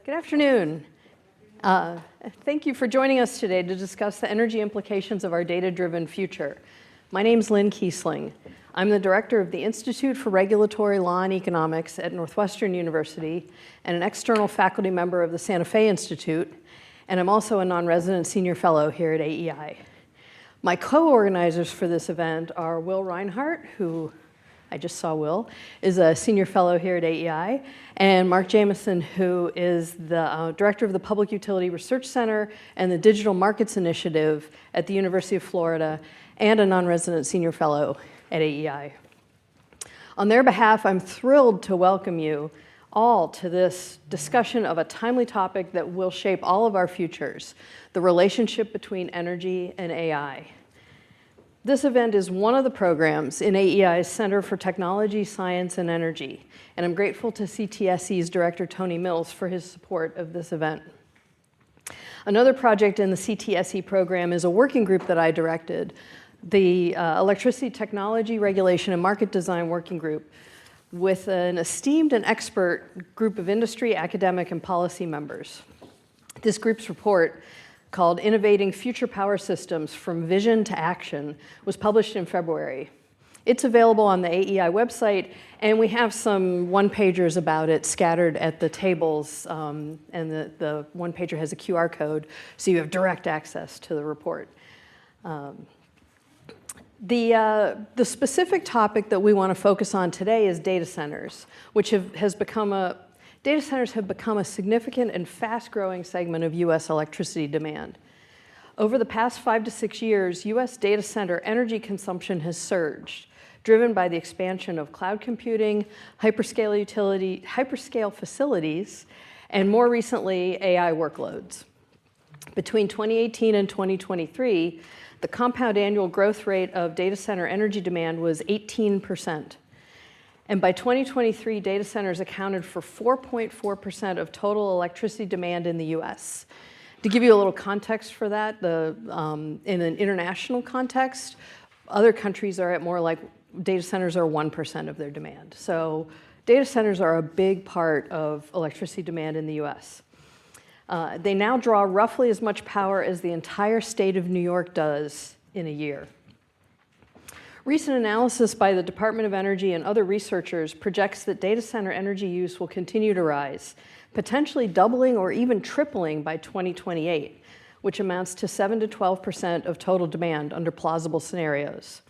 Good afternoon. Thank you for joining us today to discuss the energy implications of our data-driven future. My name is Lynne Kiesling. I'm the director of the Institute for Regulatory Law and Economics at Northwestern University and an external faculty member of the Santa Fe Institute, and I'm also a non-resident senior fellow here at AEI. My co-organizers for this event are Will Rinehart, who I just saw Will, is a senior fellow here at AEI, and Mark Jamison, who is the director of the Public Utility Research Center and the Digital Markets Initiative at the University of Florida, and a non-resident senior fellow at AEI. On their behalf, I'm thrilled to welcome you all to this discussion of a timely topic that will shape all of our futures, the relationship between energy and AI. This event is one of the programs in AEI's Center for Technology, Science, and Energy, and I'm grateful to CTSE's Director Tony Mills for his support of this event. Another project in the CTSE program is a working group that I directed, the Electricity Technology Regulation and Market Design Working Group, with an esteemed and expert group of industry, academic, and policy members. This group's report, called Innovating Future Power Systems from Vision to Action, was published in February. It's available on the AEI website, and we have some one-pagers about it scattered at the tables, and the one-pager has a QR code, so you have direct access to the report. The specific topic that we want to focus on today is data centers, which data centers have become a significant and fast-growing segment of U.S. electricity demand. Over the past 5 to 6 years, U.S. data center energy consumption has surged, driven by the expansion of cloud computing, hyperscale facilities, and more recently, AI workloads. Between 2018 and 2023, the compound annual growth rate of data center energy demand was 18%. And by 2023, data centers accounted for 4.4% of total electricity demand in the US. To give you a little context for that, in an international context, other countries are at more like data centers are 1% of their demand. So data centers are a big part of electricity demand in the US. They now draw roughly as much power as the entire state of New York does in a year. Recent analysis by the Department of Energy and other researchers projects that data center energy use will continue to rise, potentially doubling or even tripling by 2028, which amounts to 7 to 12% of total demand under plausible scenarios.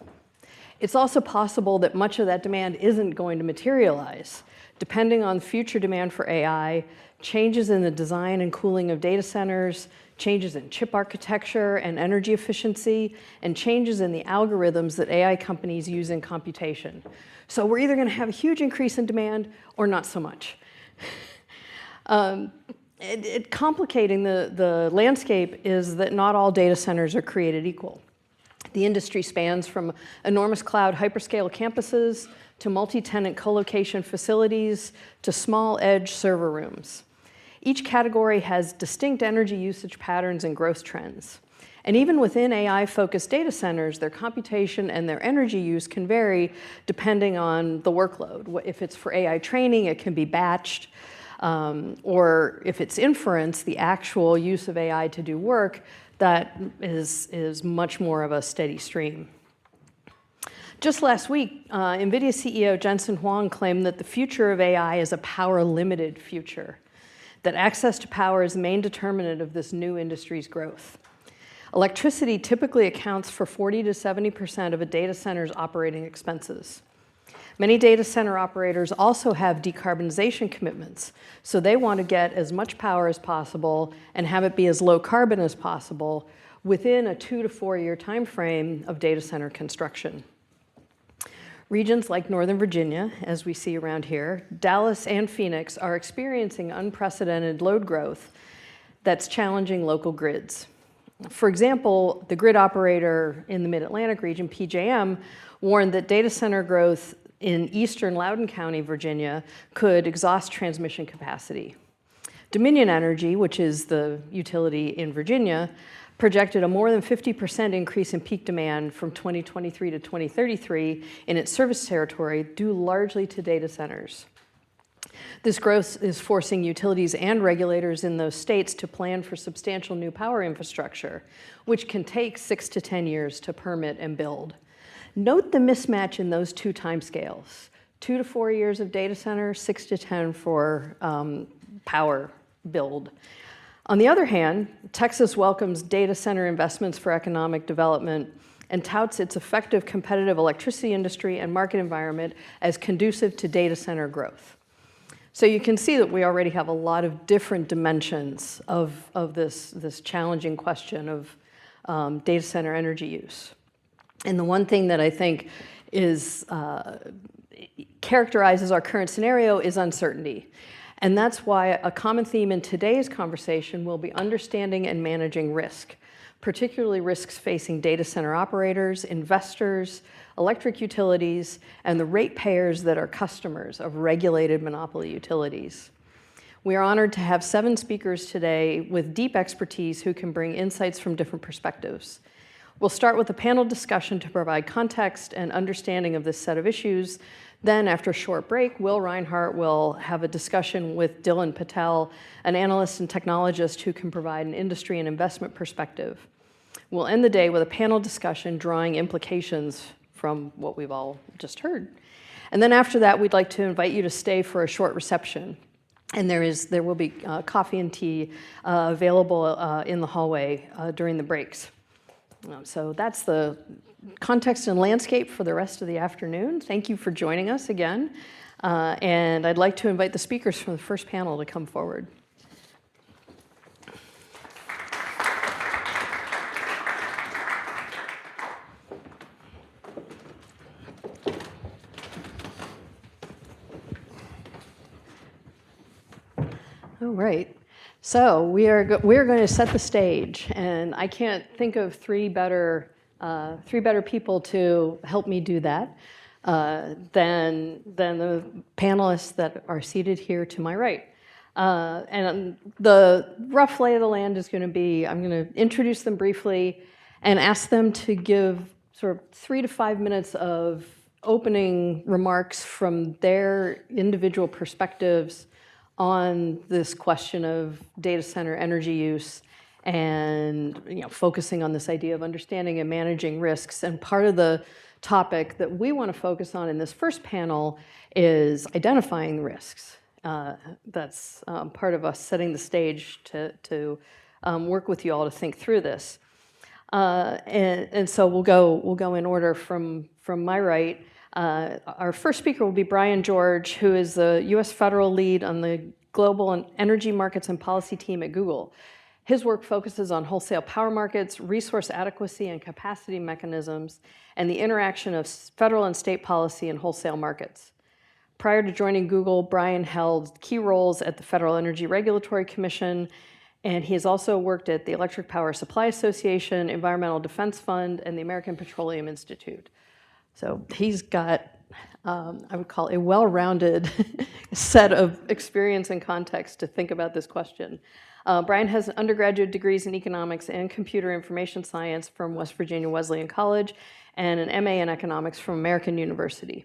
It's also possible that much of that demand isn't going to materialize, depending on future demand for AI, changes in the design and cooling of data centers, changes in chip architecture and energy efficiency, and changes in the algorithms that AI companies use in computation. So we're either going to have a huge increase in demand or not so much. Complicating the landscape is that not all data centers are created equal. The industry spans from enormous cloud hyperscale campuses to multi-tenant co-location facilities to small edge server rooms. Each category has distinct energy usage patterns and growth trends. And even within AI-focused data centers, their computation and their energy use can vary depending on the workload. If it's for AI training, it can be batched. Or if it's inference, the actual use of AI to do work, that is much more of a steady stream. Just last week, NVIDIA CEO Jensen Huang claimed that the future of AI is a power-limited future, that access to power is the main determinant of this new industry's growth. Electricity typically accounts for 40 to 70% of a data center's operating expenses. Many data center operators also have decarbonization commitments, so they want to get as much power as possible and have it be as low carbon as possible within a 2 to 4 year time frame of data center construction. Regions like Northern Virginia, as we see around here, Dallas and Phoenix are experiencing unprecedented load growth that's challenging local grids. For example, the grid operator in the Mid-Atlantic region, PJM, warned that data center growth in eastern Loudoun County, Virginia, could exhaust transmission capacity. Dominion Energy, which is the utility in Virginia, projected a more than 50% increase in peak demand from 2023 to 2033 in its service territory, due largely to data centers. This growth is forcing utilities and regulators in those states to plan for substantial new power infrastructure, which can take 6 to 10 years to permit and build. Note the mismatch in those two timescales: 2 to 4 years of data center, 6 to 10 for power build. On the other hand, Texas welcomes data center investments for economic development and touts its effective competitive electricity industry and market environment as conducive to data center growth. So you can see that we already have a lot of different dimensions of this challenging question of data center energy use. And the one thing that I think is characterizes our current scenario is uncertainty. And that's why a common theme in today's conversation will be understanding and managing risk, particularly risks facing data center operators, investors, electric utilities, and the ratepayers that are customers of regulated monopoly utilities. We are honored to have 7 speakers today with deep expertise who can bring insights from different perspectives. We'll start with a panel discussion to provide context and understanding of this set of issues. Then, after a short break, Will Rinehart will have a discussion with Dylan Patel, an analyst and technologist who can provide an industry and investment perspective. We'll end the day with a panel discussion drawing implications from what we've all just heard. And then after that, we'd like to invite you to stay for a short reception. And there will be coffee and tea available in the hallway during the breaks. So that's the context and landscape for the rest of the afternoon. Thank you for joining us again. And I'd like to invite the speakers from the first panel to come forward. All right. So we're going to set the stage, and I can't think of three better people to help me do that than the panelists that are seated here to my right. And the rough lay of the land is going to be, I'm going to introduce them briefly and ask them to give sort of 3 to 5 minutes of opening remarks from their individual perspectives on this question of data center energy use and focusing on this idea of understanding and managing risks. And part of the topic that we want to focus on in this first panel is identifying risks. That's part of us setting the stage to work with you all to think through this. And so we'll go in order from my right. Our first speaker will be Brian George, who is the U.S. federal lead on the Global Energy Markets and Policy team at Google. His work focuses on wholesale power markets, resource adequacy and capacity mechanisms, and the interaction of federal and state policy and wholesale markets. Prior to joining Google, Brian held key roles at the Federal Energy Regulatory Commission, and he has also worked at the Electric Power Supply Association, Environmental Defense Fund, and the American Petroleum Institute. So he's got, I would call, a well-rounded set of experience and context to think about this question. Brian has undergraduate degrees in economics and computer information science from West Virginia Wesleyan College and an MA in economics from American University.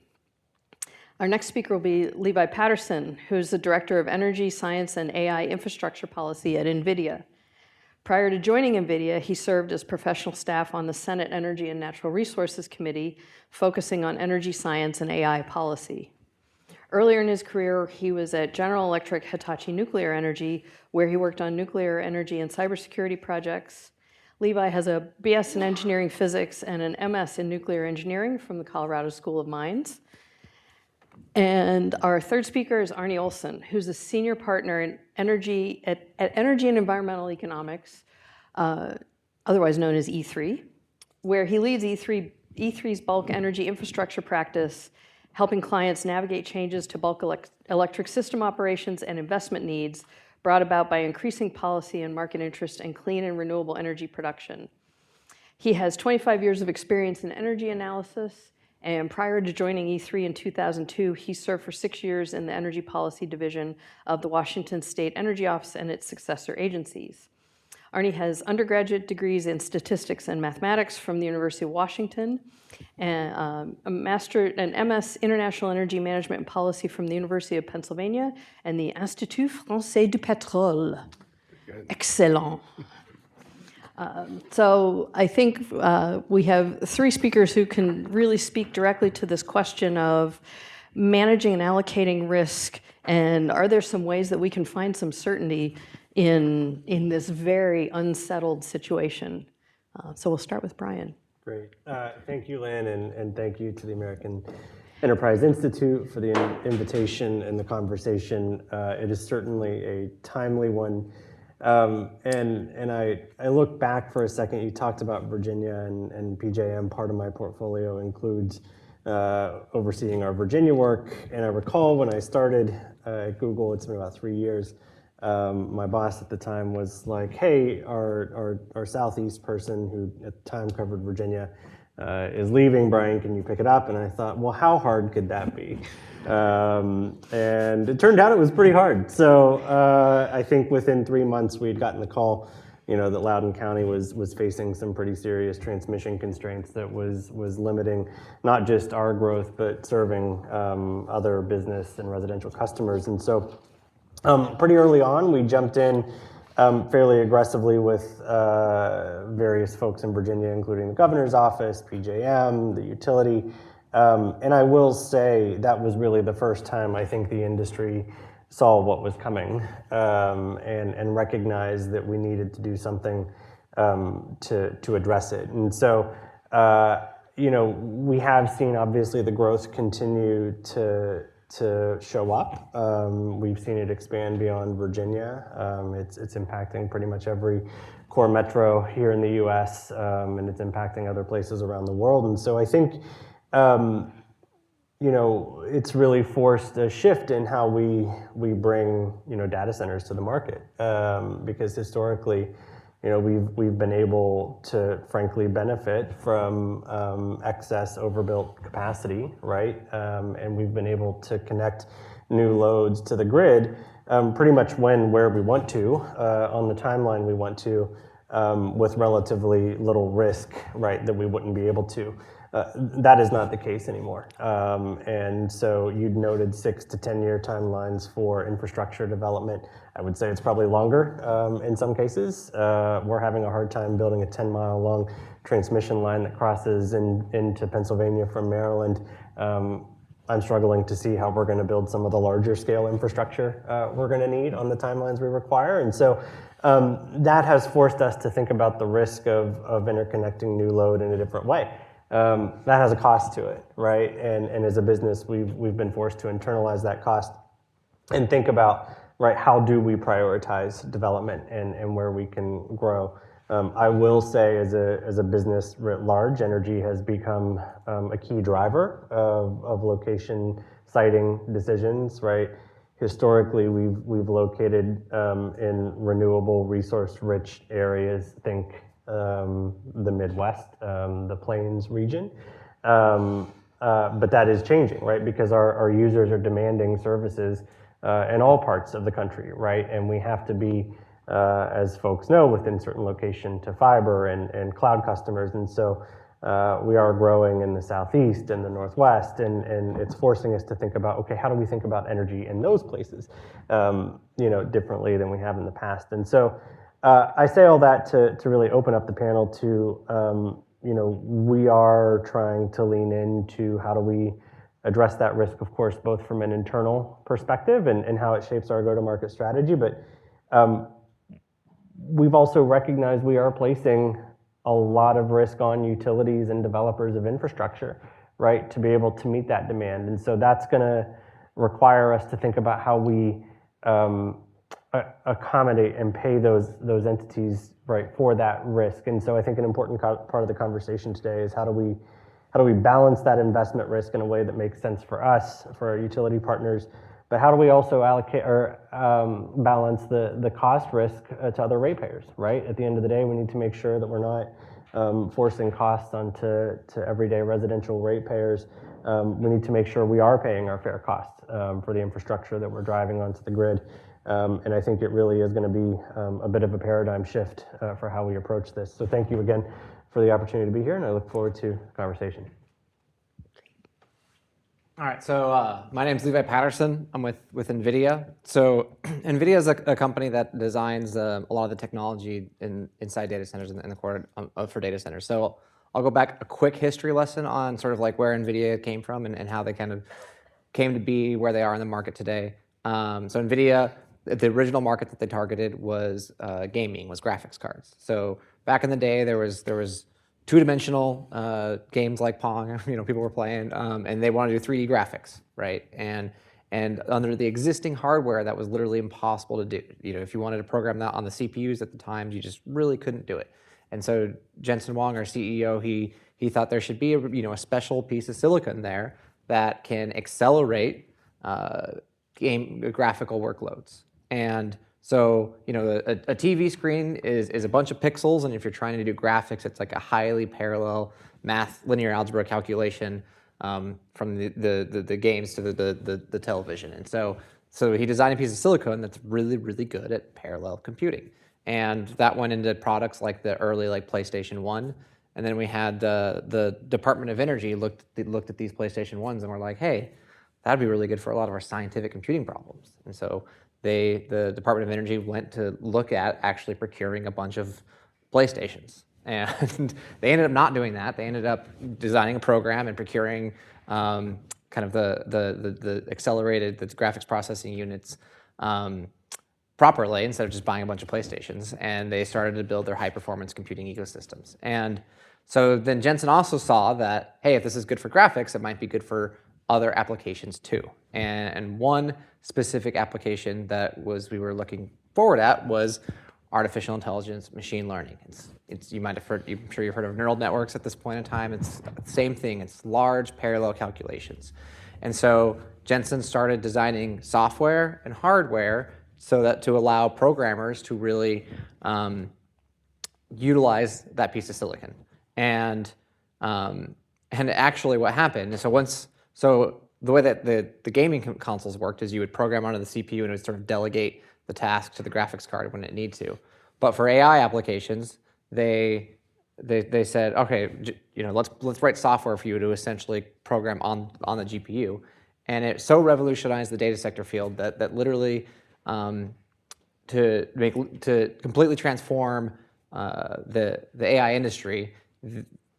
Our next speaker will be Levi Patterson, who is the Director of Energy, Science, and AI Infrastructure Policy at Nvidia. Prior to joining Nvidia, he served as professional staff on the Senate Energy and Natural Resources Committee, focusing on energy science and AI policy. Earlier in his career, he was at General Electric Hitachi Nuclear Energy, where he worked on nuclear energy and cybersecurity projects. Levi has a BS in engineering physics and an MS in nuclear engineering from the Colorado School of Mines. And our third speaker is Arne Olson, who's a senior partner in energy at Energy and Environmental Economics, otherwise known as E3, where he leads E3's bulk energy infrastructure practice, helping clients navigate changes to bulk electric system operations and investment needs brought about by increasing policy and market interest in clean and renewable energy production. He has 25 years of experience in energy analysis, and prior to joining E3 in 2002, he served for 6 years in the Energy Policy Division of the Washington State Energy Office and its successor agencies. Arne has undergraduate degrees in statistics and mathematics from the University of Washington, and an MS International Energy Management and Policy from the University of Pennsylvania, and the Institut Français du Pétrole. Excellent. So I think we have three speakers who can really speak directly to this question of managing and allocating risk, and are there some ways that we can find some certainty in this very unsettled situation? So we'll start with Brian. Great. Thank you, Lynn, and thank you to the American Enterprise Institute for the invitation and the conversation. It is certainly a timely one. And I look back for a second. You talked about Virginia and PJM. Part of my portfolio includes overseeing our Virginia work. And I recall when I started at Google, it's been about 3 years, my boss at the time was like, hey, our Southeast person who at the time covered Virginia is leaving. Brian, can you pick it up? And I thought, well, how hard could that be? And it turned out it was pretty hard. So I think within 3 months we'd gotten the call, that Loudoun County was facing some pretty serious transmission constraints that was limiting not just our growth, but serving other business and residential customers. And so pretty early on, we jumped in fairly aggressively with various folks in Virginia, including the governor's office, PJM, the utility. And I will say that was really the first time I think the industry saw what was coming and recognized that we needed to do something to address it. And so, we have seen obviously the growth continue to show up. We've seen it expand beyond Virginia. It's impacting pretty much every core metro here in the US, and it's impacting other places around the world. And so I think it's really forced a shift in how we bring, data centers to the market. Because historically, we've been able to frankly benefit from excess overbuilt capacity, right? And we've been able to connect new loads to the grid pretty much where we want to, on the timeline we want to, with relatively little risk, right, that we wouldn't be able to. That is not the case anymore. And so you'd noted 6 to 10 year timelines for infrastructure development. I would say it's probably longer in some cases. We're having a hard time building a 10-mile long transmission line that crosses into Pennsylvania from Maryland. I'm struggling to see how we're going to build some of the larger scale infrastructure we're going to need on the timelines we require. And so that has forced us to think about the risk of interconnecting new load in a different way. That has a cost to it, right? And as a business, we've been forced to internalize that cost and think about, right, how do we prioritize development and where we can grow. I will say as a business writ large, energy has become a key driver of location siting decisions, right? Historically, we've located in renewable resource-rich areas, think the Midwest, the Plains region. But that is changing, right? Because our users are demanding services in all parts of the country, right? And we have to be, as folks know, within certain location to fiber and cloud customers. And so we are growing in the Southeast and the Northwest, and it's forcing us to think about, okay, how do we think about energy in those places, differently than we have in the past? And so I say all that to really open up the panel to, we are trying to lean into how do we address that risk, of course, both from an internal perspective and how it shapes our go-to-market strategy. But we've also recognized we are placing a lot of risk on utilities and developers of infrastructure, right, to be able to meet that demand. And so that's going to require us to think about how we accommodate and pay those entities, right, for that risk. And so I think an important part of the conversation today is how do we balance that investment risk in a way that makes sense for us, for our utility partners, but how do we also allocate or balance the cost risk to other ratepayers, right? At the end of the day, we need to make sure that we're not forcing costs onto everyday residential ratepayers. We need to make sure we are paying our fair costs for the infrastructure that we're driving onto the grid. And I think it really is going to be a bit of a paradigm shift for how we approach this. So thank you again for the opportunity to be here, and I look forward to the conversation. All right, so my name's Levi Patterson. I'm with Nvidia. So Nvidia is a company that designs a lot of the technology inside data centers in the core for data centers. So I'll go back a quick history lesson on sort of like where Nvidia came from and how they kind of came to be where they are in the market today. So Nvidia, the original market that they targeted was gaming, was graphics cards. So back in the day, there was two-dimensional games like Pong, people were playing, and they wanted to do 3D graphics, right? And under the existing hardware, that was literally impossible to do. If you wanted to program that on the CPUs at the time, you just really couldn't do it. And so Jensen Huang, our CEO, he thought there should be a special piece of silicon there that can accelerate graphical workloads. And so, a TV screen is a bunch of pixels, and if you're trying to do graphics, it's like a highly parallel linear algebra calculation from the games to the television. And so he designed a piece of silicon that's really, really good at parallel computing. And that went into products like the early PlayStation 1. And then we had the Department of Energy looked at these PlayStation 1s and were like, hey, that'd be really good for a lot of our scientific computing problems. And so the Department of Energy went to look at actually procuring a bunch of PlayStations. And they ended up not doing that. They ended up designing a program and procuring kind of the accelerated graphics processing units properly instead of just buying a bunch of PlayStations. And they started to build their high-performance computing ecosystems. And so then Jensen also saw that, hey, if this is good for graphics, it might be good for other applications too. And one specific application that we were looking forward at was artificial intelligence, machine learning. You might have heard, I'm sure you've heard of neural networks at this point in time. It's the same thing. It's large parallel calculations. And so Jensen started designing software and hardware so that to allow programmers to really utilize that piece of silicon. And actually what happened, so the way that the gaming consoles worked is you would program onto the CPU and it would sort of delegate the task to the graphics card when it needed to. But for AI applications, they said, okay, let's write software for you to essentially program on the GPU. And it so revolutionized the data sector field that literally to completely transform the AI industry,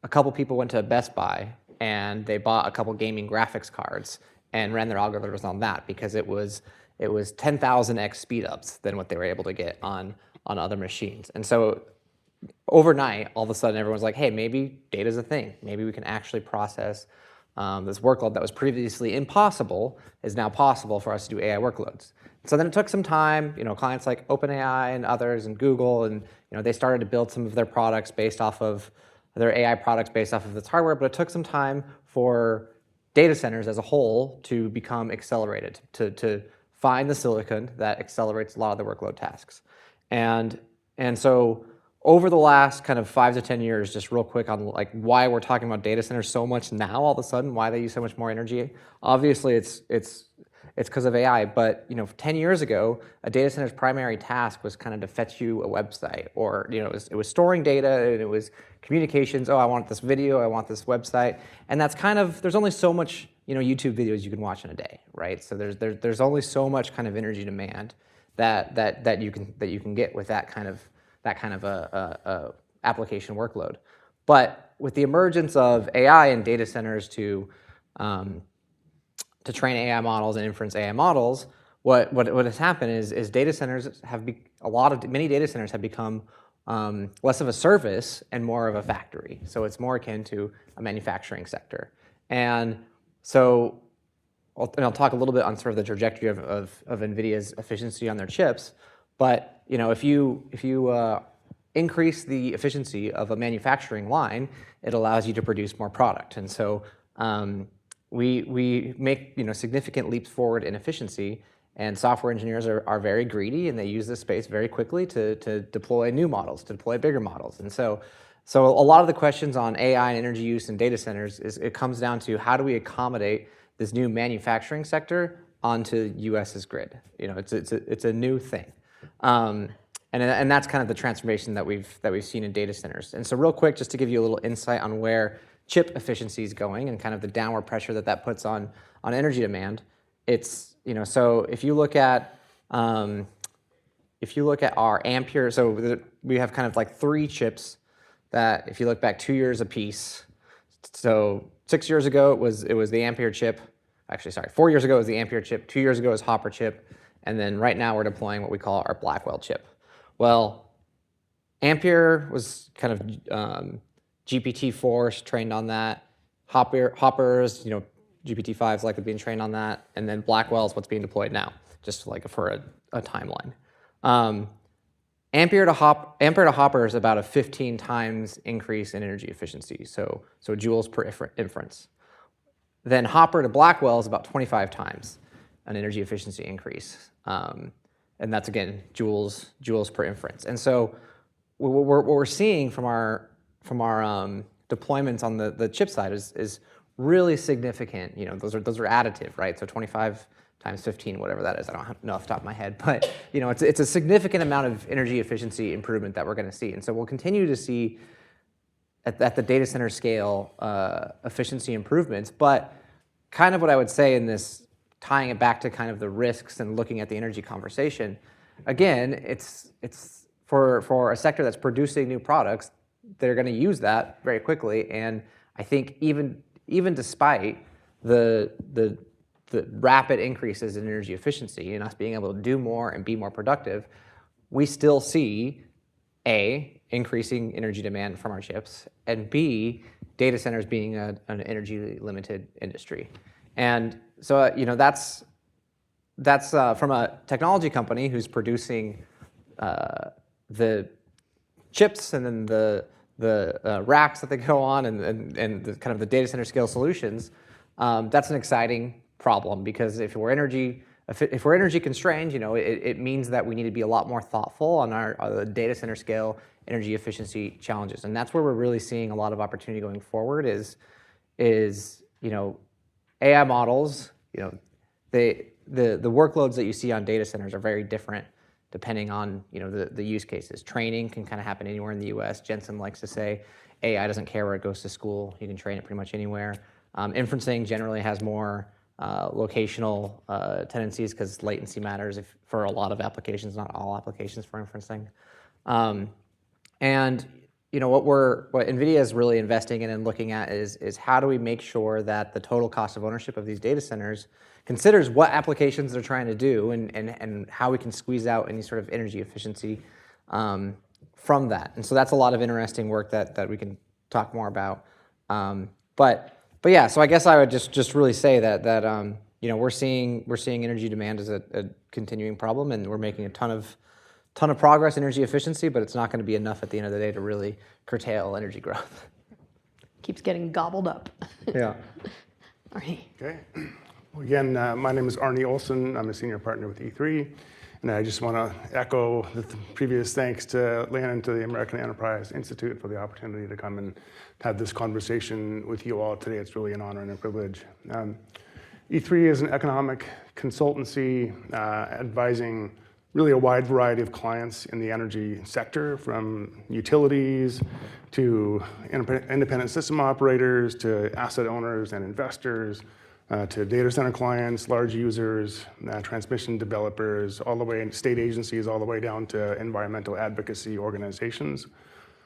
a couple people went to Best Buy and they bought a couple gaming graphics cards and ran their algorithms on that because it was 10,000x speed ups than what they were able to get on other machines. And so overnight, all of a sudden, everyone's like, hey, maybe data's a thing. Maybe we can actually process this workload that was previously impossible is now possible for us to do AI workloads. So then it took some time, clients like OpenAI and others and Google, and they started to build some of their products based off of their AI products based off of this hardware, but it took some time for data centers as a whole to become accelerated, to find the silicon that accelerates a lot of the workload tasks. And so over the last kind of 5 to 10 years, just real quick on like why we're talking about data centers so much now all of a sudden, why they use so much more energy. Obviously, it's because of AI, but 10 years ago, a data center's primary task was kind of to fetch you a website, or it was storing data and it was communications. Oh, I want this video, I want this website, and that's kind of there's only so much YouTube videos you can watch in a day, right? So there's only so much kind of energy demand that you can get with that kind of a application workload. But with the emergence of AI and data centers to train AI models and inference AI models, what has happened is data centers many data centers have become less of a service and more of a factory. So it's more akin to a manufacturing sector. And so I'll talk a little bit on sort of the trajectory of NVIDIA's efficiency on their chips. But if you increase the efficiency of a manufacturing line, it allows you to produce more product. And so we make significant leaps forward in efficiency, and software engineers are very greedy, and they use this space very quickly to deploy new models, to deploy bigger models. And so a lot of the questions on AI and energy use in data centers it comes down to how do we accommodate this new manufacturing sector onto US's grid. It's a new thing. And that's kind of the transformation that we've seen in data centers. And so real quick, just to give you a little insight on where chip efficiency is going and kind of the downward pressure that puts on energy demand, it's, so if you look at our ampere, so we have kind of like 3 chips that if you look back 2 years apiece, so 6 years ago it was the ampere chip, actually sorry, 4 years ago it was the ampere chip, 2 years ago it was Hopper chip, and then right now we're deploying what we call our Blackwell chip. Well, Ampere was kind of GPT-4 trained on that. Hopper's, GPT-5 is likely being trained on that, and then Blackwell is what's being deployed now, just like for a timeline. Ampere to Hopper is about a 15 times increase in energy efficiency, so joules per inference. Then Hopper to Blackwell is about 25 times an energy efficiency increase. And that's, again, joules per inference. And so what we're seeing from our deployments on the chip side is really significant. Those are additive, right? So 25 times 15, whatever that is, I don't know off the top of my head, but it's a significant amount of energy efficiency improvement that we're going to see. And so we'll continue to see at the data center scale efficiency improvements. But kind of what I would say in this, tying it back to kind of the risks and looking at the energy conversation, again, it's for a sector that's producing new products, they're going to use that very quickly. And I think even despite the rapid increases in energy efficiency and us being able to do more and be more productive, we still see A, increasing energy demand from our chips, and B, data centers being an energy limited industry. And so that's from a technology company who's producing the chips and then the racks that they go on and the kind of the data center scale solutions. That's an exciting problem, because if we're energy constrained, it means that we need to be a lot more thoughtful on our data center scale energy efficiency challenges. And that's where we're really seeing a lot of opportunity going forward is AI models, the workloads that you see on data centers are very different depending on the use cases. Training can kind of happen anywhere in the US. Jensen likes to say AI doesn't care where it goes to school. You can train it pretty much anywhere. Inferencing generally has more locational tendencies because latency matters for a lot of applications, not all applications for inferencing. And what NVIDIA is really investing in and looking at is how do we make sure that the total cost of ownership of these data centers considers what applications they're trying to do and how we can squeeze out any sort of energy efficiency from that. And so that's a lot of interesting work that we can talk more about. But yeah, so I guess I would just really say that we're seeing energy demand as a continuing problem, and we're making a ton of progress in energy efficiency, but it's not going to be enough at the end of the day to really curtail energy growth. Keeps getting gobbled up. Yeah. Arne. Okay. Well, again, my name is Arne Olson. I'm a senior partner with E3, and I just want to echo the previous thanks to Lynne and to the American Enterprise Institute for the opportunity to come and have this conversation with you all today. It's really an honor and a privilege. E3 is an economic consultancy advising really a wide variety of clients in the energy sector, from utilities to independent system operators to asset owners and investors, to data center clients, large users, transmission developers, all the way in state agencies, all the way down to environmental advocacy organizations.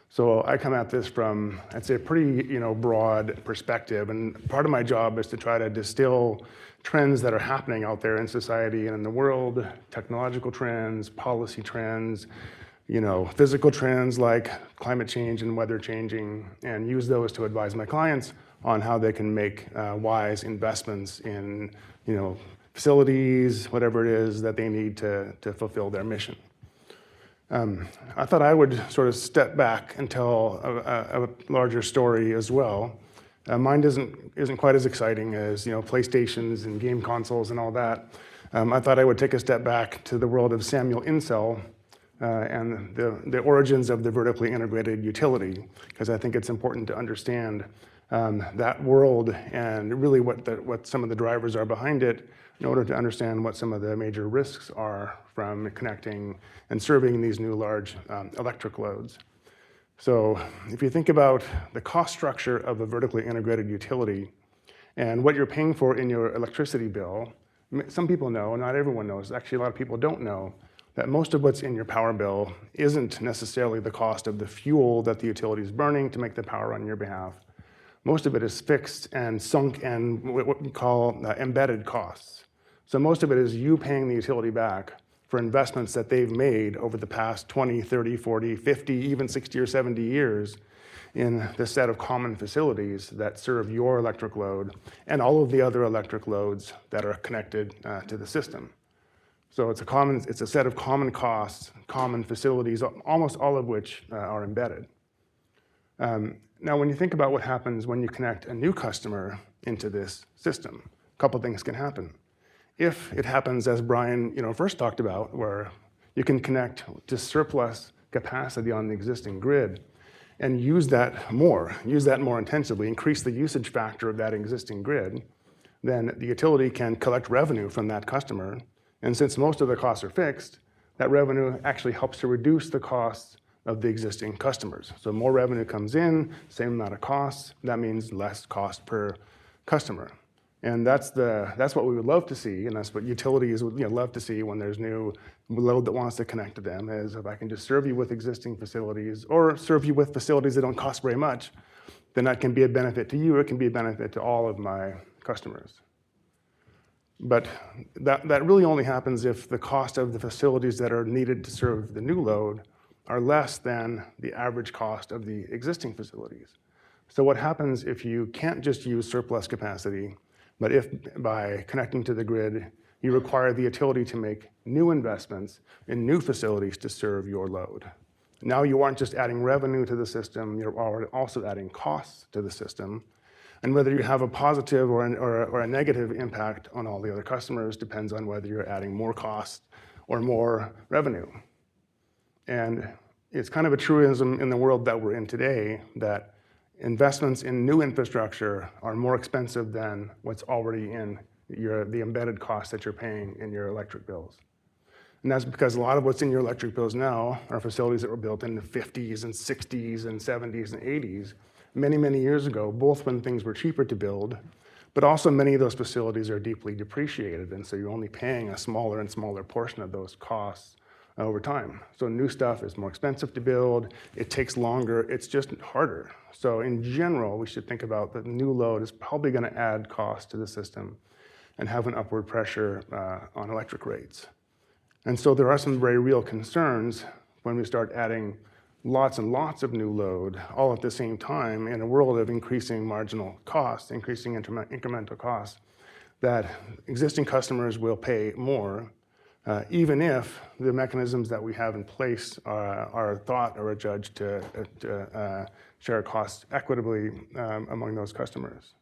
So I come at this from, I'd say, a pretty broad perspective, and part of my job is to try to distill trends that are happening out there in society and in the world, technological trends, policy trends, physical trends like climate change and weather changing, and use those to advise my clients on how they can make wise investments in facilities, whatever it is that they need to fulfill their mission. I thought I would sort of step back and tell a larger story as well. Mine isn't quite as exciting as PlayStations and game consoles and all that. I thought I would take a step back to the world of Samuel Insull and the origins of the vertically integrated utility, because I think it's important to understand that world and really what some of the drivers are behind it, in order to understand what some of the major risks are from connecting and serving these new large electric loads. So if you think about the cost structure of a vertically integrated utility and what you're paying for in your electricity bill, some people know, not everyone knows, actually a lot of people don't know, that most of what's in your power bill isn't necessarily the cost of the fuel that the utility is burning to make the power on your behalf. Most of it is fixed and sunk and what we call embedded costs. So most of it is you paying the utility back for investments that they've made over the past 20, 30, 40, 50, even 60 or 70 years in the set of common facilities that serve your electric load and all of the other electric loads that are connected to the system. So it's a set of common costs, common facilities, almost all of which are embedded. Now, when you think about what happens when you connect a new customer into this system, a couple things can happen. If it happens as Brian first talked about, where you can connect to surplus capacity on the existing grid and use that more intensively, increase the usage factor of that existing grid, then the utility can collect revenue from that customer. And since most of the costs are fixed, that revenue actually helps to reduce the costs of the existing customers. So more revenue comes in, same amount of costs, that means less cost per customer. And that's what we would love to see, and that's what utilities would love to see when there's new load that wants to connect to them, is if I can just serve you with existing facilities or serve you with facilities that don't cost very much, then that can be a benefit to you, it can be a benefit to all of my customers. But that really only happens if the cost of the facilities that are needed to serve the new load are less than the average cost of the existing facilities. So what happens if you can't just use surplus capacity, but if by connecting to the grid, you require the utility to make new investments in new facilities to serve your load? Now you aren't just adding revenue to the system, you're also adding costs to the system. And whether you have a positive or a negative impact on all the other customers depends on whether you're adding more cost or more revenue. And it's kind of a truism in the world that we're in today that investments in new infrastructure are more expensive than what's already in the embedded costs that you're paying in your electric bills. And that's because a lot of what's in your electric bills now are facilities that were built in the 50s and 60s and 70s and 80s, many, many years ago, both when things were cheaper to build, but also many of those facilities are deeply depreciated, and so you're only paying a smaller and smaller portion of those costs over time. So new stuff is more expensive to build, it takes longer, it's just harder. So in general, we should think about that new load is probably gonna add cost to the system and have an upward pressure on electric rates. And so there are some very real concerns when we start adding lots and lots of new load all at the same time in a world of increasing marginal costs, increasing incremental costs, that existing customers will pay more, even if the mechanisms that we have in place are thought or adjudged to share costs equitably among those customers.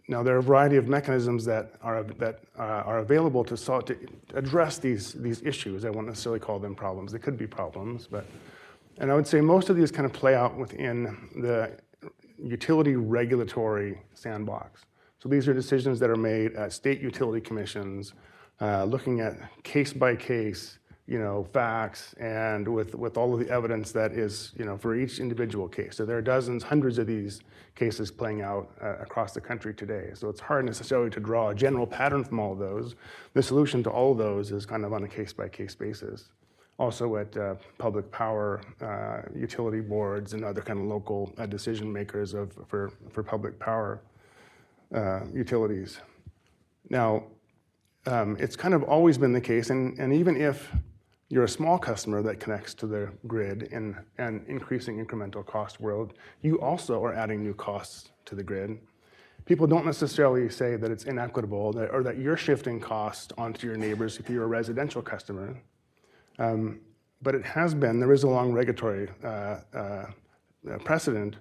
Now, there are a variety of mechanisms that are available to address these issues. I won't necessarily call them problems. They could be problems, and I would say most of these kind of play out within the utility regulatory sandbox. So these are decisions that are made at state utility commissions, looking at case by case, facts, and with all of the evidence that is, for each individual case. So there are dozens, hundreds of these cases playing out across the country today. So it's hard necessarily to draw a general pattern from all of those. The solution to all of those is kind of on a case-by-case basis. Also at public power utility boards and other kind of local decision makers for public power utilities. Now, it's kind of always been the case, and even if you're a small customer that connects to the grid in an increasing incremental cost world, you also are adding new costs to the grid. People don't necessarily say that it's inequitable or that you're shifting costs onto your neighbors if you're a residential customer. But it has been, there is a long regulatory precedent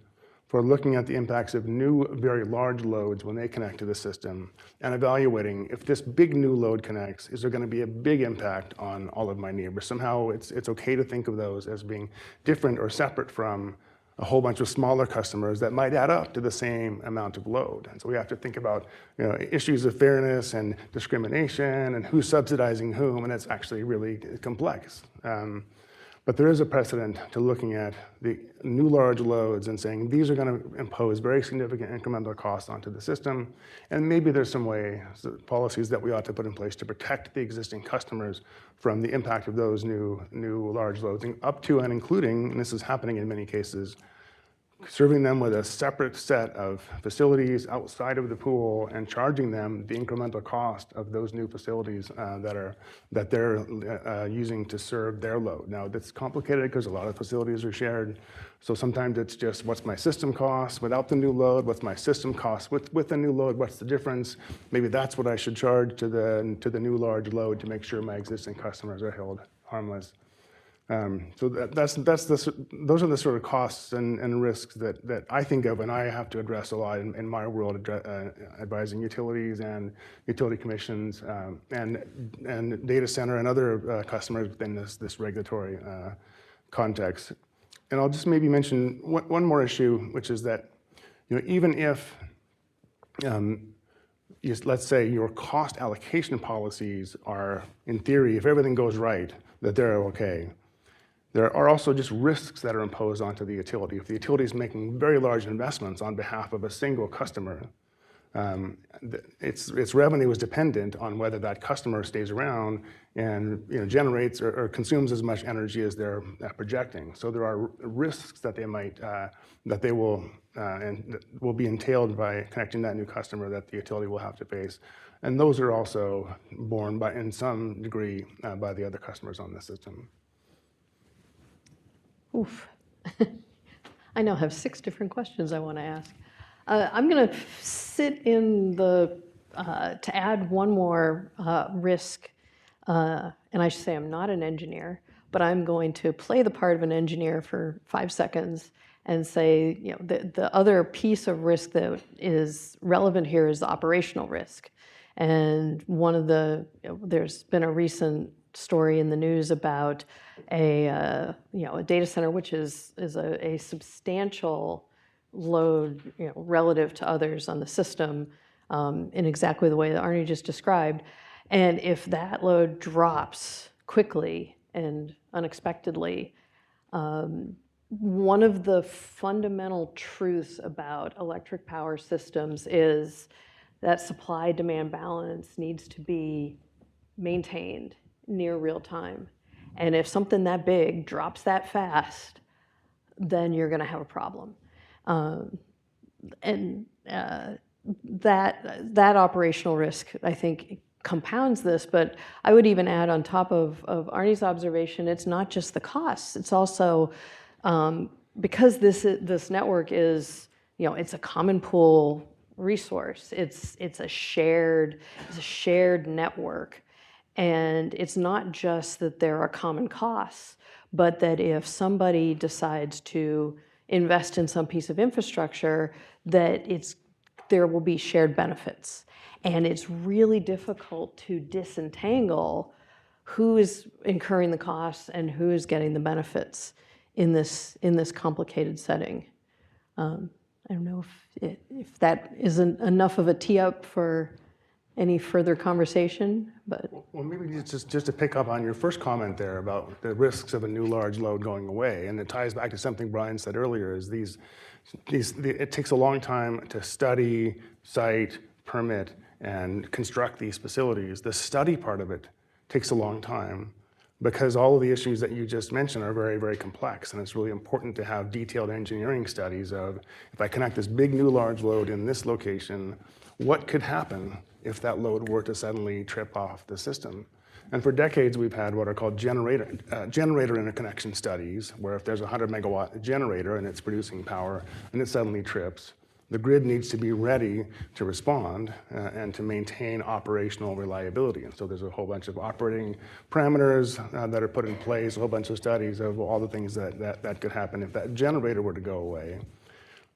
for looking at the impacts of new, very large loads when they connect to the system and evaluating if this big new load connects, is there gonna be a big impact on all of my neighbors? Somehow it's okay to think of those as being different or separate from a whole bunch of smaller customers that might add up to the same amount of load. And so we have to think about issues of fairness and discrimination and who's subsidizing whom, and it's actually really complex. But there is a precedent to looking at the new large loads and saying these are going to impose very significant incremental costs onto the system, and maybe there's some policies that we ought to put in place to protect the existing customers from the impact of those new large loads, up to and including, and this is happening in many cases, serving them with a separate set of facilities outside of the pool and charging them the incremental cost of those new facilities that they're using to serve their load. Now, that's complicated because a lot of facilities are shared. So sometimes it's just, what's my system cost without the new load? What's my system cost with the new load? What's the difference? Maybe that's what I should charge to the new large load to make sure my existing customers are held harmless. So those are the sort of costs and risks that I think of and I have to address a lot in my world, advising utilities and utility commissions and data center and other customers within this regulatory context. And I'll just maybe mention one more issue, which is that even if let's say your cost allocation policies are, in theory, if everything goes right, that they're okay. There are also just risks that are imposed onto the utility. If the utility is making very large investments on behalf of a single customer, its revenue is dependent on whether that customer stays around and generates or consumes as much energy as they're projecting. So there are risks that they will be entailed by connecting that new customer that the utility will have to face, and those are also borne by, in some degree, by the other customers on the system. Oof. I now have 6 different questions I want to ask. I'm going to sit in to add one more risk, and I should say I'm not an engineer, but I'm going to play the part of an engineer for 5 seconds and say, the other piece of risk that is relevant here is the operational risk. And there's been a recent story in the news about a data center which is a substantial load relative to others on the system in exactly the way that Arne just described. And if that load drops quickly and unexpectedly, one of the fundamental truths about electric power systems is that supply-demand balance needs to be maintained near real time. And if something that big drops that fast, then you're going to have a problem. That operational risk, I think, compounds this. But I would even add on top of Arne's observation, it's not just the costs. It's also because this network is, it's a common pool resource. It's a shared network. And it's not just that there are common costs, but that if somebody decides to invest in some piece of infrastructure, that there will be shared benefits. And it's really difficult to disentangle who is incurring the costs and who is getting the benefits in this complicated setting. I don't know if that isn't enough of a tee up for any further conversation, but. Well, maybe just to pick up on your first comment there about the risks of a new large load going away, and it ties back to something Brian said earlier, is it takes a long time to study, site, permit, and construct these facilities. The study part of it takes a long time because all of the issues that you just mentioned are very, very complex, and it's really important to have detailed engineering studies of, if I connect this big new large load in this location, what could happen if that load were to suddenly trip off the system? And for decades, we've had what are called generator interconnection studies, where if there's a 100 megawatt generator and it's producing power and it suddenly trips, the grid needs to be ready to respond and to maintain operational reliability. And so there's a whole bunch of operating parameters that are put in place, a whole bunch of studies of all the things that could happen if that generator were to go away.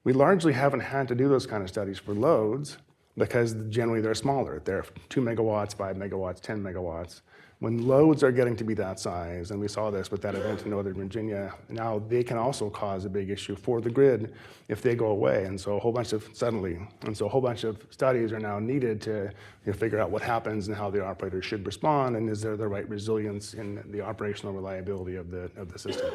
We largely haven't had to do those kind of studies for loads because generally they're smaller. They're 2 megawatts, 5 megawatts, 10 megawatts. When loads are getting to be that size, and we saw this with that event in Northern Virginia, now they can also cause a big issue for the grid if they go away. And so a whole bunch of studies are now needed to figure out what happens and how the operator should respond, and is there the right resilience in the operational reliability of the system.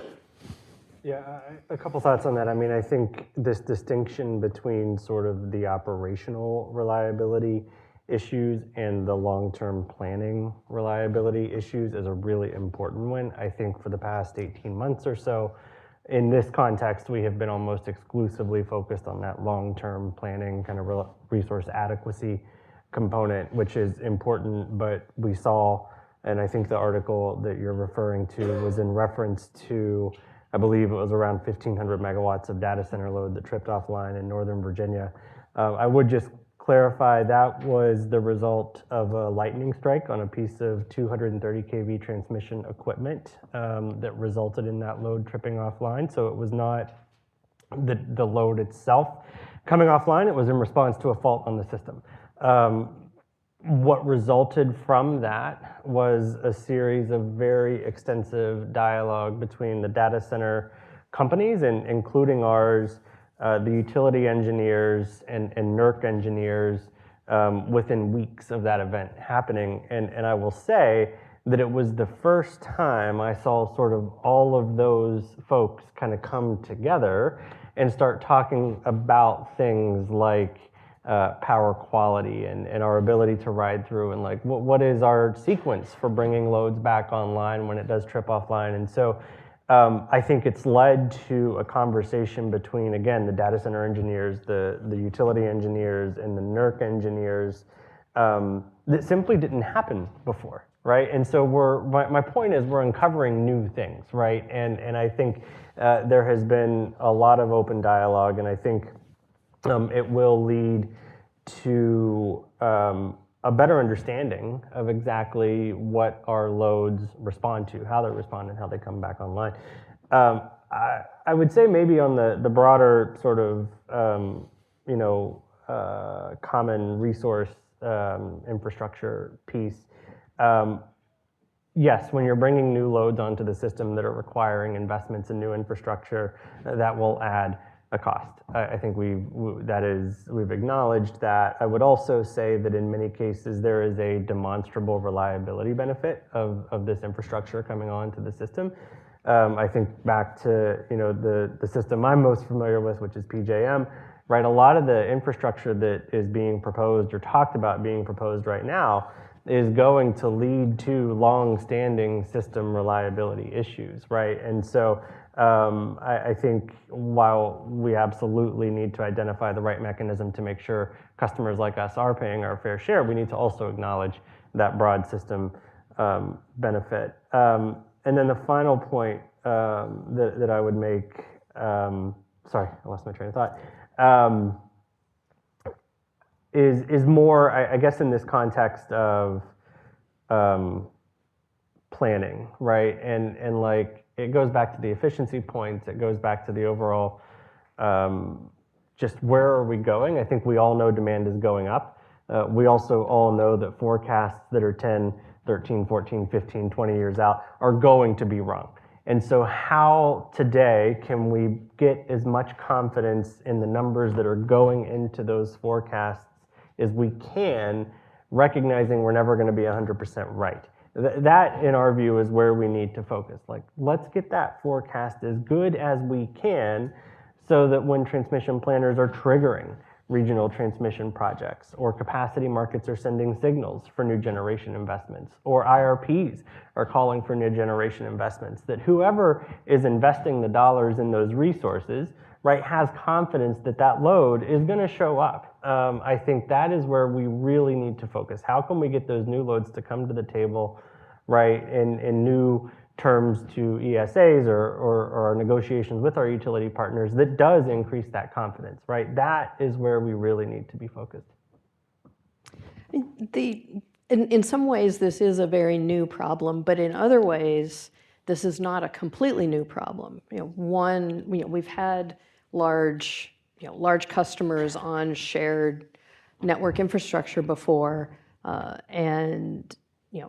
Yeah, a couple thoughts on that. I mean, I think this distinction between sort of the operational reliability issues and the long-term planning reliability issues is a really important one. I think for the past 18 months or so, in this context, we have been almost exclusively focused on that long-term planning kind of resource adequacy component, which is important, but we saw, and I think the article that you're referring to was in reference to, I believe it was around 1,500 megawatts of data center load that tripped offline in Northern Virginia. I would just clarify that was the result of a lightning strike on a piece of 230 kV transmission equipment that resulted in that load tripping offline. So it was not the load itself coming offline, it was in response to a fault on the system. What resulted from that was a series of very extensive dialogue between the data center companies, and including ours, the utility engineers and NERC engineers within weeks of that event happening. And I will say that it was the first time I saw sort of all of those folks kind of come together and start talking about things like power quality and our ability to ride through, and like what is our sequence for bringing loads back online when it does trip offline. And so I think it's led to a conversation between, again, the data center engineers, the utility engineers, and the NERC engineers that simply didn't happen before, right? And so my point is we're uncovering new things, right? And I think there has been a lot of open dialogue, and I think it will lead to a better understanding of exactly what our loads respond to, how they respond, and how they come back online. I would say maybe on the broader sort of common resource infrastructure piece, yes, when you're bringing new loads onto the system that are requiring investments in new infrastructure, that will add a cost. I think we've acknowledged that. I would also say that in many cases there is a demonstrable reliability benefit of this infrastructure coming onto the system. I think back to the system I'm most familiar with, which is PJM, right? A lot of the infrastructure that is being proposed or talked about being proposed right now is going to lead to long-standing system reliability issues, right? And so I think while we absolutely need to identify the right mechanism to make sure customers like us are paying our fair share, we need to also acknowledge that broad system benefit. And then the final point that I would make, sorry, I lost my train of thought, is more, I guess, in this context of planning, right? And like, it goes back to the efficiency points, it goes back to the overall, just where are we going? I think we all know demand is going up. We also all know that forecasts that are 10, 13, 14, 15, 20 years out are going to be wrong. And so how today can we get as much confidence in the numbers that are going into those forecasts as we can, recognizing we're never going to be 100% right? That, in our view, is where we need to focus. Like, let's get that forecast as good as we can so that when transmission planners are triggering regional transmission projects, or capacity markets are sending signals for new generation investments, or IRPs are calling for new generation investments, that whoever is investing the dollars in those resources, right, has confidence that that load is going to show up. I think that is where we really need to focus. How can we get those new loads to come to the table, right, in new terms to ESAs or our negotiations with our utility partners that does increase that confidence, right? That is where we really need to be focused. In some ways, this is a very new problem, but in other ways, this is not a completely new problem. We've had large customers on shared network infrastructure before, and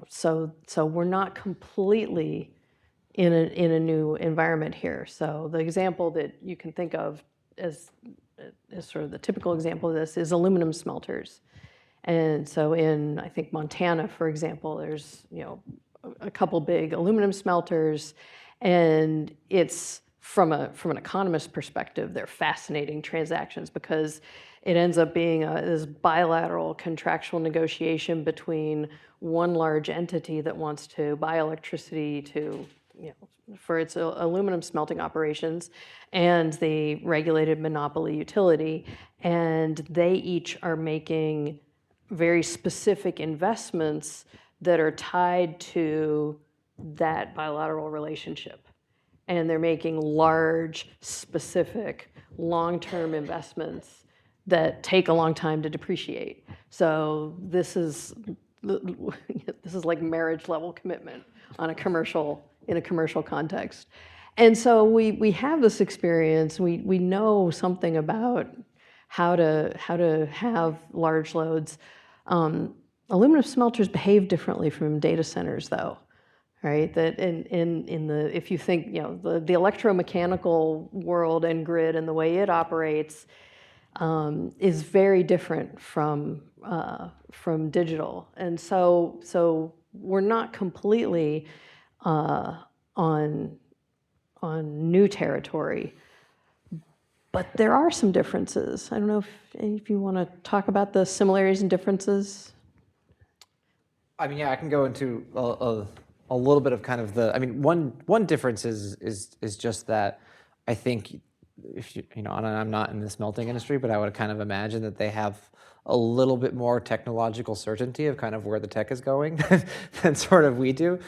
so we're not completely in a new environment here. So the example that you can think of as sort of the typical example of this is aluminum smelters. And so in, I think, Montana, for example, there's, a couple big aluminum smelters, and it's from an economist perspective, they're fascinating transactions because it ends up being this bilateral contractual negotiation between one large entity that wants to buy electricity to, for its aluminum smelting operations, and the regulated monopoly utility, and they each are making very specific investments that are tied to that bilateral relationship. And they're making large, specific, long-term investments that take a long time to depreciate. So this is like marriage level commitment on a commercial, in a commercial context. And so we have this experience, we know something about how to have large loads. Aluminum smelters behave differently from data centers, though, right? That in the, if you think, the electromechanical world and grid and the way it operates is very different from digital, and so we're not completely on new territory. But there are some differences. I don't know if you want to talk about the similarities and differences. I mean, yeah, I can go into a little bit of kind of the. I mean, one difference is just that I think if and I'm not in the smelting industry, but I would kind of imagine that they have a little bit more technological certainty of kind of where the tech is going than sort of we do.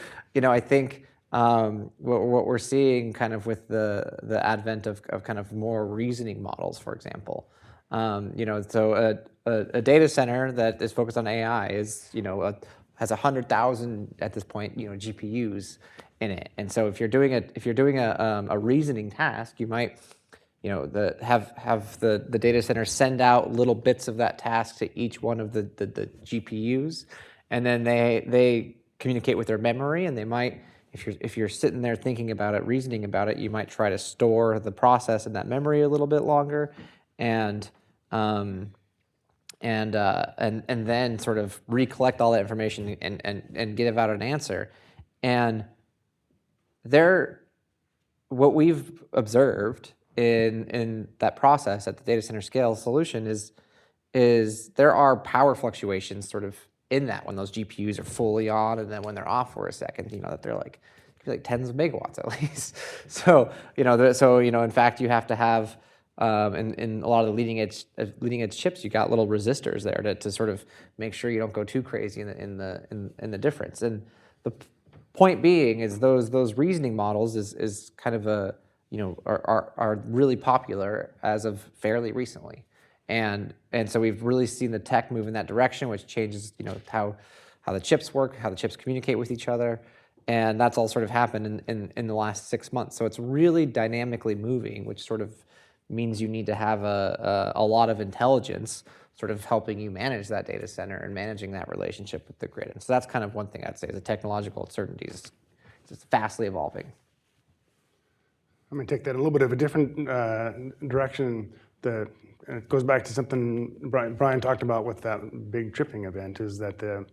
I think. What we're seeing kind of with the advent of kind of more reasoning models, for example, so a data center that is focused on AI is, has 100,000 at this point, GPUs in it. And so if you're doing a reasoning task, you might, have the data center send out little bits of that task to each one of the GPUs, and then they communicate with their memory, and they might. If you're sitting there thinking about it, reasoning about it, you might try to store the process in that memory a little bit longer, and then sort of recollect all that information and give out an answer. And what we've observed in that process at the data center scale solution is there are power fluctuations sort of in that when those GPUs are fully on, and then when they're off for a second, that they're like tens of megawatts at least. So in fact, you have to have in a lot of the leading edge chips, you got little resistors there to sort of make sure you don't go too crazy in the difference. And the point being is those reasoning models is kind of are really popular as of fairly recently. And so we've really seen the tech move in that direction, which changes how the chips work, how the chips communicate with each other, and that's all sort of happened in the last 6 months. So it's really dynamically moving, which sort of means you need to have a lot of intelligence sort of helping you manage that data center and managing that relationship with the grid. And so that's kind of one thing I'd say, the technological uncertainty is just fastly evolving. I'm going to take that a little bit of a different direction. It goes back to something Brian talked about with that big tripping event, is that the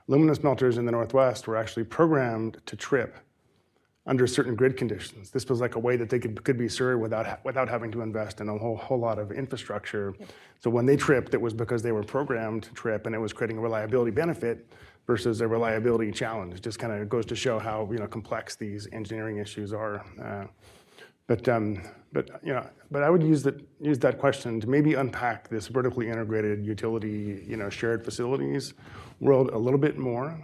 aluminum smelters in the Northwest were actually programmed to trip under certain grid conditions. This was like a way that they could be served without having to invest in a whole lot of infrastructure. Yep. So when they tripped, it was because they were programmed to trip, and it was creating a reliability benefit versus a reliability challenge. It just kind of goes to show how complex these engineering issues are. But I would use that question to maybe unpack this vertically integrated utility, shared facilities world a little bit more.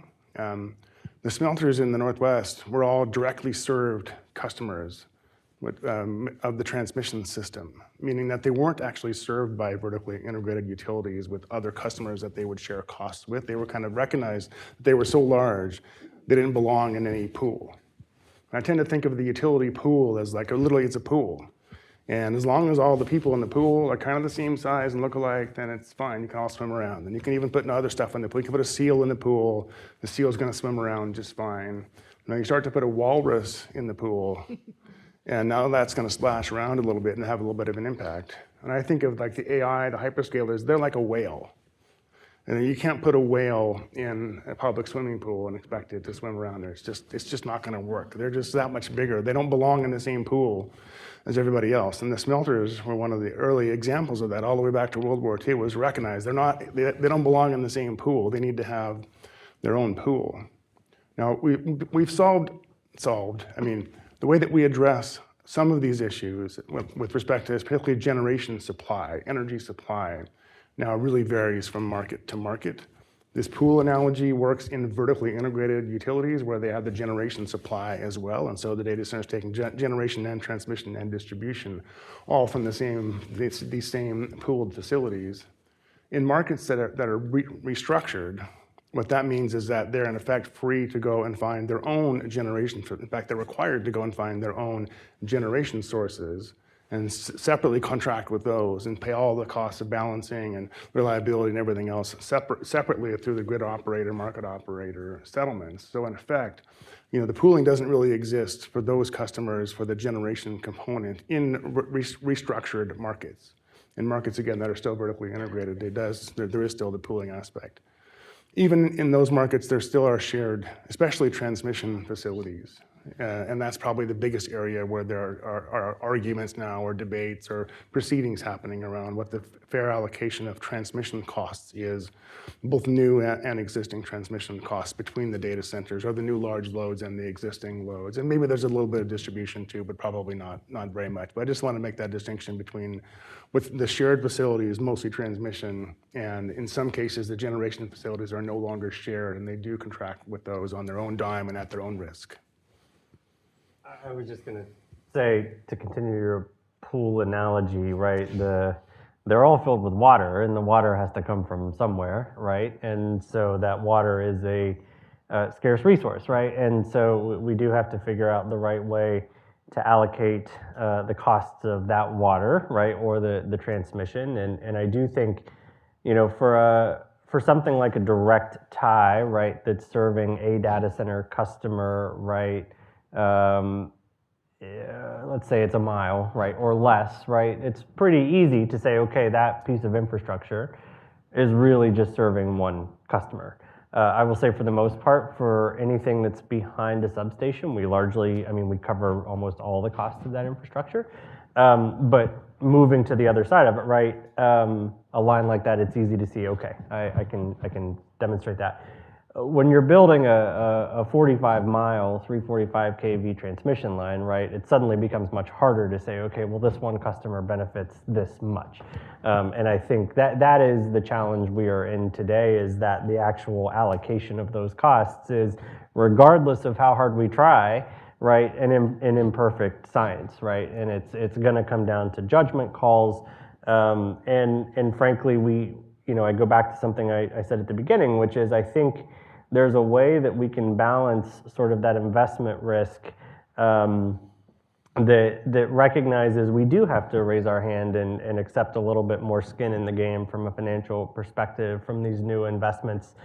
The smelters in the Northwest were all directly served customers of the transmission system, meaning that they weren't actually served by vertically integrated utilities with other customers that they would share costs with. They were kind of recognized that they were so large, they didn't belong in any pool. I tend to think of the utility pool as like literally it's a pool. And as long as all the people in the pool are kind of the same size and look alike, then it's fine. You can all swim around. And you can even put other stuff in the pool. You can put a seal in the pool. The seal's going to swim around just fine. Now you start to put a walrus in the pool, and now that's going to splash around a little bit and have a little bit of an impact. And I think of like the AI, the hyperscalers, they're like a whale. And you can't put a whale in a public swimming pool and expect it to swim around there. It's just not going to work. They're just that much bigger. They don't belong in the same pool as everybody else. And the smelters were one of the early examples of that. All the way back to World War II was recognized. They don't belong in the same pool. They need to have their own pool. Now we've solved. I mean, the way that we address some of these issues with respect to particularly generation supply, energy supply, now really varies from market to market. This pool analogy works in vertically integrated utilities where they have the generation supply as well. And so the data center's taking generation and transmission and distribution all from these same pooled facilities. In markets that are restructured, what that means is that they're in effect free to go and find their own generation. In fact, they're required to go and find their own generation sources and separately contract with those and pay all the costs of balancing and reliability and everything else separately through the grid operator, market operator settlements. So in effect, the pooling doesn't really exist for those customers for the generation component in restructured markets. In markets, again, that are still vertically integrated, there is still the pooling aspect. Even in those markets, there still are shared, especially transmission facilities. And that's probably the biggest area where there are arguments now or debates or proceedings happening around what the fair allocation of transmission costs is, both new and existing transmission costs between the data centers or the new large loads and the existing loads. And maybe there's a little bit of distribution too, but probably not very much. But I just want to make that distinction between with the shared facilities, mostly transmission, and in some cases, the generation facilities are no longer shared and they do contract with those on their own dime and at their own risk. I was just going to say, to continue your pool analogy, right, they're all filled with water, and the water has to come from somewhere, right? And so that water is a scarce resource, right? And so we do have to figure out the right way to allocate the costs of that water, right, or the transmission. And I do think, for something like a direct tie, right, that's serving a data center customer, right, let's say it's a mile, right, or less, right, it's pretty easy to say, okay, that piece of infrastructure is really just serving one customer. I will say for the most part, for anything that's behind a substation, we cover almost all the costs of that infrastructure. But moving to the other side of it, right, a line like that, it's easy to see, okay, I can demonstrate that. When you're building a 45-mile, 345 kV transmission line, right, it suddenly becomes much harder to say, okay, well, this one customer benefits this much. And I think that is the challenge we are in today, is that the actual allocation of those costs is, regardless of how hard we try, right, an imperfect science, right? And it's going to come down to judgment calls. And frankly, I go back to something I said at the beginning, which is I think there's a way that we can balance sort of that investment risk that recognizes we do have to raise our hand and accept a little bit more skin in the game from a financial perspective from these new investments.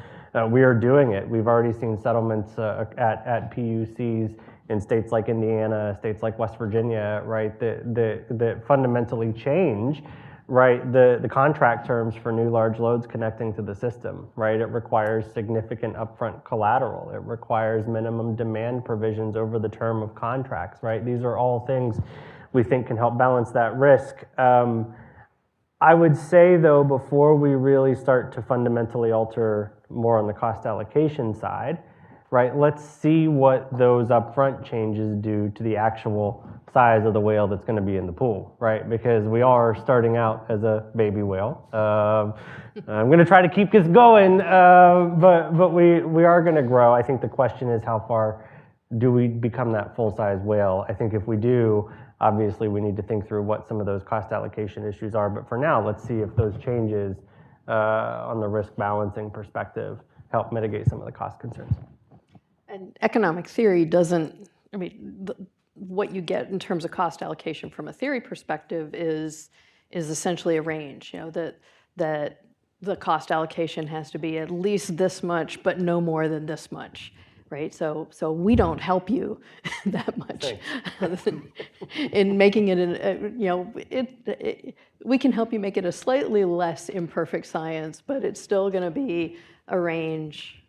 We are doing it. We've already seen settlements at PUCs in states like Indiana, states like West Virginia, right, that fundamentally change, right, the contract terms for new large loads connecting to the system, right? It requires significant upfront collateral. It requires minimum demand provisions over the term of contracts, right? These are all things we think can help balance that risk. I would say, though, before we really start to fundamentally alter more on the cost allocation side, right, let's see what those upfront changes do to the actual size of the whale that's going to be in the pool, right? Because we are starting out as a baby whale. I'm going to try to keep this going, but we are going to grow. I think the question is, how far do we become that full-size whale? I think if we do, obviously we need to think through what some of those cost allocation issues are. But for now, let's see if those changes on the risk balancing perspective help mitigate some of the cost concerns. And economic theory doesn't, what you get in terms of cost allocation from a theory perspective is essentially a range. That the cost allocation has to be at least this much, but no more than this much, right? So we don't help you that much in making it. We can help you make it a slightly less imperfect science, but it's still going to be a range.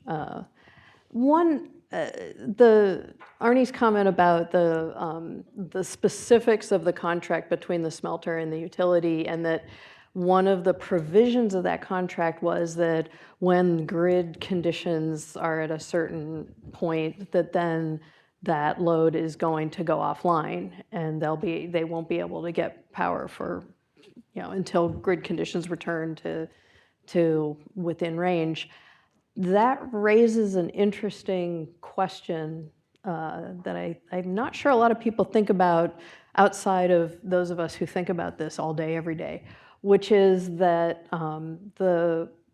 Arne's comment about the specifics of the contract between the smelter and the utility, and that one of the provisions of that contract was that when grid conditions are at a certain point, that then that load is going to go offline, and they won't be able to get power for until grid conditions return to within range. That raises an interesting question that I'm not sure a lot of people think about outside of those of us who think about this all day, every day, which is that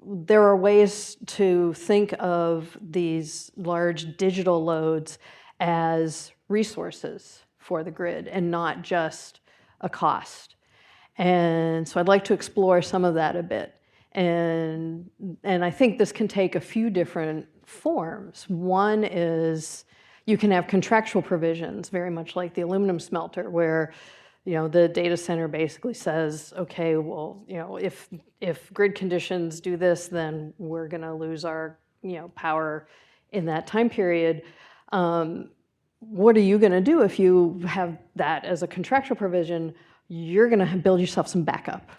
there are ways to think of these large digital loads as resources for the grid and not just a cost. And so I'd like to explore some of that a bit. And I think this can take a few different forms. One is you can have contractual provisions, very much like the aluminum smelter, where the data center basically says, okay, well, if grid conditions do this, then we're going to lose our power in that time period. What are you going to do if you have that as a contractual provision? You're going to build yourself some backup.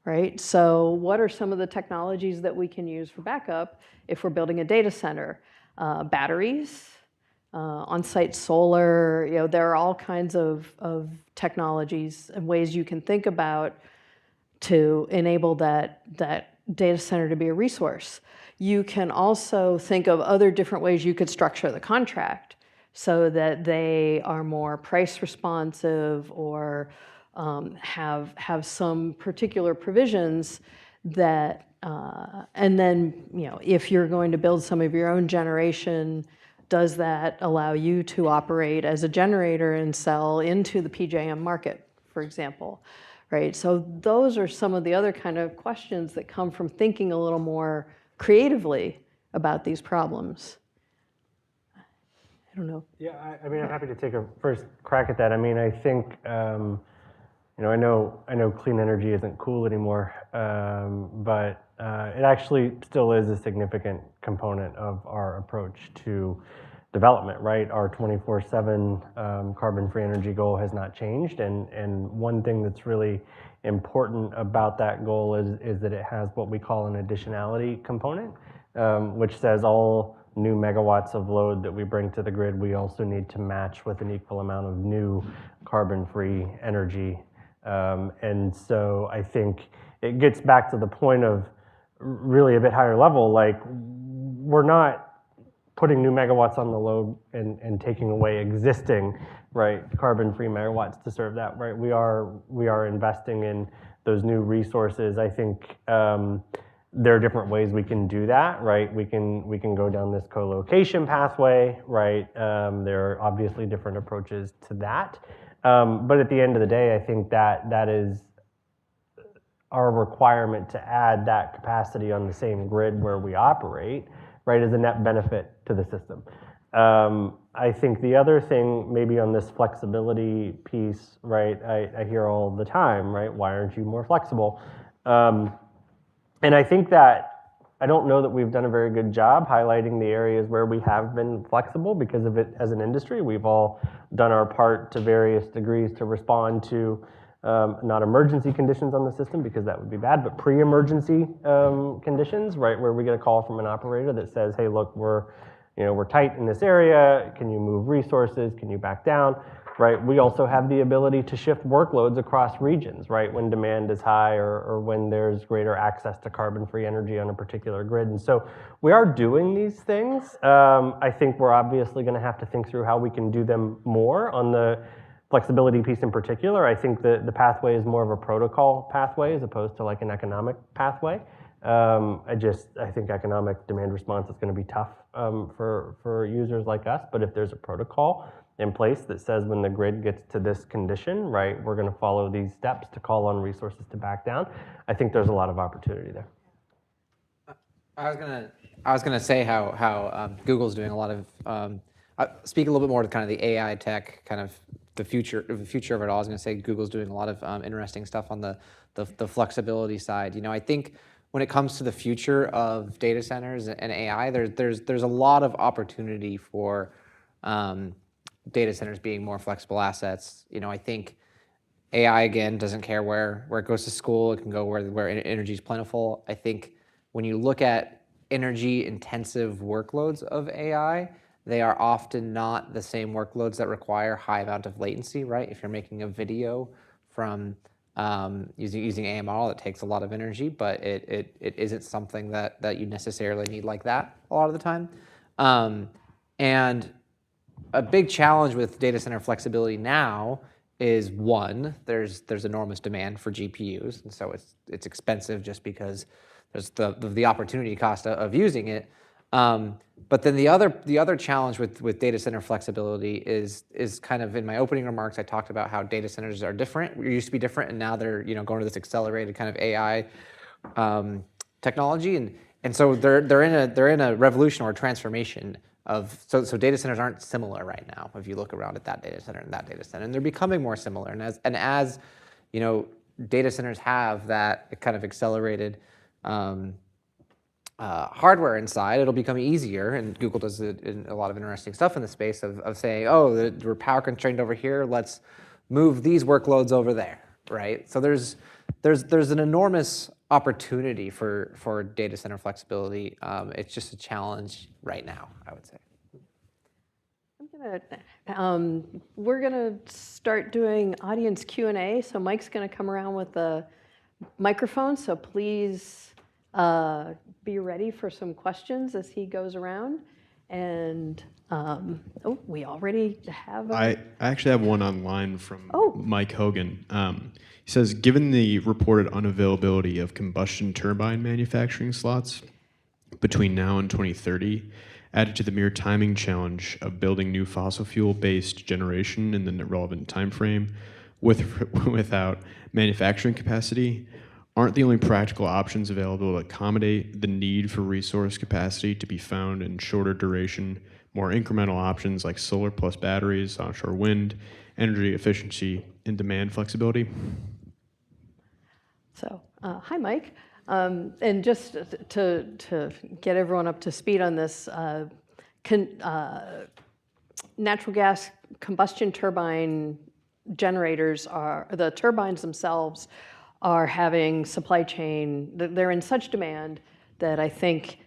Right? So what are some of the technologies that we can use for backup if we're building a data center? Batteries, on-site solar, there are all kinds of technologies and ways you can think about to enable that data center to be a resource. You can also think of other different ways you could structure the contract so that they are more price responsive or have some particular provisions that, and then, if you're going to build some of your own generation, does that allow you to operate as a generator and sell into the PJM market, for example, right? So those are some of the other kind of questions that come from thinking a little more creatively about these problems. I don't know. Yeah, I'm happy to take a first crack at that. I think, I know clean energy isn't cool anymore, but it actually still is a significant component of our approach to development, right? Our 24/7 carbon-free energy goal has not changed, and one thing that's really important about that goal is that it has what we call an additionality component, which says all new megawatts of load that we bring to the grid, we also need to match with an equal amount of new carbon-free energy. And so I think it gets back to the point of really a bit higher level, like we're not putting new megawatts on the load and taking away existing, right, carbon-free megawatts to serve that, right? We are investing in those new resources. I think there are different ways we can do that, right? We can go down this co-location pathway, right? There are obviously different approaches to that. But at the end of the day, I think that is our requirement to add that capacity on the same grid where we operate, right, is a net benefit to the system. I think the other thing maybe on this flexibility piece, right, I hear all the time, right, why aren't you more flexible? And I think that I don't know that we've done a very good job highlighting the areas where we have been flexible because of it as an industry. We've all done our part to various degrees to respond to not emergency conditions on the system because that would be bad, but pre-emergency conditions, right, where we get a call from an operator that says, hey, look, we're tight in this area. Can you move resources? Can you back down? Right. We also have the ability to shift workloads across regions, right, when demand is high or when there's greater access to carbon-free energy on a particular grid. And so we are doing these things. I think we're obviously going to have to think through how we can do them more on the flexibility piece in particular. I think the pathway is more of a protocol pathway as opposed to like an economic pathway. I think economic demand response is going to be tough for users like us, but if there's a protocol in place that says when the grid gets to this condition, right, we're going to follow these steps to call on resources to back down, I think there's a lot of opportunity there. I was gonna say how Google's doing a lot of speak a little bit more to kind of the AI tech, kind of the future of it all. I was gonna say Google's doing a lot of interesting stuff on the flexibility side. You know, I think when it comes to the future of data centers and AI, there's a lot of opportunity for data centers being more flexible assets. You know, I think AI again doesn't care where it goes to school. It can go where energy is plentiful. I think when you look at energy intensive workloads of AI, they are often not the same workloads that require high amount of latency, right? If you're making a video from using AMR, that takes a lot of energy, but it isn't something that you necessarily need like that a lot of the time. And a big challenge with data center flexibility now is one, there's enormous demand for GPUs, and so it's expensive just because there's the opportunity cost of using it. But then the other challenge with data center flexibility is kind of in my opening remarks, I talked about how data centers are different. We used to be different, and now they're going to this accelerated kind of AI technology, and so they're in a revolution or a transformation of so data centers aren't similar right now. If you look around at that data center and that data center, and they're becoming more similar. And as you know, data centers have that kind of accelerated hardware inside, it'll become easier, and Google does a lot of interesting stuff in the space of saying, oh, we're power constrained over here, let's move these workloads over there, right? So there's an enormous opportunity for data center flexibility. It's just a challenge right now, I would say. We're gonna start doing audience Q&A. So Mike's gonna come around with the microphone. So please be ready for some questions as he goes around. And we already have. I actually have one online from Oh. Mike Hogan. He says, given the reported unavailability of combustion turbine manufacturing slots between now and 2030, added to the mere timing challenge of building new fossil fuel-based generation in the relevant time frame without manufacturing capacity, aren't the only practical options available to accommodate the need for resource capacity to be found in shorter duration, more incremental options like solar plus batteries, onshore wind, energy efficiency, and demand flexibility? So, hi, Mike. And just to get everyone up to speed on this, natural gas combustion turbine generators the turbines themselves are having supply chain, they're in such demand that I think,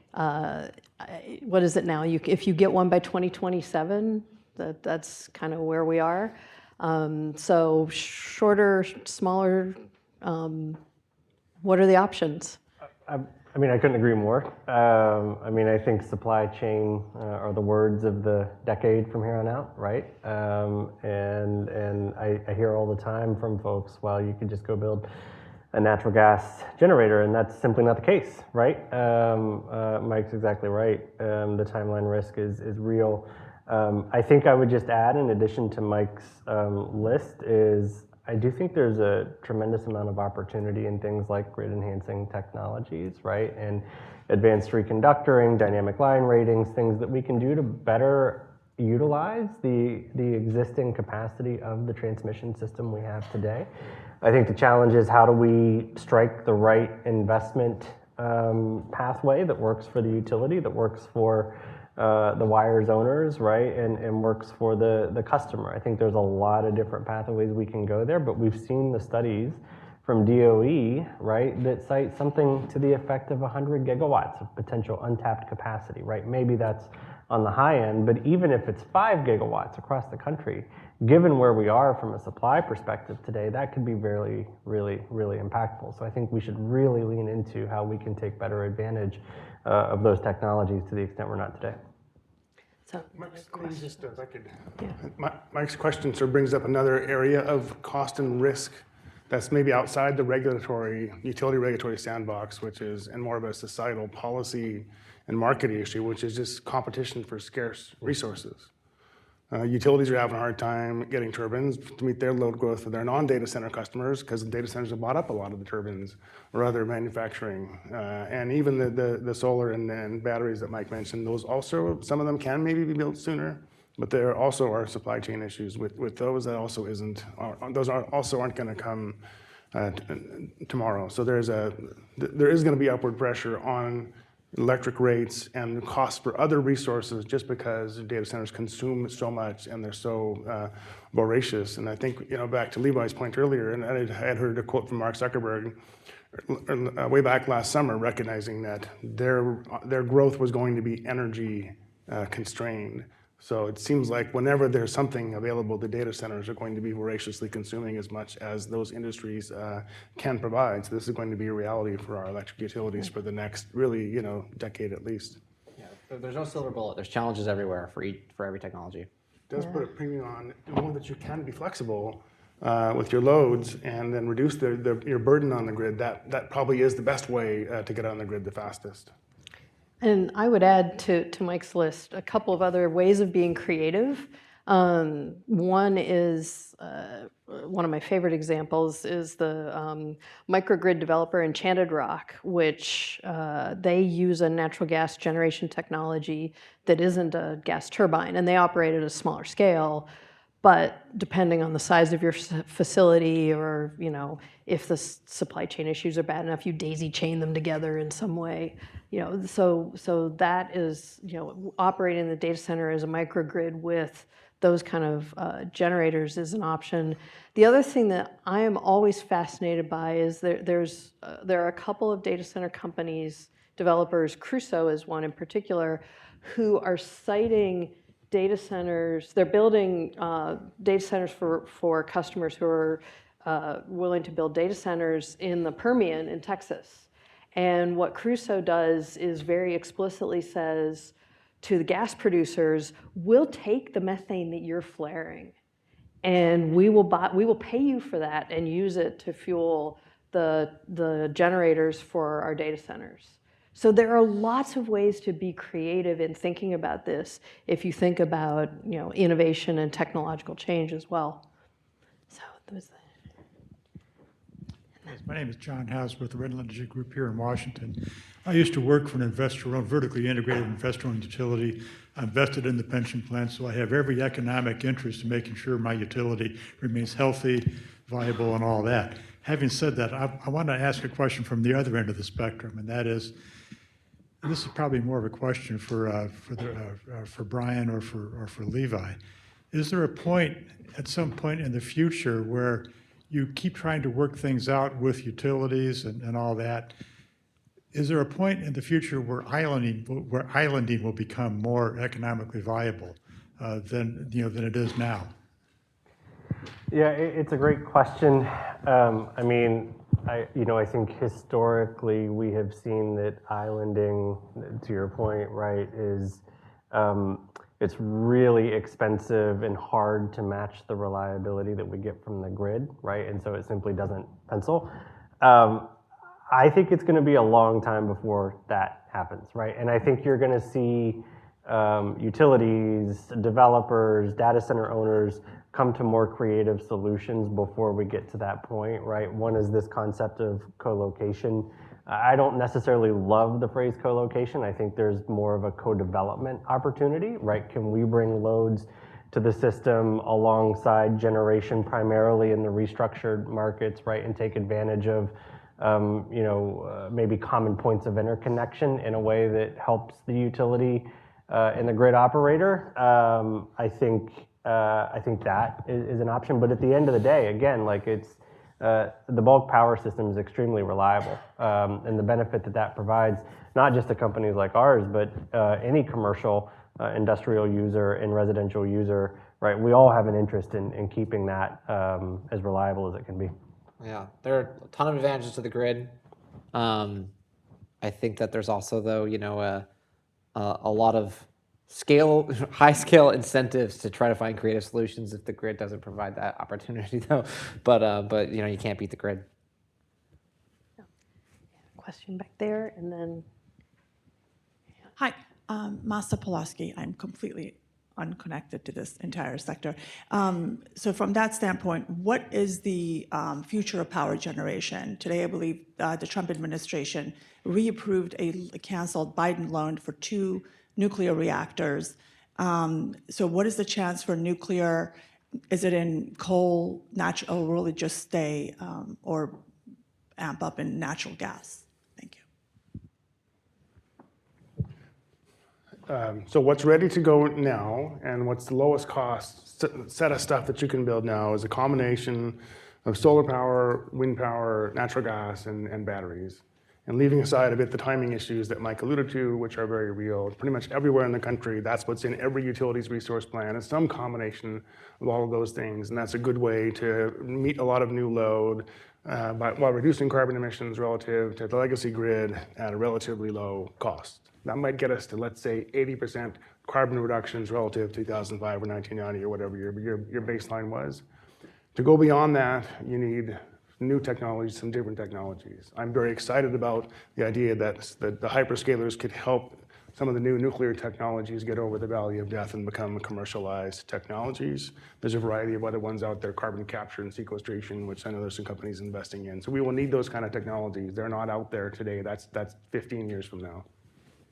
what is it now? If you get one by 2027, that's kind of where we are. So shorter, smaller, what are the options? I mean, I couldn't agree more. I mean, I think supply chain are the words of the decade from here on out, right? And I hear all the time from folks, well, you could just go build a natural gas generator, and that's simply not the case, right? Mike's exactly right. The timeline risk is real. I think I would just add, in addition to Mike's list, is I do think there's a tremendous amount of opportunity in things like grid enhancing technologies, right? And advanced reconductoring, dynamic line ratings, things that we can do to better utilize the existing capacity of the transmission system we have today. I think the challenge is how do we strike the right investment pathway that works for the utility, that works for the wires owners, right, and works for the customer. I think there's a lot of different pathways we can go there, but we've seen the studies from DOE, right, that cite something to the effect of 100 gigawatts of potential untapped capacity, right? Maybe that's on the high end, but even if it's 5 gigawatts across the country, given where we are from a supply perspective today, that could be really, really, really impactful. So I think we should really lean into how we can take better advantage of those technologies to the extent we're not today. So, Mike's question sort of brings up another area of cost and risk that's maybe outside the utility regulatory sandbox, which is, and more of a societal policy and market issue, which is just competition for scarce resources. Utilities are having a hard time getting turbines to meet their load growth for their non-data center customers because the data centers have bought up a lot of the turbines or other manufacturing. And even the solar and batteries that Mike mentioned, those also, some of them can maybe be built sooner, but there also are supply chain issues with those that also also aren't going to come tomorrow. So there is going to be upward pressure on electric rates and costs for other resources just because data centers consume so much and they're so voracious. And I think, back to Levi's point earlier, and I had heard a quote from Mark Zuckerberg way back last summer recognizing that their growth was going to be energy constrained. So it seems like whenever there's something available, the data centers are going to be voraciously consuming as much as those industries can provide. So this is going to be a reality for our electric utilities for the next, really, decade at least. Yeah, there's no silver bullet. There's challenges everywhere for every technology. It does put a premium on knowing that you can be flexible with your loads and then reduce your burden on the grid. That probably is the best way to get on the grid the fastest. And I would add to Mike's list a couple of other ways of being creative. One is, one of my favorite examples is the microgrid developer Enchanted Rock, which they use a natural gas generation technology that isn't a gas turbine, and they operate at a smaller scale. But depending on the size of your facility, or if the supply chain issues are bad enough, you daisy chain them together in some way. So that is operating the data center as a microgrid with those kind of generators is an option. The other thing that I am always fascinated by is there are a couple of data center companies, developers, Crusoe is one in particular, who are citing data centers. They're building data centers for customers who are willing to build data centers in the Permian in Texas. And what Crusoe does is very explicitly says to the gas producers, we'll take the methane that you're flaring, and we will pay you for that and use it to fuel the generators for our data centers. So there are lots of ways to be creative in thinking about this if you think about innovation and technological change as well. So those. Yes, my name is John House with the Red Energy Group here in Washington. I used to work for an investor-owned, vertically integrated investor-owned utility. I invested in the pension plan, so I have every economic interest in making sure my utility remains healthy, viable, and all that. Having said that, I want to ask a question from the other end of the spectrum, and that is, and this is probably more of a question for Brian or for Levi. Is there a point, at some point in the future, where you keep trying to work things out with utilities and all that? Is there a point in the future where islanding will become more economically viable than it is now? Yeah, it's a great question. I think historically we have seen that islanding, to your point, right, is it's really expensive and hard to match the reliability that we get from the grid, right? And so it simply doesn't pencil. I think it's going to be a long time before that happens, right? And I think you're going to see utilities, developers, data center owners come to more creative solutions before we get to that point, right? One is this concept of co-location. I don't necessarily love the phrase co-location. I think there's more of a co-development opportunity, right? Can we bring loads to the system alongside generation, primarily in the restructured markets, right? And take advantage of, maybe common points of interconnection in a way that helps the utility and the grid operator. I think that is an option. But at the end of the day, again, the bulk power system is extremely reliable, and the benefit that provides, not just to companies like ours, but any commercial, industrial user and residential user, right? We all have an interest in keeping that as reliable as it can be. Yeah, there are a ton of advantages to the grid. I think that there's also, though, a lot of high scale incentives to try to find creative solutions if the grid doesn't provide that opportunity, though. But you can't beat the grid. Question back there, and then. Hi, Masa Pulaski. I'm completely unconnected to this entire sector. So from that standpoint, what is the future of power generation? Today, I believe the Trump administration reapproved a canceled Biden loan for 2 nuclear reactors. So what is the chance for nuclear? Is it in coal, natural, or will it just stay or amp up in natural gas? Thank you. So what's ready to go now and what's the lowest cost set of stuff that you can build now is a combination of solar power, wind power, natural gas, and batteries. And leaving aside a bit the timing issues that Mike alluded to, which are very real, pretty much everywhere in the country, that's what's in every utilities resource plan, is some combination of all of those things. And that's a good way to meet a lot of new load while reducing carbon emissions relative to the legacy grid at a relatively low cost. That might get us to, let's say, 80% carbon reductions relative to 2005 or 1990 or whatever your baseline was. To go beyond that, you need new technologies, some different technologies. I'm very excited about the idea that the hyperscalers could help some of the new nuclear technologies get over the valley of death and become commercialized technologies. There's a variety of other ones out there, carbon capture and sequestration, which I know there's some companies investing in. So we will need those kind of technologies. They're not out there today. That's 15 years from now.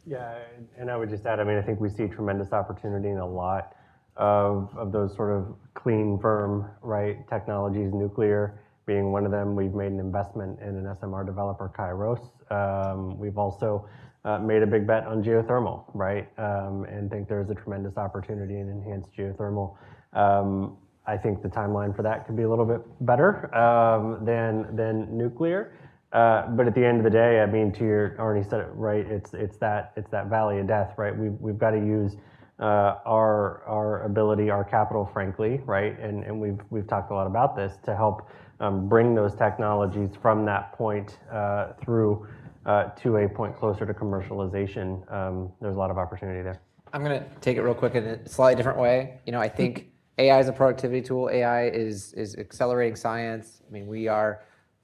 Yeah, and I would just add, I mean, I think we see tremendous opportunity in a lot of those sort of clean, firm, right, technologies, nuclear being one of them. We've made an investment in an SMR developer, Kairos. We've also made a big bet on geothermal, right, and think there's a tremendous opportunity in enhanced geothermal. I think the timeline for that could be a little bit better than nuclear. But at the end of the day, I mean, Arne said it right. It's that valley of death, right? We've got to use our ability, our capital, frankly, right? And we've talked a lot about this to help bring those technologies from that point through to a point closer to commercialization. There's a lot of opportunity there. I'm going to take it real quick in a slightly different way. You know, I think AI is a productivity tool. AI is accelerating science. I mean,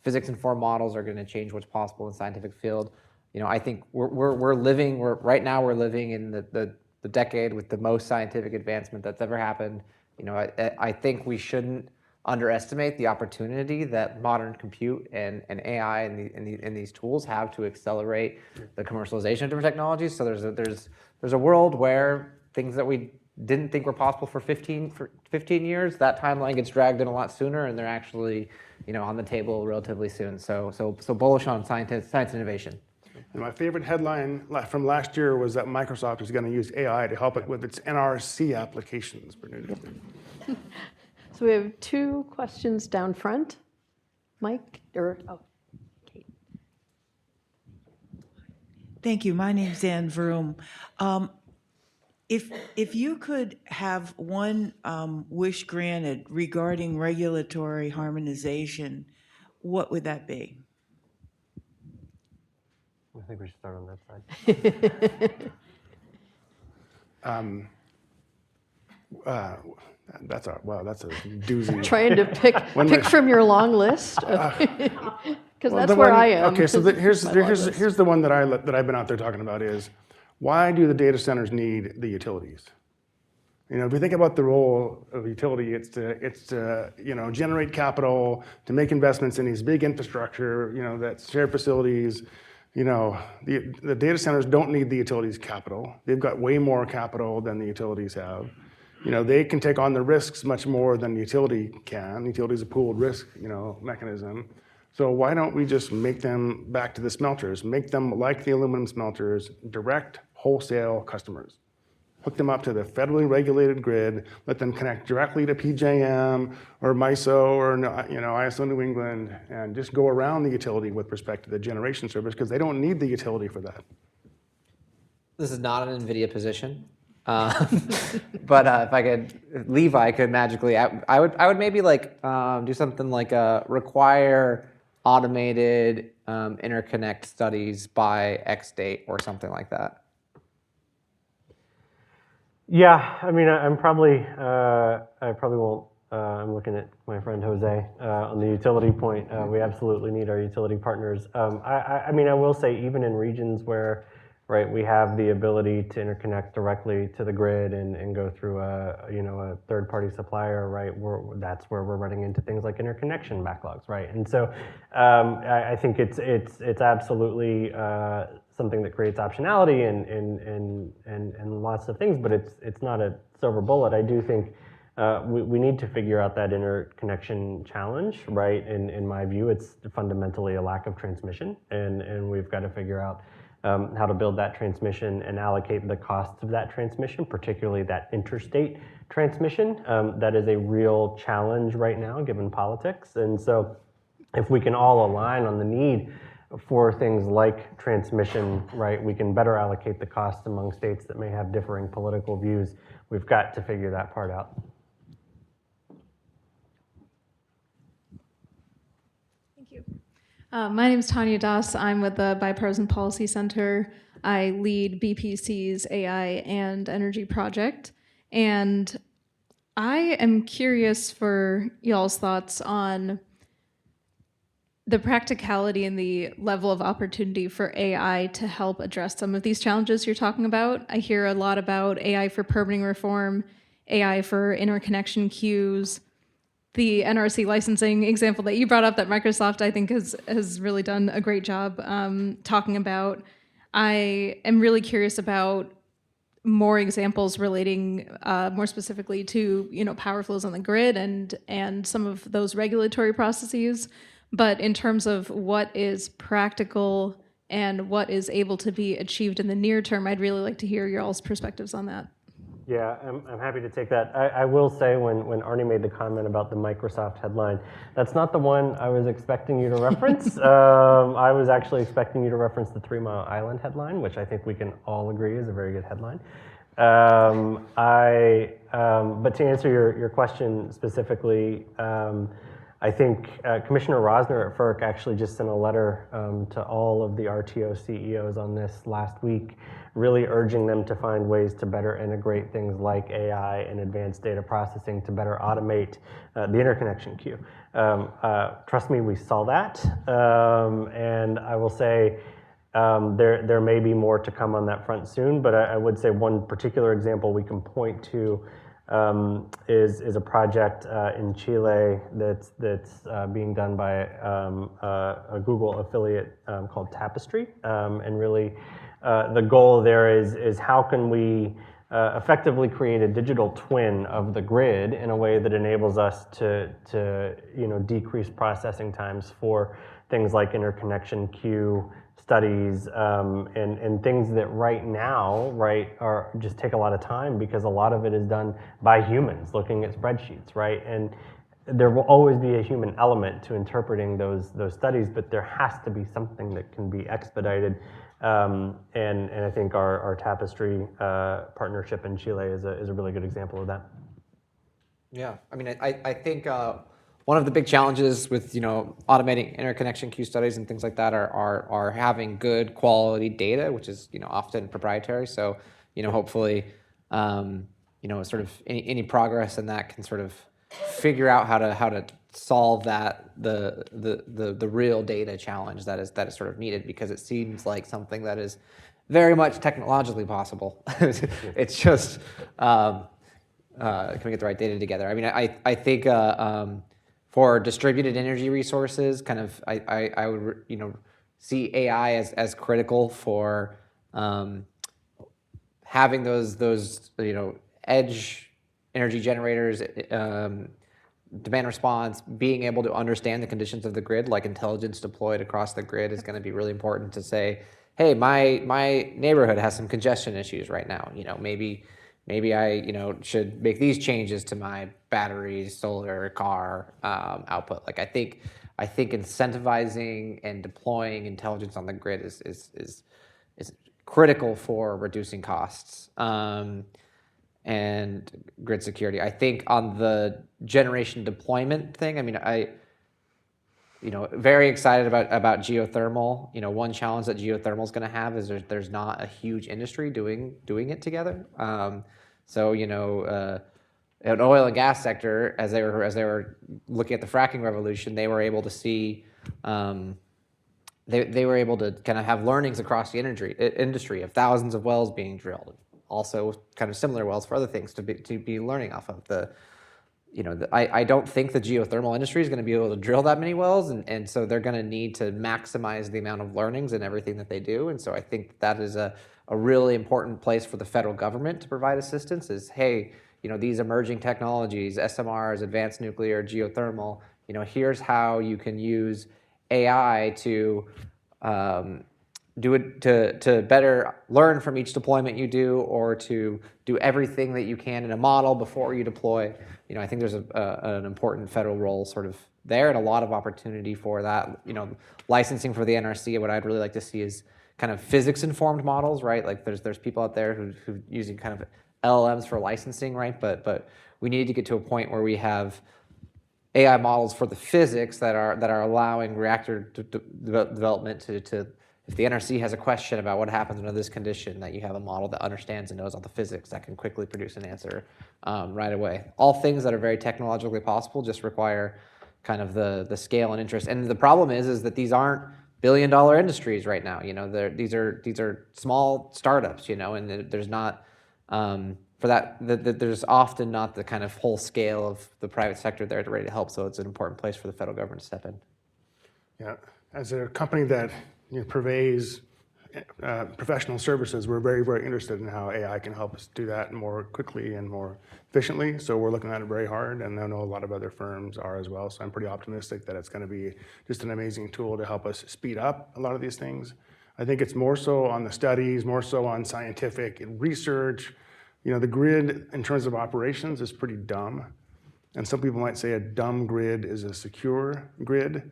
physics-informed models are going to change what's possible in the scientific field. You know, I think we're living in the decade with the most scientific advancement that's ever happened. You know, I think we shouldn't underestimate the opportunity that modern compute and AI and these tools have to accelerate the commercialization of different technologies. So there's a world where things that we didn't think were possible for 15 years, that timeline gets dragged in a lot sooner, and they're actually, you know, on the table relatively soon. So bullish on science innovation. And my favorite headline from last year was that Microsoft is going to use AI to help it with its NRC applications for new nuclear. So we have 2 questions down front. Mike, Kate. Thank you. My name's Ann Vroom. If you could have one wish granted regarding regulatory harmonization, what would that be? I think we should start on that side. That's a doozy. Trying to pick from your long list, because that's where I am. Okay, so here's the one that I've been out there talking about is, why do the data centers need the utilities? You know, if we think about the role of utility, it's to generate capital, to make investments in these big infrastructure, you know, that shared facilities. You know, the data centers don't need the utilities capital. They've got way more capital than the utilities have. You know, they can take on the risks much more than the utility can. The utility is a pooled risk, you know, mechanism. So why don't we just make them back to the smelters, make them like the aluminum smelters, direct wholesale customers? Hook them up to the federally regulated grid, let them connect directly to PJM or MISO or, you know, ISO New England, and just go around the utility with respect to the generation service, because they don't need the utility for that. This is not an Nvidia position. But if I could, Levi could magically, I would maybe like do something like require automated interconnect studies by X date or something like that. Yeah, I mean, I probably won't. I'm looking at my friend Jose on the utility point. We absolutely need our utility partners. I mean, I will say, even in regions where right? We have the ability to interconnect directly to the grid and go through a third-party supplier, right? That's where we're running into things like interconnection backlogs, right? And so I think it's absolutely something that creates optionality and lots of things, but it's not a silver bullet. I do think we need to figure out that interconnection challenge, right? In my view, it's fundamentally a lack of transmission, and we've got to figure out how to build that transmission and allocate the costs of that transmission, particularly that interstate transmission. That is a real challenge right now, given politics. And so if we can all align on the need for things like transmission, right, we can better allocate the costs among states that may have differing political views. We've got to figure that part out. My name is Tanya Das. I'm with the Bipartisan Policy Center. I lead BPC's AI and Energy Project. And I am curious for y'all's thoughts on the practicality and the level of opportunity for AI to help address some of these challenges you're talking about. I hear a lot about AI for permitting reform, AI for interconnection queues. The NRC licensing example that you brought up that Microsoft, I think, has really done a great job talking about. I am really curious about more examples relating more specifically to power flows on the grid and some of those regulatory processes. But in terms of what is practical and what is able to be achieved in the near term, I'd really like to hear your all's perspectives on that. Yeah, I'm happy to take that. I will say when Arne made the comment about the Microsoft headline, that's not the one I was expecting you to reference. I was actually expecting you to reference the 3 Mile Island headline, which I think we can all agree is a very good headline. But to answer your question specifically, I think Commissioner Rosner at FERC actually just sent a letter to all of the RTO CEOs on this last week, really urging them to find ways to better integrate things like AI and advanced data processing to better automate the interconnection queue. Trust me, we saw that. And I will say there may be more to come on that front soon, but I would say one particular example we can point to is a project in Chile that's being done by a Google affiliate called Tapestry, and really the goal there is how can we effectively create a digital twin of the grid in a way that enables us to decrease processing times for things like interconnection queue studies and things that right now are just take a lot of time because a lot of it is done by humans looking at spreadsheets, right? And there will always be a human element to interpreting those studies, but there has to be something that can be expedited. And I think our Tapestry partnership in Chile is a really good example of that. Yeah, I mean, I think one of the big challenges with automating interconnection queue studies and things like that are having good quality data, which is often proprietary. So hopefully sort of any progress in that can sort of figure out how to solve the real data challenge that is sort of needed, because it seems like something that is very much technologically possible. It's just can we get the right data together? I mean, I think for distributed energy resources, kind of I would see AI as critical for having those edge energy generators, demand response, being able to understand the conditions of the grid, like intelligence deployed across the grid is going to be really important to say, hey, my neighborhood has some congestion issues right now. Maybe I should make these changes to my battery, solar, car output. Like I think incentivizing and deploying intelligence on the grid is critical for reducing costs and grid security. I think on the generation deployment thing, I mean, very excited about geothermal. One challenge that geothermal is going to have is there's not a huge industry doing it together. So an oil and gas sector, as they were looking at the fracking revolution, they were able to see they were able to kind of have learnings across the industry of thousands of wells being drilled. Also kind of similar wells for other things to be learning off of. I don't think the geothermal industry is going to be able to drill that many wells, and so they're going to need to maximize the amount of learnings in everything that they do. And so I think that is a really important place for the federal government to provide assistance is, hey, these emerging technologies, SMRs, advanced nuclear, geothermal, here's how you can use AI to do it to better learn from each deployment you do, or to do everything that you can in a model before you deploy. I think there's an important federal role sort of there, and a lot of opportunity for that. Licensing for the NRC, what I'd really like to see is kind of physics-informed models, right? Like there's people out there who using kind of LLMs for licensing, right? But we need to get to a point where we have AI models for the physics that are allowing reactor development to if the NRC has a question about what happens under this condition, that you have a model that understands and knows all the physics that can quickly produce an answer right away. All things that are very technologically possible just require kind of the scale and interest. And the problem is that these aren't billion-dollar industries right now. These are small startups. And there's not for that. There's often not the kind of whole scale of the private sector there ready to help. So it's an important place for the federal government to step in. Yeah, as a company that purveys professional services, we're very, very interested in how AI can help us do that more quickly and more efficiently. So we're looking at it very hard, and I know a lot of other firms are as well. So I'm pretty optimistic that it's going to be just an amazing tool to help us speed up a lot of these things. I think it's more so on the studies, more so on scientific research. The grid in terms of operations is pretty dumb. And some people might say a dumb grid is a secure grid.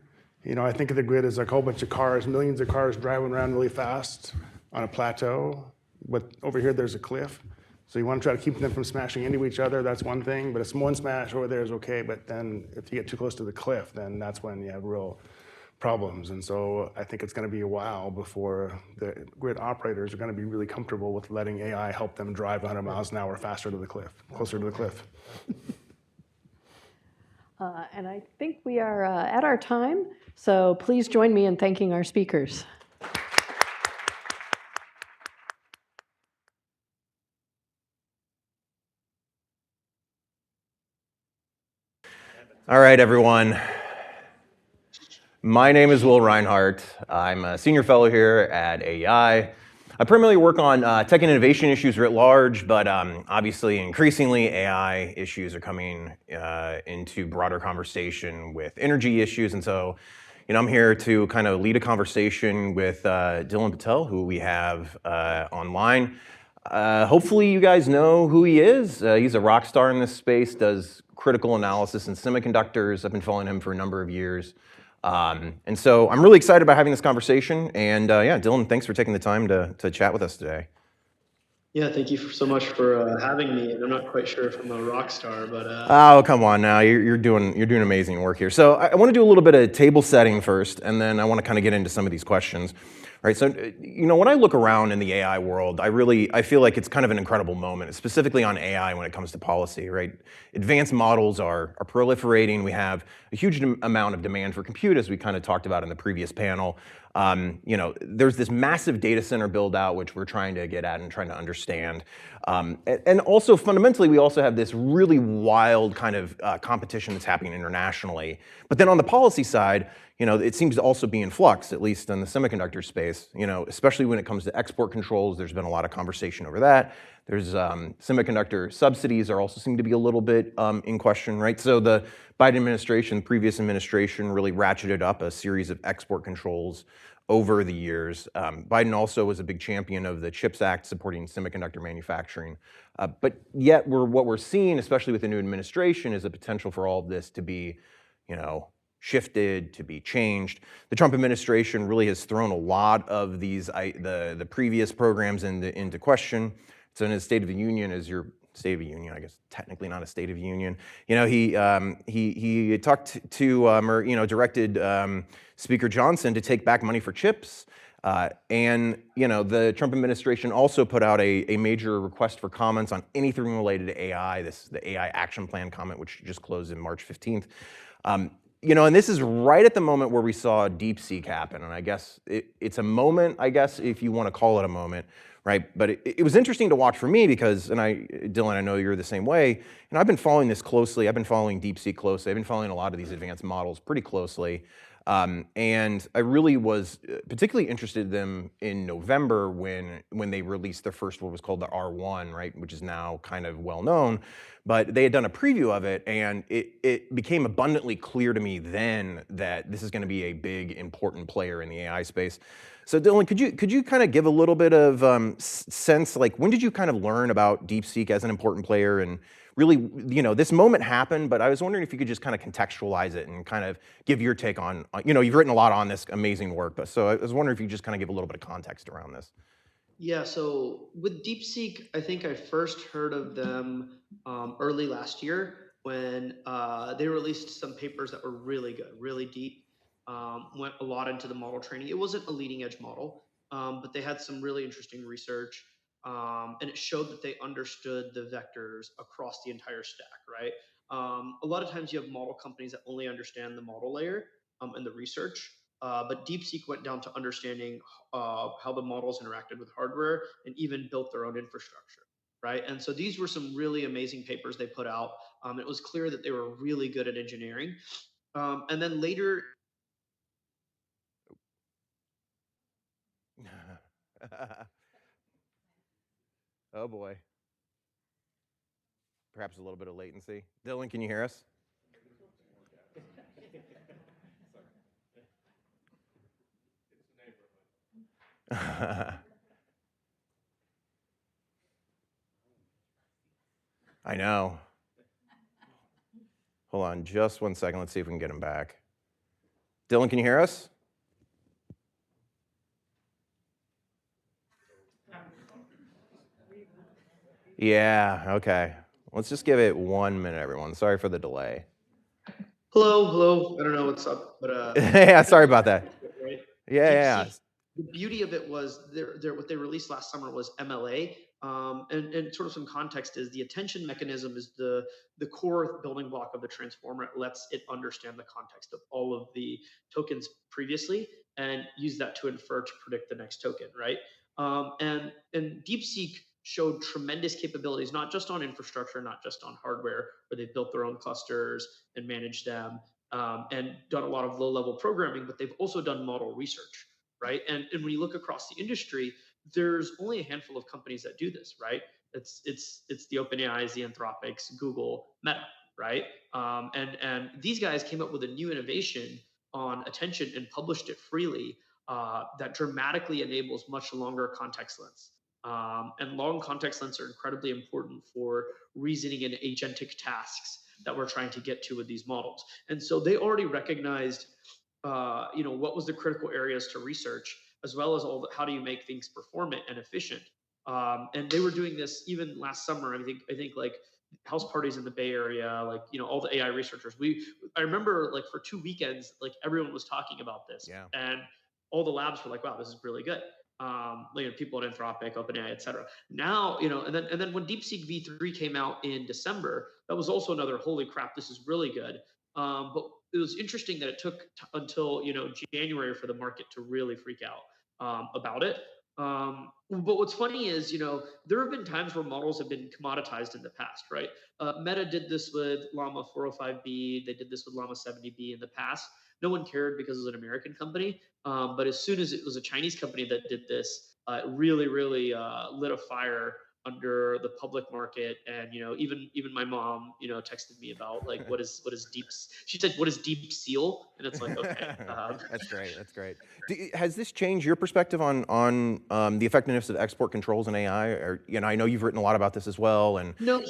I think of the grid as like a whole bunch of cars, millions of cars driving around really fast on a plateau. But over here, there's a cliff. So you want to try to keep them from smashing into each other. That's one thing. But one smash over there is okay. But then if you get too close to the cliff, then that's when you have real problems. And so I think it's going to be a while before the grid operators are going to be really comfortable with letting AI help them drive 100 miles an hour faster to the cliff, closer to the cliff. And I think we are at our time, so please join me in thanking our speakers. All right, everyone. My name is Will Rinehart. I'm a senior fellow here at AEI. I primarily work on tech and innovation issues writ large, but obviously increasingly AI issues are coming into broader conversation with energy issues. And so, I'm here to kind of lead a conversation with Dylan Patel, who we have online. Hopefully you guys know who he is. He's a rock star in this space, does critical analysis in semiconductors. I've been following him for a number of years. And so I'm really excited about having this conversation. And yeah, Dylan, thanks for taking the time to chat with us today. Yeah, thank you so much for having me. And I'm not quite sure if I'm a rock star, but oh, come on now, you're doing amazing work here. So I want to do a little bit of table setting first, and then I want to kind of get into some of these questions. Right, so when I look around in the AI world, I feel like it's kind of an incredible moment, specifically on AI when it comes to policy. Right, advanced models are proliferating. We have a huge amount of demand for compute, as we kind of talked about in the previous panel. There's this massive data center build out, which we're trying to get at and trying to understand. And also fundamentally, we also have this really wild kind of competition that's happening internationally. But then on the policy side, it seems to also be in flux, at least in the semiconductor space, especially when it comes to export controls. There's been a lot of conversation over that. There's semiconductor subsidies are also seem to be a little bit in question, right? So the Biden administration, previous administration, really ratcheted up a series of export controls over the years. Biden also was a big champion of the CHIPS Act supporting semiconductor manufacturing. But yet what we're seeing, especially with the new administration, is a potential for all of this to be, shifted, to be changed. The Trump administration really has thrown a lot of these the previous programs into question. So in his State of the Union, as your State of the Union, I guess technically not a State of the Union, he talked to directed Speaker Johnson to take back money for chips. And the Trump administration also put out a major request for comments on anything related to AI, the AI Action Plan comment, which just closed in March 15th. you know, and this is right at the moment where we saw DeepSeek happen, and I guess it's a moment, I guess, if you want to call it a moment, right? But it was interesting to watch for me because, and Dylan, I know you're the same way, and I've been following this closely. I've been following DeepSeek closely. I've been following a lot of these advanced models pretty closely. And I really was particularly interested in them in November when they released their first, what was called the R1, right, which is now kind of well known. But they had done a preview of it, and it became abundantly clear to me then that this is going to be a big, important player in the AI space. So Dylan, could you kind of give a little bit of sense, like when did you kind of learn about DeepSeek as an important player? And really, you know, this moment happened, but I was wondering if you could just kind of contextualize it and kind of give your take on, you know, you've written a lot on this amazing work, but so I was wondering if you could just kind of give a little bit of context around this. Yeah, so with DeepSeek, I think I first heard of them early last year when they released some papers that were really good, really deep, went a lot into the model training. It wasn't a leading edge model, but they had some really interesting research, and it showed that they understood the vectors across the entire stack, right? A lot of times you have model companies that only understand the model layer and the research, but DeepSeek went down to understanding how the models interacted with hardware and even built their own infrastructure, right? And so these were some really amazing papers they put out. It was clear that they were really good at engineering. And then later, Oh boy. Perhaps a little bit of latency. Dylan, can you hear us? I know. Hold on just 1 second. Let's see if we can get him back. Dylan, can you hear us? Yeah, okay. Let's just give it 1 minute, everyone. Sorry for the delay. hello. I don't know what's up, but Yeah, sorry about that. right? Yeah. DeepSeek, the beauty of it was what they released last summer was MLA. And sort of some context is the attention mechanism is the core building block of the transformer. It lets it understand the context of all of the tokens previously and use that to infer to predict the next token, right? And DeepSeek showed tremendous capabilities, not just on infrastructure, not just on hardware, where they built their own clusters and managed them, and done a lot of low-level programming, but they've also done model research, right? And when you look across the industry, there's only a handful of companies that do this, right? It's the OpenAIs, the Anthropics, Google, Meta, right? And these guys came up with a new innovation on attention and published it freely that dramatically enables much longer context lengths. And long context lengths are incredibly important for reasoning and agentic tasks that we're trying to get to with these models. And so they already recognized, what was the critical areas to research, as well as how do you make things performant and efficient. And they were doing this even last summer. I think like house parties in the Bay Area, like all the AI researchers. I remember like for 2 weekends, like everyone was talking about this, Yeah. and all the labs were like, "Wow, this is really good." People at Anthropic, OpenAI, et cetera. Now, and then when DeepSeek V3 came out in December, that was also another holy crap, this is really good. But it was interesting that it took until January for the market to really freak out about it. But what's funny is, there have been times where models have been commoditized in the past, right? Meta did this with Llama 405B. They did this with Llama 70B in the past. No one cared because it was an American company. But as soon as it was a Chinese company that did this, it really, really lit a fire under the public market. And even my mom texted me about like what is deep. She said, "What is deep seal?" And it's like, okay. That's great. Has this changed your perspective on the effectiveness of export controls in AI? Or I know you've written a lot about this as well. And No,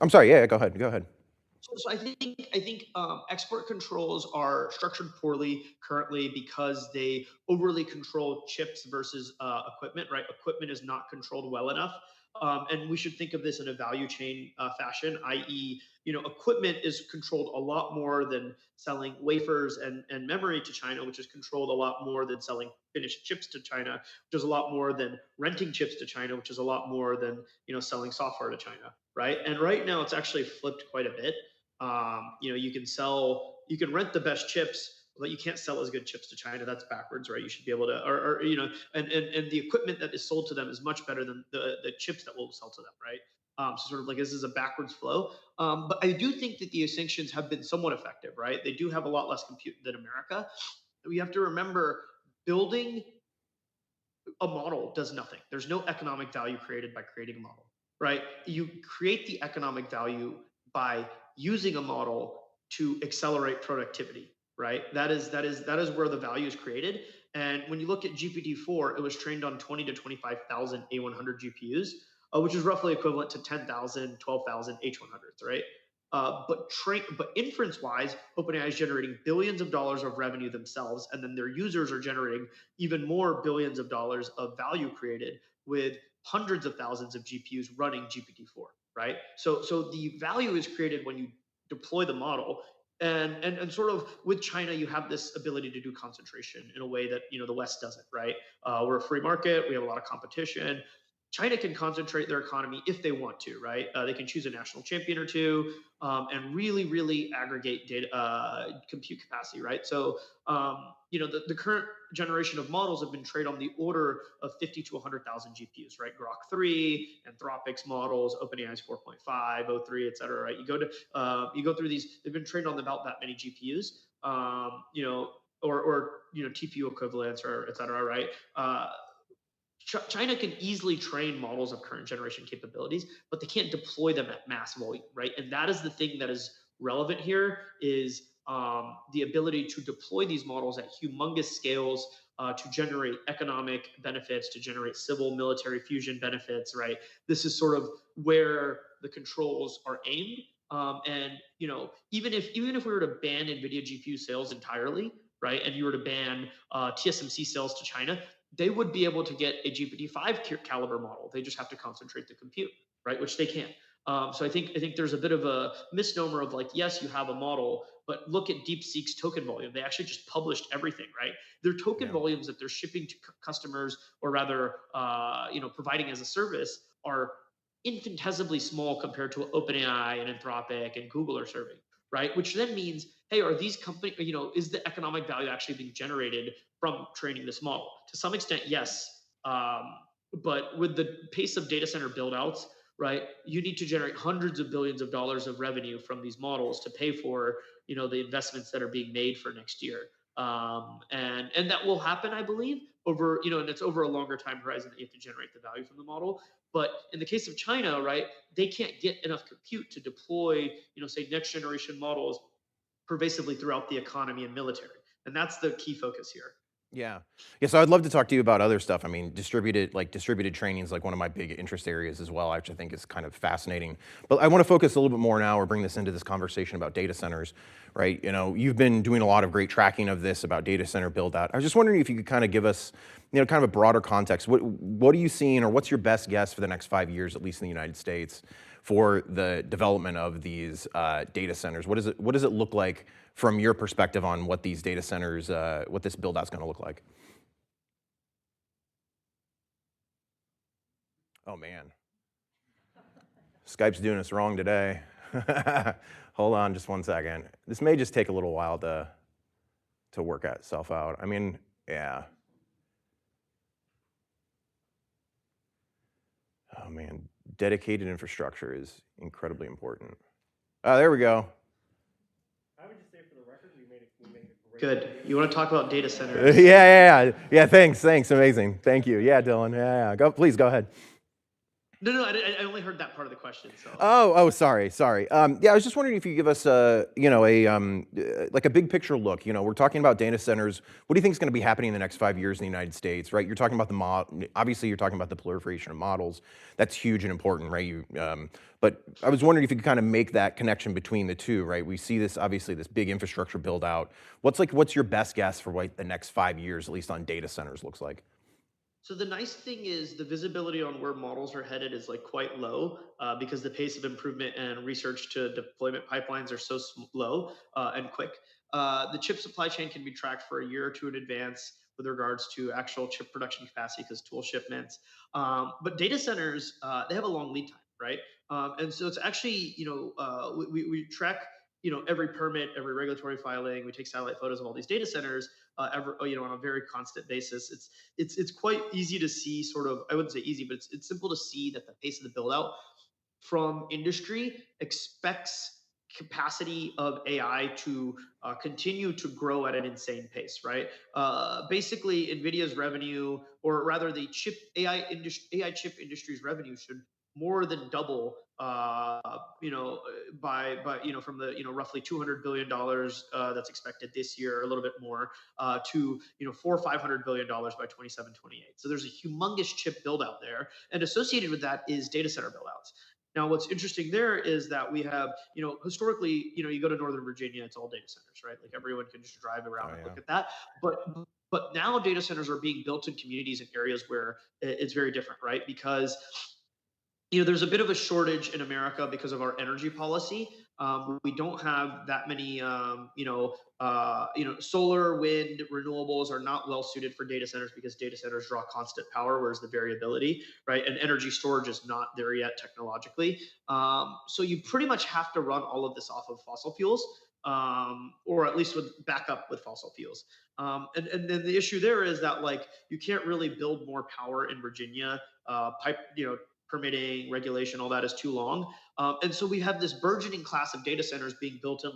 I'm sorry. Yeah, go ahead. So I think export controls are structured poorly currently because they overly control chips versus equipment. Right, equipment is not controlled well enough, and we should think of this in a value chain fashion. I.e., equipment is controlled a lot more than selling wafers and memory to China, which is controlled a lot more than selling finished chips to China, which is a lot more than renting chips to China, which is a lot more than selling software to China. Right, and right now it's actually flipped quite a bit. You can sell you can rent the best chips, but you can't sell as good chips to China. That's backwards, right? You should be able to, or and the equipment that is sold to them is much better than the chips that will sell to them, right? So sort of like this is a backwards flow. But I do think that the sanctions have been somewhat effective, right? They do have a lot less compute than America. We have to remember building a model does nothing. There's no economic value created by creating a model, right? You create the economic value by using a model to accelerate productivity, right? That is where the value is created. And when you look at GPT-4, it was trained on 20 to 25,000 A100 GPUs, which is roughly equivalent to 10,000, 12,000 H100s, right? But inference-wise, OpenAI is generating billions of dollars of revenue themselves, and then their users are generating even more billions of dollars of value created with hundreds of thousands of GPUs running GPT-4, right? So the value is created when you deploy the model, and sort of with China, you have this ability to do concentration in a way that the West doesn't, right? We're a free market, we have a lot of competition. China can concentrate their economy if they want to, right? They can choose a national champion or two, and really, really aggregate data, compute capacity, right? So, the current generation of models have been trained on the order of 50 to 100,000 GPUs, right? Grok 3, Anthropic's models, OpenAI's 4.5, O3, et cetera, right? You go through these, they've been trained on about that many GPUs, or TPU equivalents, or et cetera, right? China can easily train models of current generation capabilities, but they can't deploy them at mass volume, right? And that is the thing that is relevant here is the ability to deploy these models at humongous scales to generate economic benefits, to generate civil military fusion benefits, right? This is sort of where the controls are aimed. And even if we were to ban NVIDIA GPU sales entirely, right, and you were to ban TSMC sales to China, they would be able to get a GPT-5 caliber model. They just have to concentrate the compute, right? Which they can't. So I think there's a bit of a misnomer of like, yes, you have a model, but look at DeepSeek's token volume. They actually just published everything, right? Their token volumes that they're shipping to customers, or rather, providing as a service, are infinitesimally small compared to what OpenAI and Anthropic and Google are serving, right? Which then means, hey, are these companies, is the economic value actually being generated from training this model? To some extent, yes. But with the pace of data center build-outs, right, you need to generate hundreds of billions of dollars of revenue from these models to pay for, the investments that are being made for next year. And that will happen, I believe, over, and it's over a longer time horizon that you have to generate the value from the model. But in the case of China, right, they can't get enough compute to deploy, say, next generation models pervasively throughout the economy and military. And that's the key focus here. Yeah. So I'd love to talk to you about other stuff. I mean, distributed training is like one of my big interest areas as well, which I think is kind of fascinating. But I want to focus a little bit more now, or bring this into this conversation about data centers, right? You've been doing a lot of great tracking of this about data center build out. I was just wondering if you could kind of give us, kind of a broader context. What are you seeing, or what's your best guess for the next 5 years, at least in the United States, for the development of these data centers? What does it look like from your perspective on what these data centers, what this build out is going to look like? Oh man, Skype's doing us wrong today. Hold on just one second. This may just take a little while to work itself out. I mean, yeah. Oh man, dedicated infrastructure is incredibly important. There we go. I would just say, for the record, we made a great. Good. You want to talk about data centers? Yeah. Thanks. Amazing. Thank you. Yeah, Dylan. Yeah. Please go ahead. No, I only heard that part of the question. So. Oh, sorry. Yeah, I was just wondering if you could give us like a big picture look. We're talking about data centers. What do you think is going to be happening in the next 5 years in the United States, right? You're talking about obviously you're talking about the proliferation of models. That's huge and important, right? But I was wondering if you could kind of make that connection between the two, right? We see this, obviously, this big infrastructure build out. What's your best guess for what the next 5 years, at least on data centers, looks like? So the nice thing is the visibility on where models are headed is like quite low because the pace of improvement and research to deployment pipelines are so low and quick. The chip supply chain can be tracked for a year or two in advance with regards to actual chip production capacity because tool shipments. But data centers, they have a long lead time, right? And so it's actually, we track, every permit, every regulatory filing. We take satellite photos of all these data centers on a very constant basis. It's quite easy to see sort of, I wouldn't say easy, but it's simple to see that the pace of the build out from industry expects capacity of AI to continue to grow at an insane pace, right? Basically, Nvidia's revenue, or rather the AI chip industry's revenue, should more than double, from the roughly $200 billion that's expected this year, a little bit more, to $400 or $500 billion by 27, 28. So there's a humongous chip build out there, and associated with that is data center build outs. Now, what's interesting there is that we have, historically, you go to Northern Virginia, it's all data centers, right? Like everyone can just drive around and look at that. But now data centers are being built in communities and areas where it's very different, right? Because there's a bit of a shortage in America because of our energy policy. We don't have that many, solar, wind, renewables are not well suited for data centers because data centers draw constant power, whereas the variability, right? And energy storage is not there yet technologically. So you pretty much have to run all of this off of fossil fuels, or at least with backup with fossil fuels. And then the issue there is that you can't really build more power in Virginia. Permitting, regulation, all that is too long. And so we have this burgeoning class of data centers being built in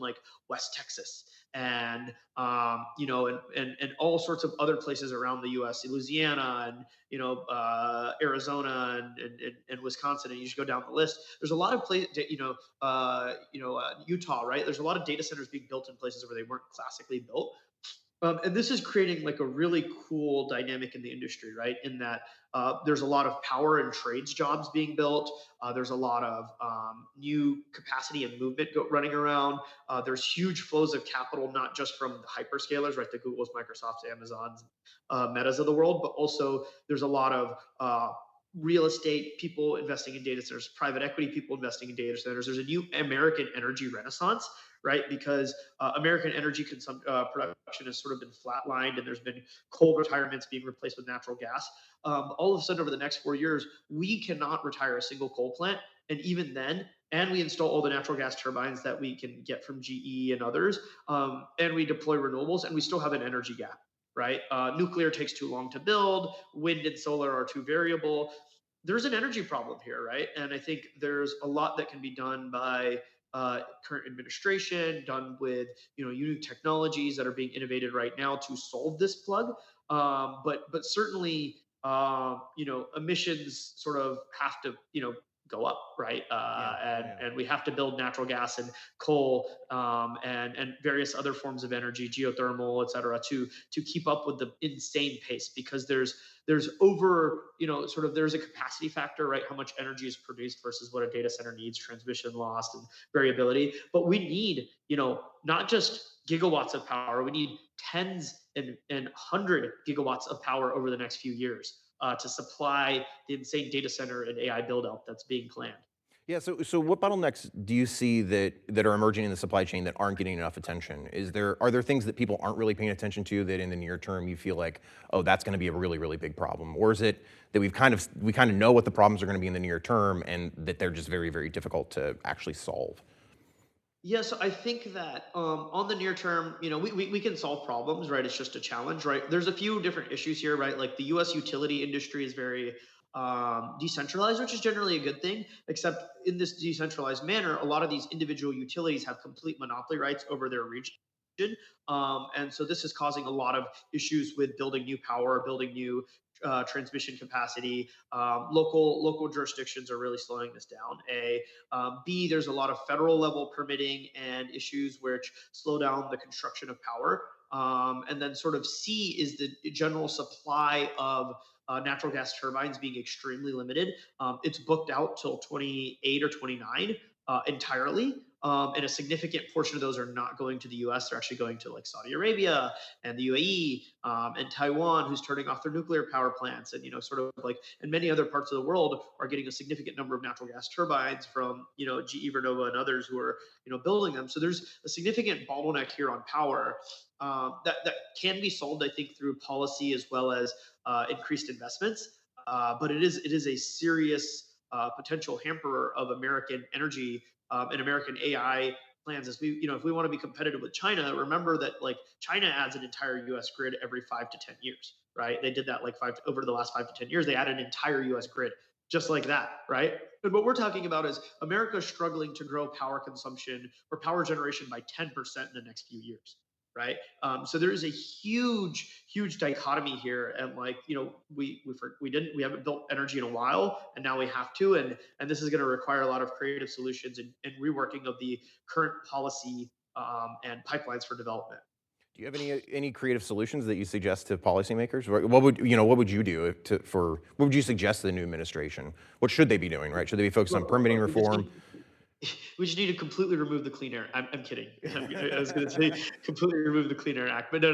West Texas and all sorts of other places around the U.S., Louisiana and Arizona and Wisconsin, and you just go down the list. There's a lot of places, Utah, right? There's a lot of data centers being built in places where they weren't classically built. And this is creating a really cool dynamic in the industry, right? In that there's a lot of power and trades jobs being built. There's a lot of new capacity and movement running around. There's huge flows of capital, not just from the hyperscalers, right? The Googles, Microsofts, Amazons, Metas of the world, but also there's a lot of real estate people investing in data centers, private equity people investing in data centers. There's a new American energy renaissance, right? Because American energy production has sort of been flatlined, and there's been coal retirements being replaced with natural gas. All of a sudden, over the next 4 years, we cannot retire a single coal plant. And even then, and we install all the natural gas turbines that we can get from GE and others, and we deploy renewables, and we still have an energy gap, right? Nuclear takes too long to build. Wind and solar are too variable. There's an energy problem here, right? And I think there's a lot that can be done by current administration, done with unique technologies that are being innovated right now to solve this plug. But certainly emissions sort of have to go up, right? And we have to build natural gas and coal and various other forms of energy, geothermal, et cetera, to keep up with the insane pace, because there's there's a capacity factor, right? How much energy is produced versus what a data center needs, transmission loss and variability. But we need, not just gigawatts of power, we need tens and 100 gigawatts of power over the next few years to supply the insane data center and AI build out that's being planned. Yeah, so what bottlenecks do you see that are emerging in the supply chain that aren't getting enough attention? Are there things that people aren't really paying attention to that in the near term you feel like, oh, that's going to be a really, really big problem? Or is it that we kind of know what the problems are going to be in the near term and that they're just very, very difficult to actually solve? Yeah, so I think that on the near term, we can solve problems, right? It's just a challenge, right? There's a few different issues here, right? Like the U.S. utility industry is very decentralized, which is generally a good thing, except in this decentralized manner, a lot of these individual utilities have complete monopoly rights over their region. And so this is causing a lot of issues with building new power, building new transmission capacity. Local jurisdictions are really slowing this down. B, there's a lot of federal level permitting and issues which slow down the construction of power. And then sort of C is the general supply of natural gas turbines being extremely limited. It's booked out till 28 or 29 entirely. And a significant portion of those are not going to the US. They're actually going to Saudi Arabia and the UAE and Taiwan, who's turning off their nuclear power plants. And, and many other parts of the world are getting a significant number of natural gas turbines from, GE Vernova and others who are, building them. So there's a significant bottleneck here on power that can be solved, I think, through policy as well as increased investments. But it is a serious potential hamperer of American energy and American AI plans is if we want to be competitive with China, remember that like China adds an entire U.S. grid every 5 to 10 years, right? They did that like over the last 5 to 10 years. They added an entire U.S. grid just like that, right? But what we're talking about is America struggling to grow power consumption or power generation by 10% in the next few years, right? So there is a huge dichotomy here, and like we haven't built energy in a while, and now we have to, and this is going to require a lot of creative solutions and reworking of the current policy and pipelines for development. Do you have any creative solutions that you suggest to policymakers? What would you do what would you suggest to the new administration? What should they be doing, right? Should they be focused on permitting reform? We just need to completely remove the Clean Air. I'm kidding. I was going to say completely remove the Clean Air Act, but no,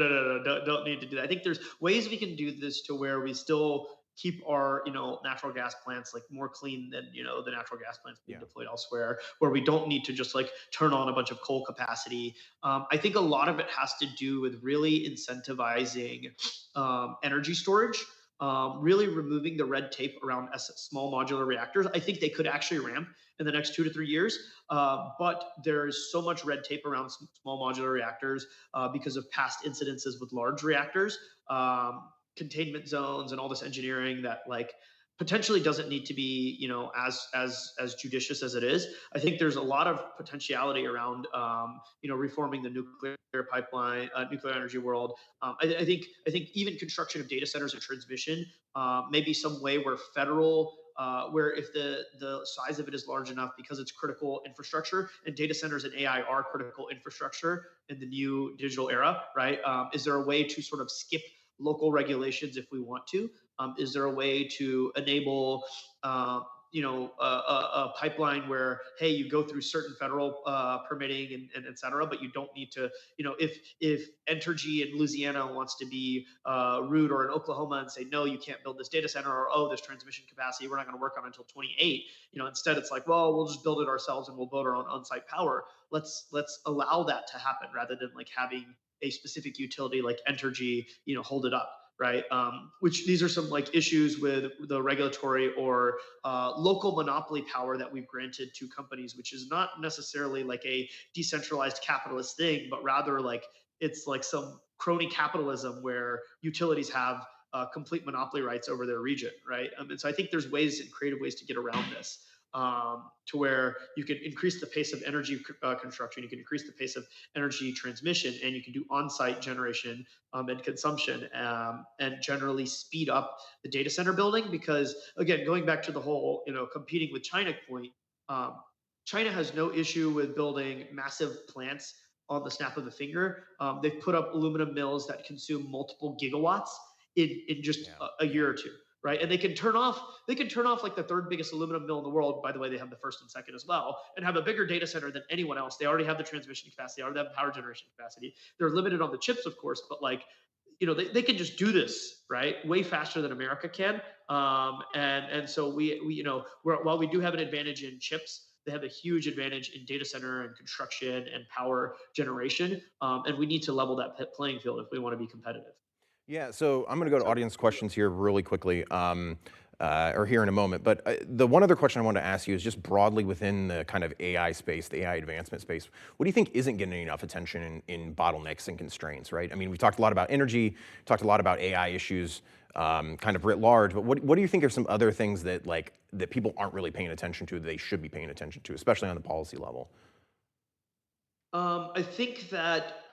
don't need to do that. I think there's ways we can do this to where we still keep our natural gas plants like more clean than the natural gas plants being deployed elsewhere, where we don't need to just like turn on a bunch of coal capacity. I think a lot of it has to do with really incentivizing energy storage. Really removing the red tape around small modular reactors. I think they could actually ramp in the next 2 to 3 years, but there's so much red tape around small modular reactors because of past incidences with large reactors, containment zones, and all this engineering that like potentially doesn't need to be as judicious as it is. I think there's a lot of potentiality around reforming the nuclear pipeline, nuclear energy world. I think even construction of data centers and transmission, maybe some way where federal, where if the size of it is large enough because it's critical infrastructure, and data centers and AI are critical infrastructure in the new digital era, right? Is there a way to sort of skip local regulations if we want to? Is there a way to enable a pipeline where, hey, you go through certain federal permitting and et cetera, but you don't need to, if Entergy in Louisiana wants to be rude, or in Oklahoma and say, no, you can't build this data center, or, oh, there's transmission capacity we're not going to work on until 28, instead it's like, well, we'll just build it ourselves and we'll build our own on-site power. Let's allow that to happen rather than like having a specific utility like Entergy, hold it up. Right, which these are some like issues with the regulatory or local monopoly power that we've granted to companies, which is not necessarily like a decentralized capitalist thing, but rather like it's like some crony capitalism where utilities have complete monopoly rights over their region, right? And so I think there's ways and creative ways to get around this. To where you can increase the pace of energy construction, you can increase the pace of energy transmission, and you can do on-site generation and consumption, and generally speed up the data center building. Because again, going back to the whole competing with China point, China has no issue with building massive plants on the snap of a finger. They've put up aluminum mills that consume multiple gigawatts in just a year or two. Right, and they can turn off like the third biggest aluminum mill in the world. By the way, they have the first and second as well, and have a bigger data center than anyone else. They already have the transmission capacity, they already have power generation capacity. They're limited on the chips, of course, but like, they can just do this, right, way faster than America can. And so while we do have an advantage in chips, they have a huge advantage in data center and construction and power generation, and we need to level that playing field if we want to be competitive. Yeah, so I'm going to go to audience questions here really quickly, or here in a moment. But the one other question I wanted to ask you is just broadly within the kind of AI space, the AI advancement space, what do you think isn't getting enough attention in bottlenecks and constraints, right? I mean, we talked a lot about energy, talked a lot about AI issues, kind of writ large, but what do you think are some other things that that people aren't really paying attention to that they should be paying attention to, especially on the policy level? I think that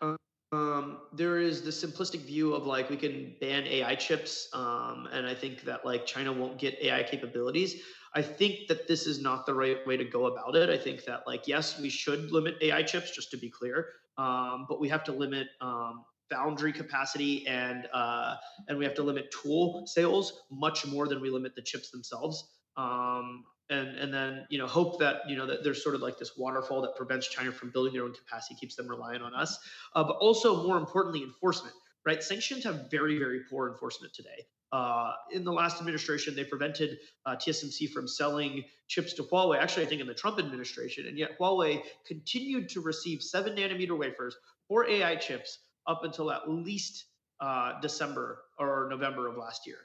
there is the simplistic view of like we can ban AI chips, and I think that like China won't get AI capabilities. I think that this is not the right way to go about it. I think that like, yes, we should limit AI chips, just to be clear, but we have to limit foundry capacity, and we have to limit tool sales much more than we limit the chips themselves. And then hope that that there's sort of like this waterfall that prevents China from building their own capacity, keeps them reliant on us. But also, more importantly, enforcement. Right, sanctions have very, very poor enforcement today. In the last administration, they prevented TSMC from selling chips to Huawei. Actually, I think in the Trump administration, and yet Huawei continued to receive 7-nanometer wafers for AI chips up until at least December or November of last year.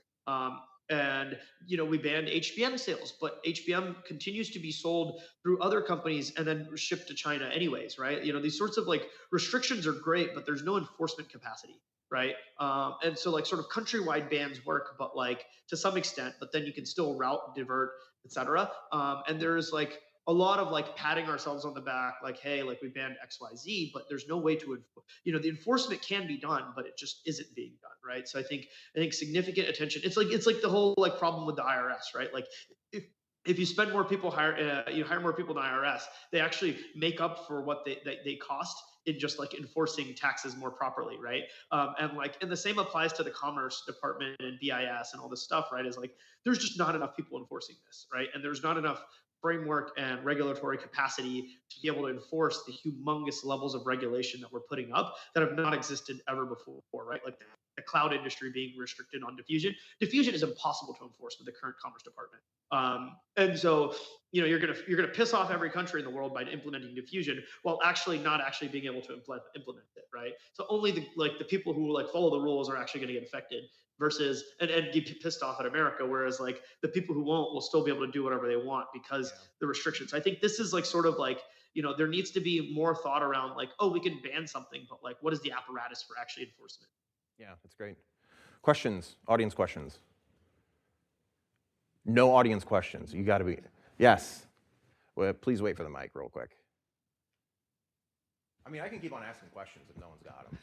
And we banned HBM sales, but HBM continues to be sold through other companies and then shipped to China anyways, right? These sorts of like restrictions are great, but there's no enforcement capacity, right? And so like sort of countrywide bans work, but like to some extent, but then you can still route, divert, etc. And there's like a lot of like patting ourselves on the back, like, hey, like we banned XYZ, but there's no way to, the enforcement can be done, but it just isn't being done, right? So I think significant attention. It's like the whole like problem with the IRS, right? Like if you spend more people, you hire more people in the IRS, they actually make up for what they cost in just like enforcing taxes more properly, right? And the same applies to the Commerce Department and BIS and all this stuff, right? Is like there's just not enough people enforcing this, right? And there's not enough framework and regulatory capacity to be able to enforce the humongous levels of regulation that we're putting up that have not existed ever before, right? Like the cloud industry being restricted on diffusion. Diffusion is impossible to enforce with the current Commerce Department. And so, you're gonna piss off every country in the world by implementing diffusion while not actually being able to implement it, right? So only the people who like follow the rules are actually going to get affected versus and get pissed off at America, whereas like the people who won't will still be able to do whatever they want because the restrictions. I think this is like sort of like there needs to be more thought around like, oh, we can ban something, but like what is the apparatus for actually enforcement? Yeah, that's great. Questions, audience questions? No audience questions. You got to be, yes. Well, please wait for the mic real quick. I mean, I can keep on asking questions if no one's got them.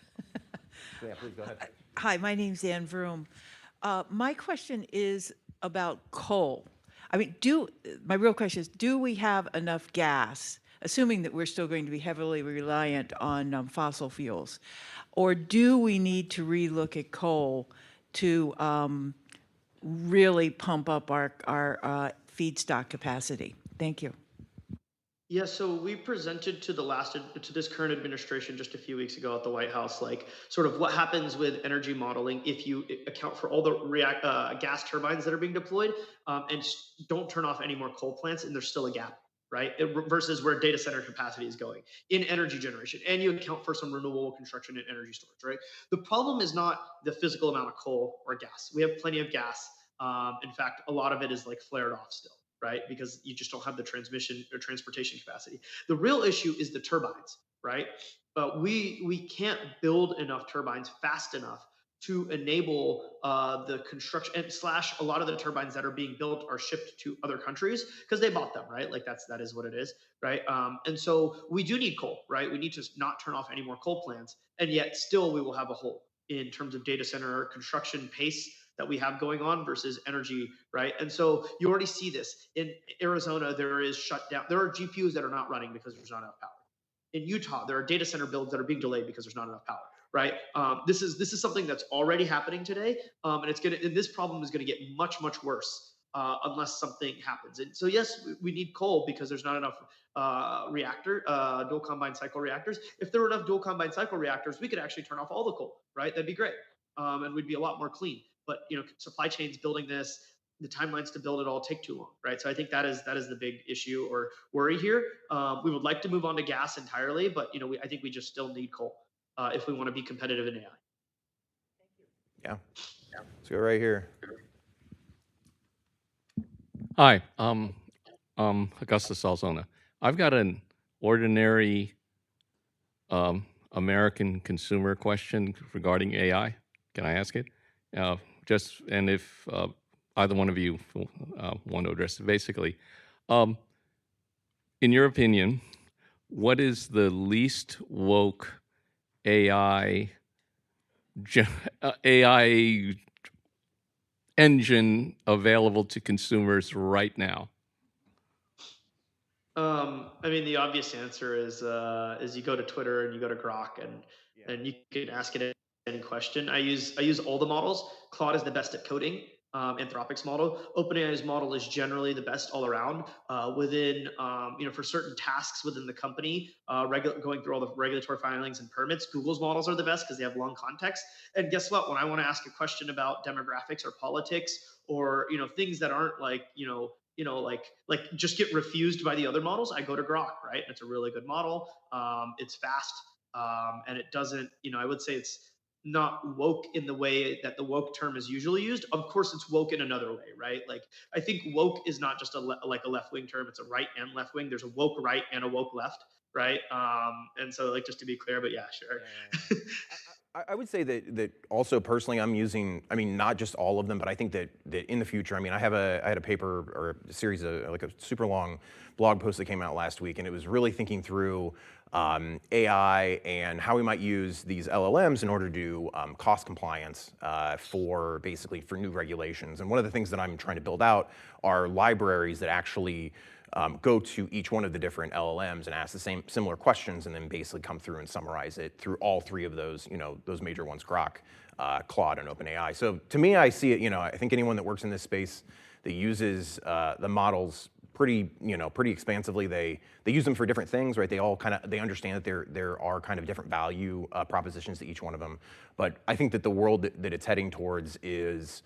So yeah, please go ahead. Hi, my name's Ann Vroom. My question is about coal. I mean, my real question is, do we have enough gas, assuming that we're still going to be heavily reliant on fossil fuels? Or do we need to relook at coal to really pump up our feedstock capacity? Thank you. Yeah, so we presented to this current administration just a few weeks ago at the White House, like sort of what happens with energy modeling if you account for all the gas turbines that are being deployed and don't turn off any more coal plants, and there's still a gap, right? Versus where data center capacity is going in energy generation, and you account for some renewable construction and energy storage, right? The problem is not the physical amount of coal or gas. We have plenty of gas. In fact, a lot of it is like flared off still, right? Because you just don't have the transmission or transportation capacity. The real issue is the turbines, right? We can't build enough turbines fast enough to enable the construction and / a lot of the turbines that are being built are shipped to other countries because they bought them, right? Like that is what it is, right? And so we do need coal, right? We need to not turn off any more coal plants, and yet still we will have a hole in terms of data center construction pace that we have going on versus energy, right? And so you already see this in Arizona. There is shutdown. There are GPUs that are not running because there's not enough power. In Utah, there are data center builds that are being delayed because there's not enough power, right? This is something that's already happening today, and this problem is going to get much worse unless something happens. And so yes, we need coal because there's not enough dual combined cycle reactors. If there were enough dual combined cycle reactors, we could actually turn off all the coal, right? That'd be great, and we'd be a lot more clean. But supply chains building this, the timelines to build it all take too long, right? So I think that is the big issue or worry here. We would like to move on to gas entirely, but I think we just still need coal if we want to be competitive in AI. Yeah. Let's go right here. Hi, Augustus Alzona. I've got an ordinary American consumer question regarding AI. Can I ask it? And if either one of you want to address it, basically, in your opinion, what is the least woke AI engine available to consumers right now? I mean, the obvious answer is you go to Twitter and you go to Grok and you can ask it any question. I use all the models. Claude is the best at coding. Anthropic's model, OpenAI's model is generally the best all around. Within for certain tasks within the company, going through all the regulatory filings and permits, Google's models are the best because they have long context. And guess what? When I want to ask a question about demographics or politics or things that aren't like like just get refused by the other models, I go to Grok, right? It's a really good model. It's fast, and it doesn't. I would say it's not woke in the way that the woke term is usually used. Of course, it's woke in another way, right? Like, I think woke is not just like a left-wing term. It's a right and left-wing. There's a woke right and a woke left, right? And so, like, just to be clear, but yeah, sure. I would say that also personally I'm using, I mean, not just all of them, but I think that in the future, I mean, I had a paper or a series of like a super long blog post that came out last week, and it was really thinking through AI and how we might use these LLMs in order to do cost compliance for basically for new regulations. And one of the things that I'm trying to build out are libraries that actually go to each one of the different LLMs and ask the similar questions, and then basically come through and summarize it through all three of those, those major ones: Grok, Claude, and OpenAI. So to me, I see it. I think anyone that works in this space that uses the models pretty expansively, they use them for different things, right? They all they understand that there are kind of different value propositions to each one of them. But I think that the world that it's heading towards is.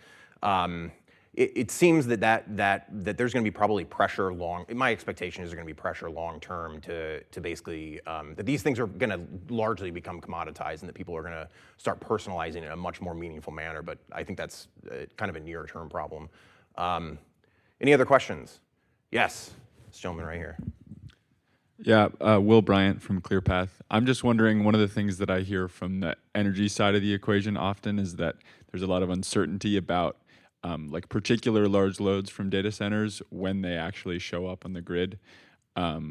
It seems that there's going to be probably pressure my expectation is there's going to be pressure long term to basically that these things are going to largely become commoditized, and that people are going to start personalizing it in a much more meaningful manner. But I think that's kind of a near term problem. Any other questions? Yes, this gentleman right here. Yeah, Will Bryant from ClearPath. I'm just wondering, one of the things that I hear from the energy side of the equation often is that there's a lot of uncertainty about like particular large loads from data centers when they actually show up on the grid. A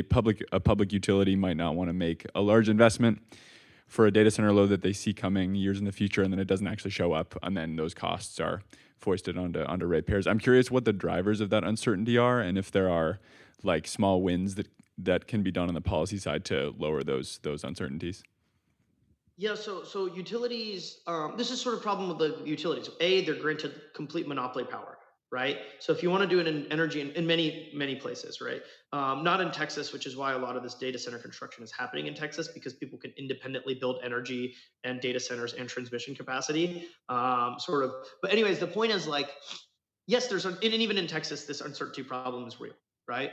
public utility might not want to make a large investment for a data center load that they see coming years in the future, and then it doesn't actually show up, and then those costs are foisted onto ratepayers. I'm curious what the drivers of that uncertainty are, and if there are like small wins that can be done on the policy side to lower those uncertainties. Yeah, so utilities, this is sort of problem with the utilities. They're granted complete monopoly power, right? So if you want to do it in energy in many places, right? Not in Texas, which is why a lot of this data center construction is happening in Texas, because people can independently build energy and data centers and transmission capacity, sort of. But anyways, the point is, like, yes, and even in Texas, this uncertainty problem is real, right?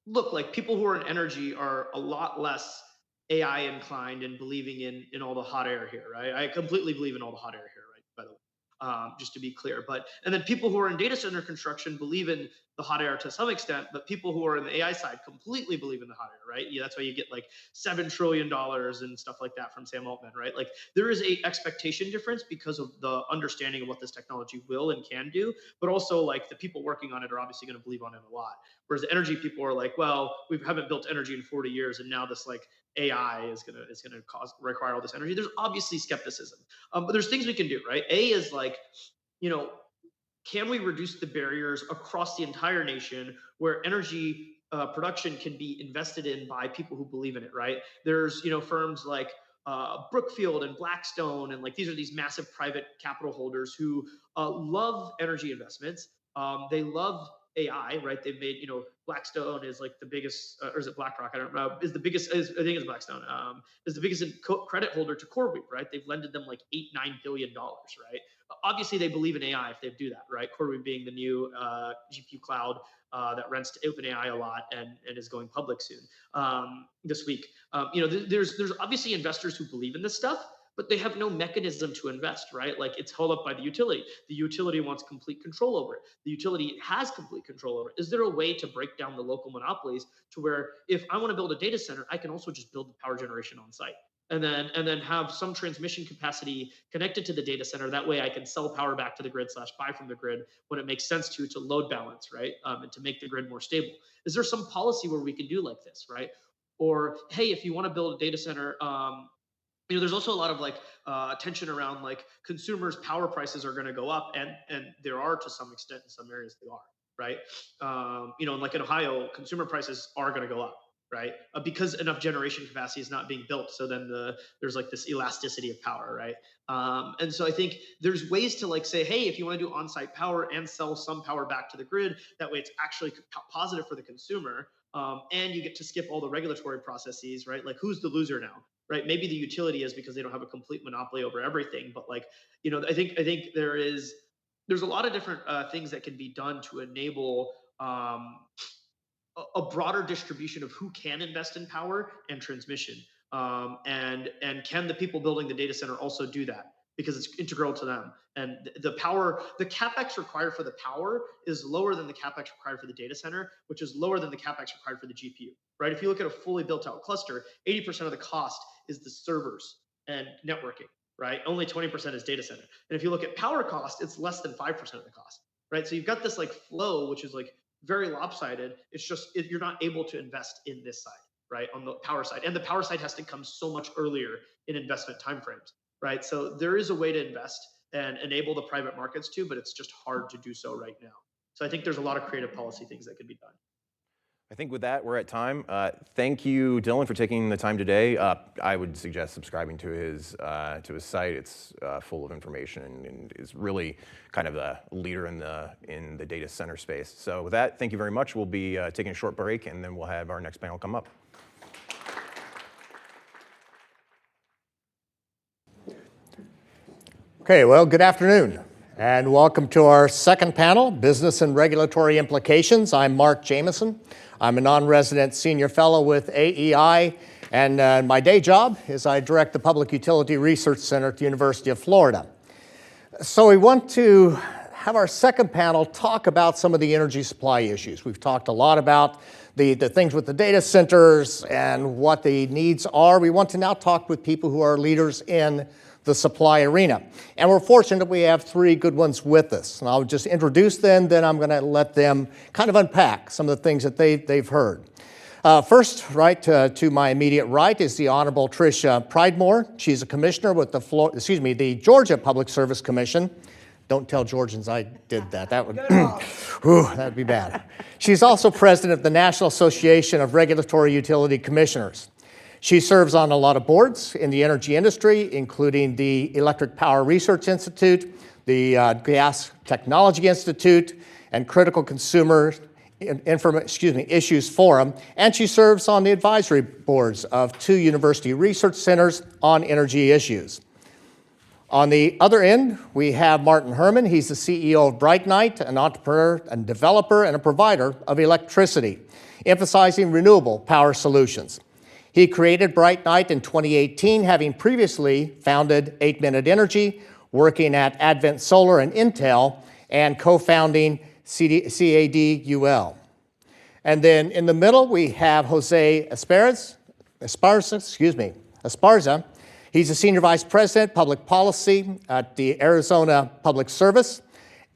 Look, like, people who are in energy are a lot less AI inclined and believing in all the hot air here, right? I completely believe in all the hot air here, right? By the way, just to be clear. And then people who are in data center construction believe in the hot air to some extent, but people who are in the AI side completely believe in the hot air, right? Yeah, that's why you get like $7 trillion and stuff like that from Sam Altman, right? Like, there is a expectation difference because of the understanding of what this technology will and can do, but also, like, the people working on it are obviously going to believe on it a lot. Whereas the energy people are like, well, we haven't built energy in 40 years, and now this, like, AI is gonna require all this energy. There's obviously skepticism, but there's things we can do, right? A is like, can we reduce the barriers across the entire nation where energy production can be invested in by people who believe in it, right? There's firms like Brookfield and Blackstone, and like, these are these massive private capital holders who love energy investments. They love AI, right? They've made, Blackstone is like the biggest, or is it BlackRock? I don't know. Is the biggest, I think it's Blackstone, is the biggest credit holder to CoreWeave, right? They've lended them like $8-9 billion, right? Obviously, they believe in AI if they do that, right? CoreWeave being the new GPU cloud that rents to OpenAI a lot and is going public soon, this week. There's obviously investors who believe in this stuff, but they have no mechanism to invest, right? Like, it's held up by the utility. The utility wants complete control over it. The utility has complete control over it. Is there a way to break down the local monopolies to where, if I want to build a data center, I can also just build the power generation on site, and then have some transmission capacity connected to the data center? That way I can sell power back to the grid / buy from the grid when it makes sense to load balance, right? And to make the grid more stable. Is there some policy where we can do like this, right? Or, hey, if you want to build a data center, there's also a lot of like tension around, like, consumers' power prices are going to go up, and there are, to some extent, in some areas they are, right? Like in Ohio, consumer prices are going to go up, right? Because enough generation capacity is not being built. So then there's like this elasticity of power, right? And so I think there's ways to, like, say, hey, if you want to do on-site power and sell some power back to the grid, that way it's actually positive for the consumer, and you get to skip all the regulatory processes, right? Like, who's the loser now? Right? Maybe the utility is, because they don't have a complete monopoly over everything. But, like, I think there's a lot of different things that can be done to enable a broader distribution of who can invest in power and transmission. And can the people building the data center also do that? Because it's integral to them. And the CapEx required for the power is lower than the CapEx required for the data center, which is lower than the CapEx required for the GPU, right? If you look at a fully built out cluster, 80% of the cost is the servers and networking, right? Only 20% is data center. And if you look at power cost, it's less than 5% of the cost, right? So you've got this like flow, which is like very lopsided. It's just, you're not able to invest in this side, right? On the power side. And the power side has to come so much earlier in investment timeframes, right? So there is a way to invest and enable the private markets too, but it's just hard to do so right now. So I think there's a lot of creative policy things that could be done. I think with that, we're at time. Thank you, Dylan, for taking the time today. I would suggest subscribing to his site. It's full of information and is really kind of the leader in the data center space. So with that, thank you very much. We'll be taking a short break, and then we'll have our next panel come up. Okay, well, good afternoon, and welcome to our second panel, Business and Regulatory Implications. I'm Mark Jamison. I'm a non-resident senior fellow with AEI, and my day job is I direct the Public Utility Research Center at the University of Florida. So we want to have our second panel talk about some of the energy supply issues. We've talked a lot about the things with the data centers and what the needs are. We want to now talk with people who are leaders in the supply arena. And we're fortunate we have three good ones with us. And I'll just introduce them, then I'm gonna let them kind of unpack some of the things that they've heard. First, right to my immediate right is the Honorable Tricia Pridemore. She's a commissioner with the Georgia Public Service Commission. Don't tell Georgians I did that. That would, that'd be bad. She's also president of the National Association of Regulatory Utility Commissioners. She serves on a lot of boards in the energy industry, including the Electric Power Research Institute, the Gas Technology Institute, and Critical Consumer Issues Forum, and she serves on the advisory boards of 2 university research centers on energy issues. On the other end, we have Martin Hermann. He's the CEO of BrightNight, an entrepreneur and developer and a provider of electricity, emphasizing renewable power solutions. He created BrightNight in 2018, having previously founded 8 Minute Energy, working at Advent Solar and Intel, and co-founding CADUL. And then in the middle, we have Jose Esparza. He's a senior vice president, public policy at the Arizona Public Service.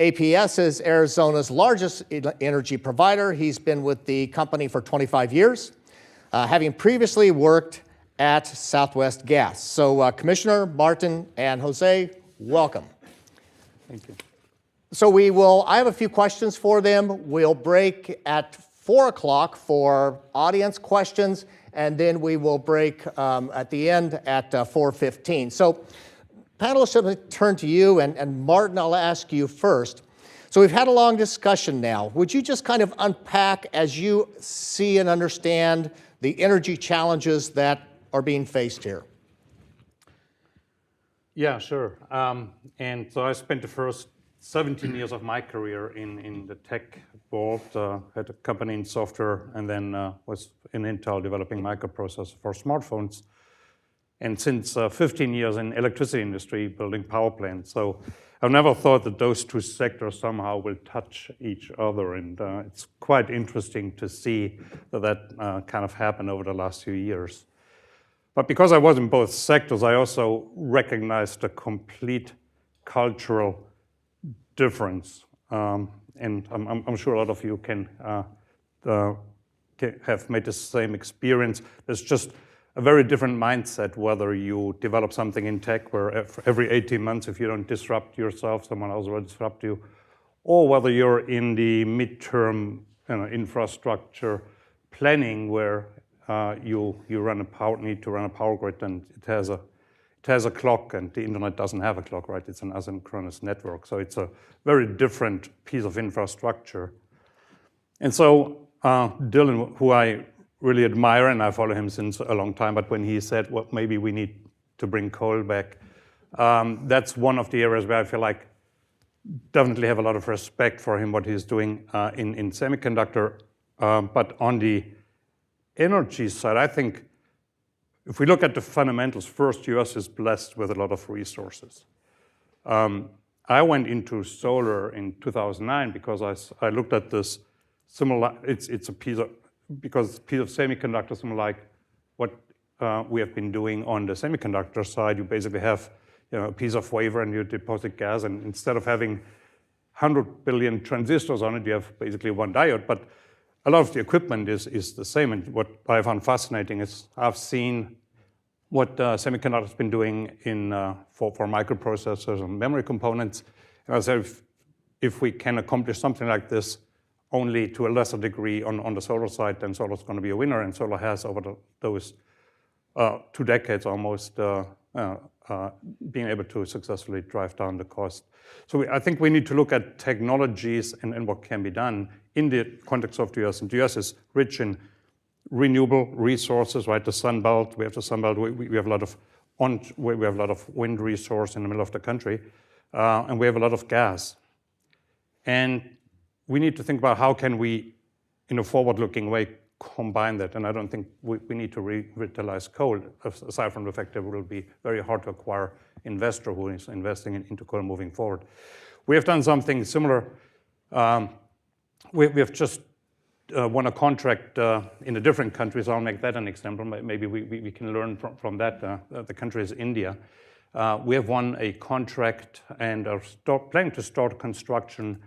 APS is Arizona's largest energy provider. He's been with the company for 25 years. Having previously worked at Southwest Gas. So Commissioner, Martin, and Jose, welcome. Thank you. So I have a few questions for them. We'll break at 4 o'clock for audience questions, and then we will break at the end at 4:15. So panelists, I'm going to turn to you, and Martin, I'll ask you first. So we've had a long discussion now. Would you just kind of unpack as you see and understand the energy challenges that are being faced here? Yeah, sure. And so I spent the first 17 years of my career in the tech world, had a company in software, and then was in Intel developing microprocessors for smartphones. And since 15 years in electricity industry, building power plants. So I've never thought that those two sectors somehow will touch each other. And it's quite interesting to see that kind of happened over the last few years. But because I was in both sectors, I also recognized the complete cultural difference. And I'm sure a lot of you can have made the same experience. There's just a very different mindset whether you develop something in tech where every 18 months, if you don't disrupt yourself, someone else will disrupt you, or whether you're in the midterm infrastructure planning where you need to run a power grid, and it has a clock, and the internet doesn't have a clock, right? It's an asynchronous network. So it's a very different piece of infrastructure. And so Dylan, who I really admire, and I follow him since a long time, but when he said, well, maybe we need to bring coal back, that's one of the areas where I feel like definitely have a lot of respect for him, what he's doing in semiconductor. But on the energy side, I think if we look at the fundamentals, first, US is blessed with a lot of resources. I went into solar in 2009 because I looked at this similar, it's a piece of, because piece of semiconductors similar like what we have been doing on the semiconductor side. You basically have a piece of wafer and you deposit gas, and instead of having 100 billion transistors on it, you have basically one diode. But a lot of the equipment is the same. And what I found fascinating is I've seen what semiconductors been doing for microprocessors and memory components. And I said, if we can accomplish something like this only to a lesser degree on the solar side, then solar is going to be a winner. And solar has, over those 2 decades almost, being able to successfully drive down the cost. So I think we need to look at technologies and what can be done in the context of the US. And the US is rich in renewable resources, right? The Sun Belt, we have the Sun Belt. We have a lot of we have a lot of wind resource in the middle of the country, and we have a lot of gas. And we need to think about how can we, in a forward-looking way, combine that. And I don't think we need to revitalize coal, aside from the fact that it will be very hard to acquire investor who is investing into coal moving forward. We have done something similar. We have just won a contract in a different country, so I'll make that an example. Maybe we can learn from that. The country is India. We have won a contract and are planning to start construction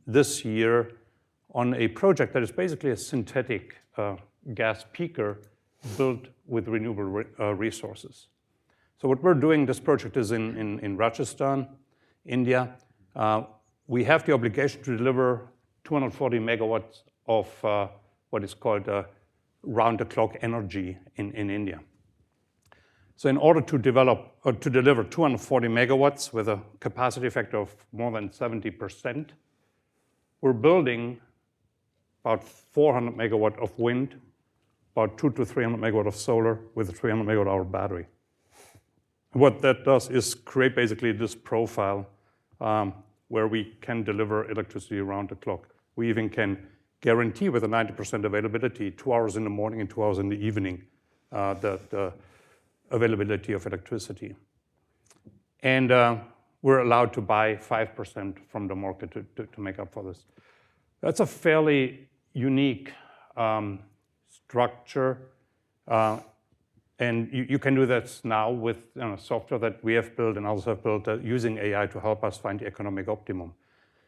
this year on a project that is basically a synthetic gas peaker built with renewable resources. So what we're doing, this project is in Rajasthan, India. We have the obligation to deliver 240 megawatts of what is called round-the-clock energy in India. So in order to deliver 240 megawatts with a capacity factor of more than 70%, we're building about 400 megawatt of wind, about 200 to 300 megawatt of solar with a 300 megawatt hour battery. What that does is create basically this profile where we can deliver electricity around the clock. We even can guarantee with a 90% availability, 2 hours in the morning and 2 hours in the evening, the availability of electricity. And we're allowed to buy 5% from the market to make up for this. That's a fairly unique structure. And you can do that now with software that we have built and others have built using AI to help us find the economic optimum.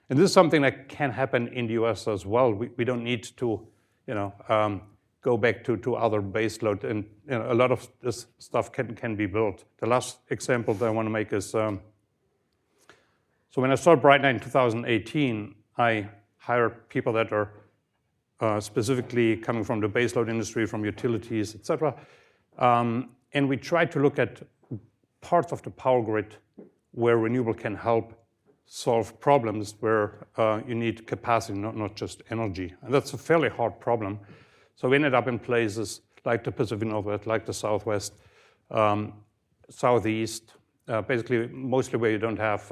And this is something that can happen in the US as well. We don't need to go back to other baseload. And a lot of this stuff can be built. The last example that I want to make is, so when I started BrightNight in 2018, I hired people that are specifically coming from the baseload industry, from utilities, et cetera. And we tried to look at parts of the power grid where renewable can help solve problems where you need capacity, not just energy. And that's a fairly hard problem. So we ended up in places like the Pacific Northwest, like the Southwest, Southeast, basically mostly where you don't have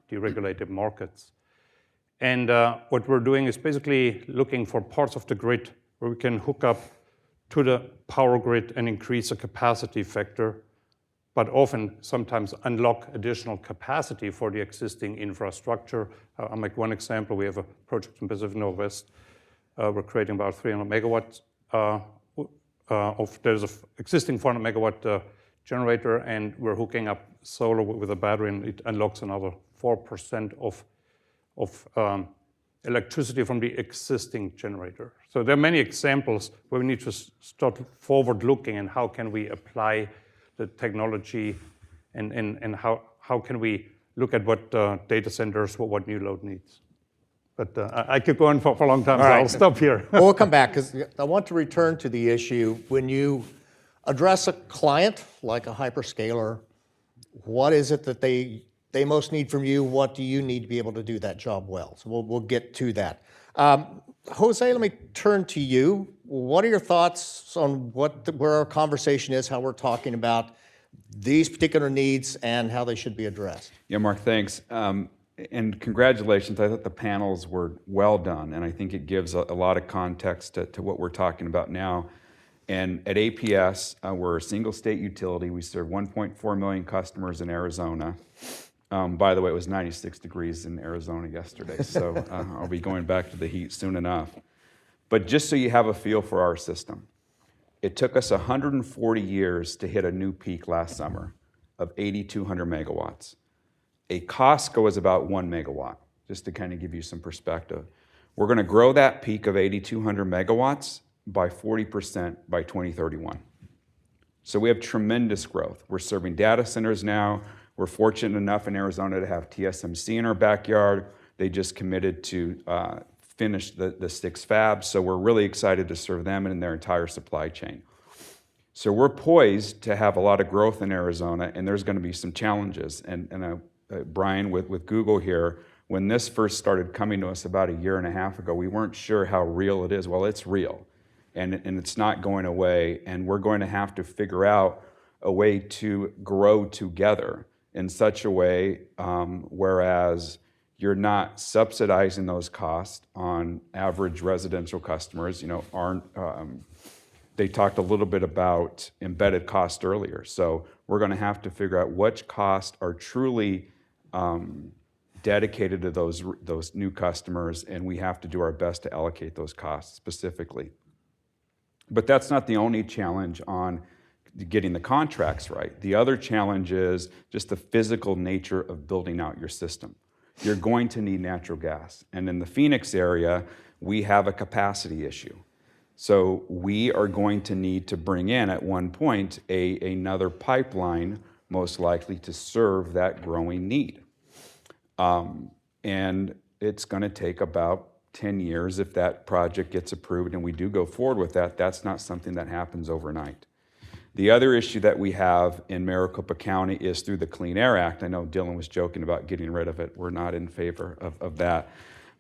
deregulated markets. And what we're doing is basically looking for parts of the grid where we can hook up to the power grid and increase the capacity factor, but often sometimes unlock additional capacity for the existing infrastructure. I'll make one example. We have a project in Pacific Northwest. We're creating about 300 megawatts there's an existing 400 megawatt generator, and we're hooking up solar with a battery, and it unlocks another 4% of electricity from the existing generator. So there are many examples where we need to start forward-looking and how can we apply the technology and how can we look at what data centers, what new load needs. But I could go on for a long time, so I'll stop here. Well, we'll come back, because I want to return to the issue. When you address a client like a hyperscaler, what is it that they most need from you? What do you need to be able to do that job well? So we'll get to that. Jose, let me turn to you. What are your thoughts on where our conversation is, how we're talking about these particular needs and how they should be addressed? Yeah, Mark, thanks. and congratulations, I thought the panels were well done, and I think it gives a lot of context to what we're talking about now. And at APS, we're a single state utility. We serve 1.4 million customers in Arizona. By the way, it was 96 degrees in Arizona yesterday, so I'll be going back to the heat soon enough. But just so you have a feel for our system, it took us 140 years to hit a new peak last summer of 8,200 megawatts. A Costco is about 1 megawatt, just to kind of give you some perspective. We're going to grow that peak of 8,200 megawatts by 40% by 2031. So we have tremendous growth. We're serving data centers now. We're fortunate enough in Arizona to have TSMC in our backyard. They just committed to finish the 6 fabs, so we're really excited to serve them and their entire supply chain. So we're poised to have a lot of growth in Arizona, and there's going to be some challenges. And Brian, with Google here, when this first started coming to us about a year and a half ago, we weren't sure how real it is. Well, it's real, and it's not going away, and we're going to have to figure out a way to grow together in such a way whereas you're not subsidizing those costs on average residential customers. You know, they talked a little bit about embedded cost earlier. So we're going to have to figure out which costs are truly dedicated to those new customers, and we have to do our best to allocate those costs specifically. But that's not the only challenge on getting the contracts right. The other challenge is just the physical nature of building out your system. You're going to need natural gas. And in the Phoenix area, we have a capacity issue. So we are going to need to bring in, at one point, another pipeline, most likely to serve that growing need. And it's going to take about 10 years if that project gets approved and we do go forward with that. That's not something that happens overnight. The other issue that we have in Maricopa County is through the Clean Air Act. I know Dylan was joking about getting rid of it. We're not in favor of that.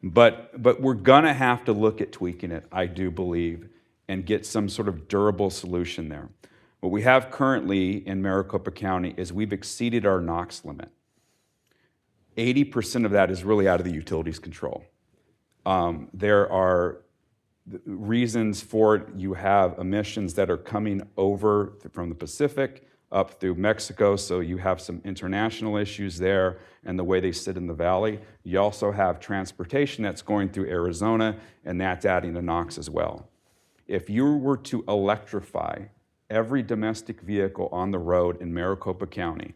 But we're gonna have to look at tweaking it, I do believe, and get some sort of durable solution there. What we have currently in Maricopa County is we've exceeded our NOx limit. 80% of that is really out of the utilities' control. There are reasons for it. You have emissions that are coming over from the Pacific up through Mexico, so you have some international issues there and the way they sit in the valley. You also have transportation that's going through Arizona, and that's adding to NOx as well. If you were to electrify every domestic vehicle on the road in Maricopa County,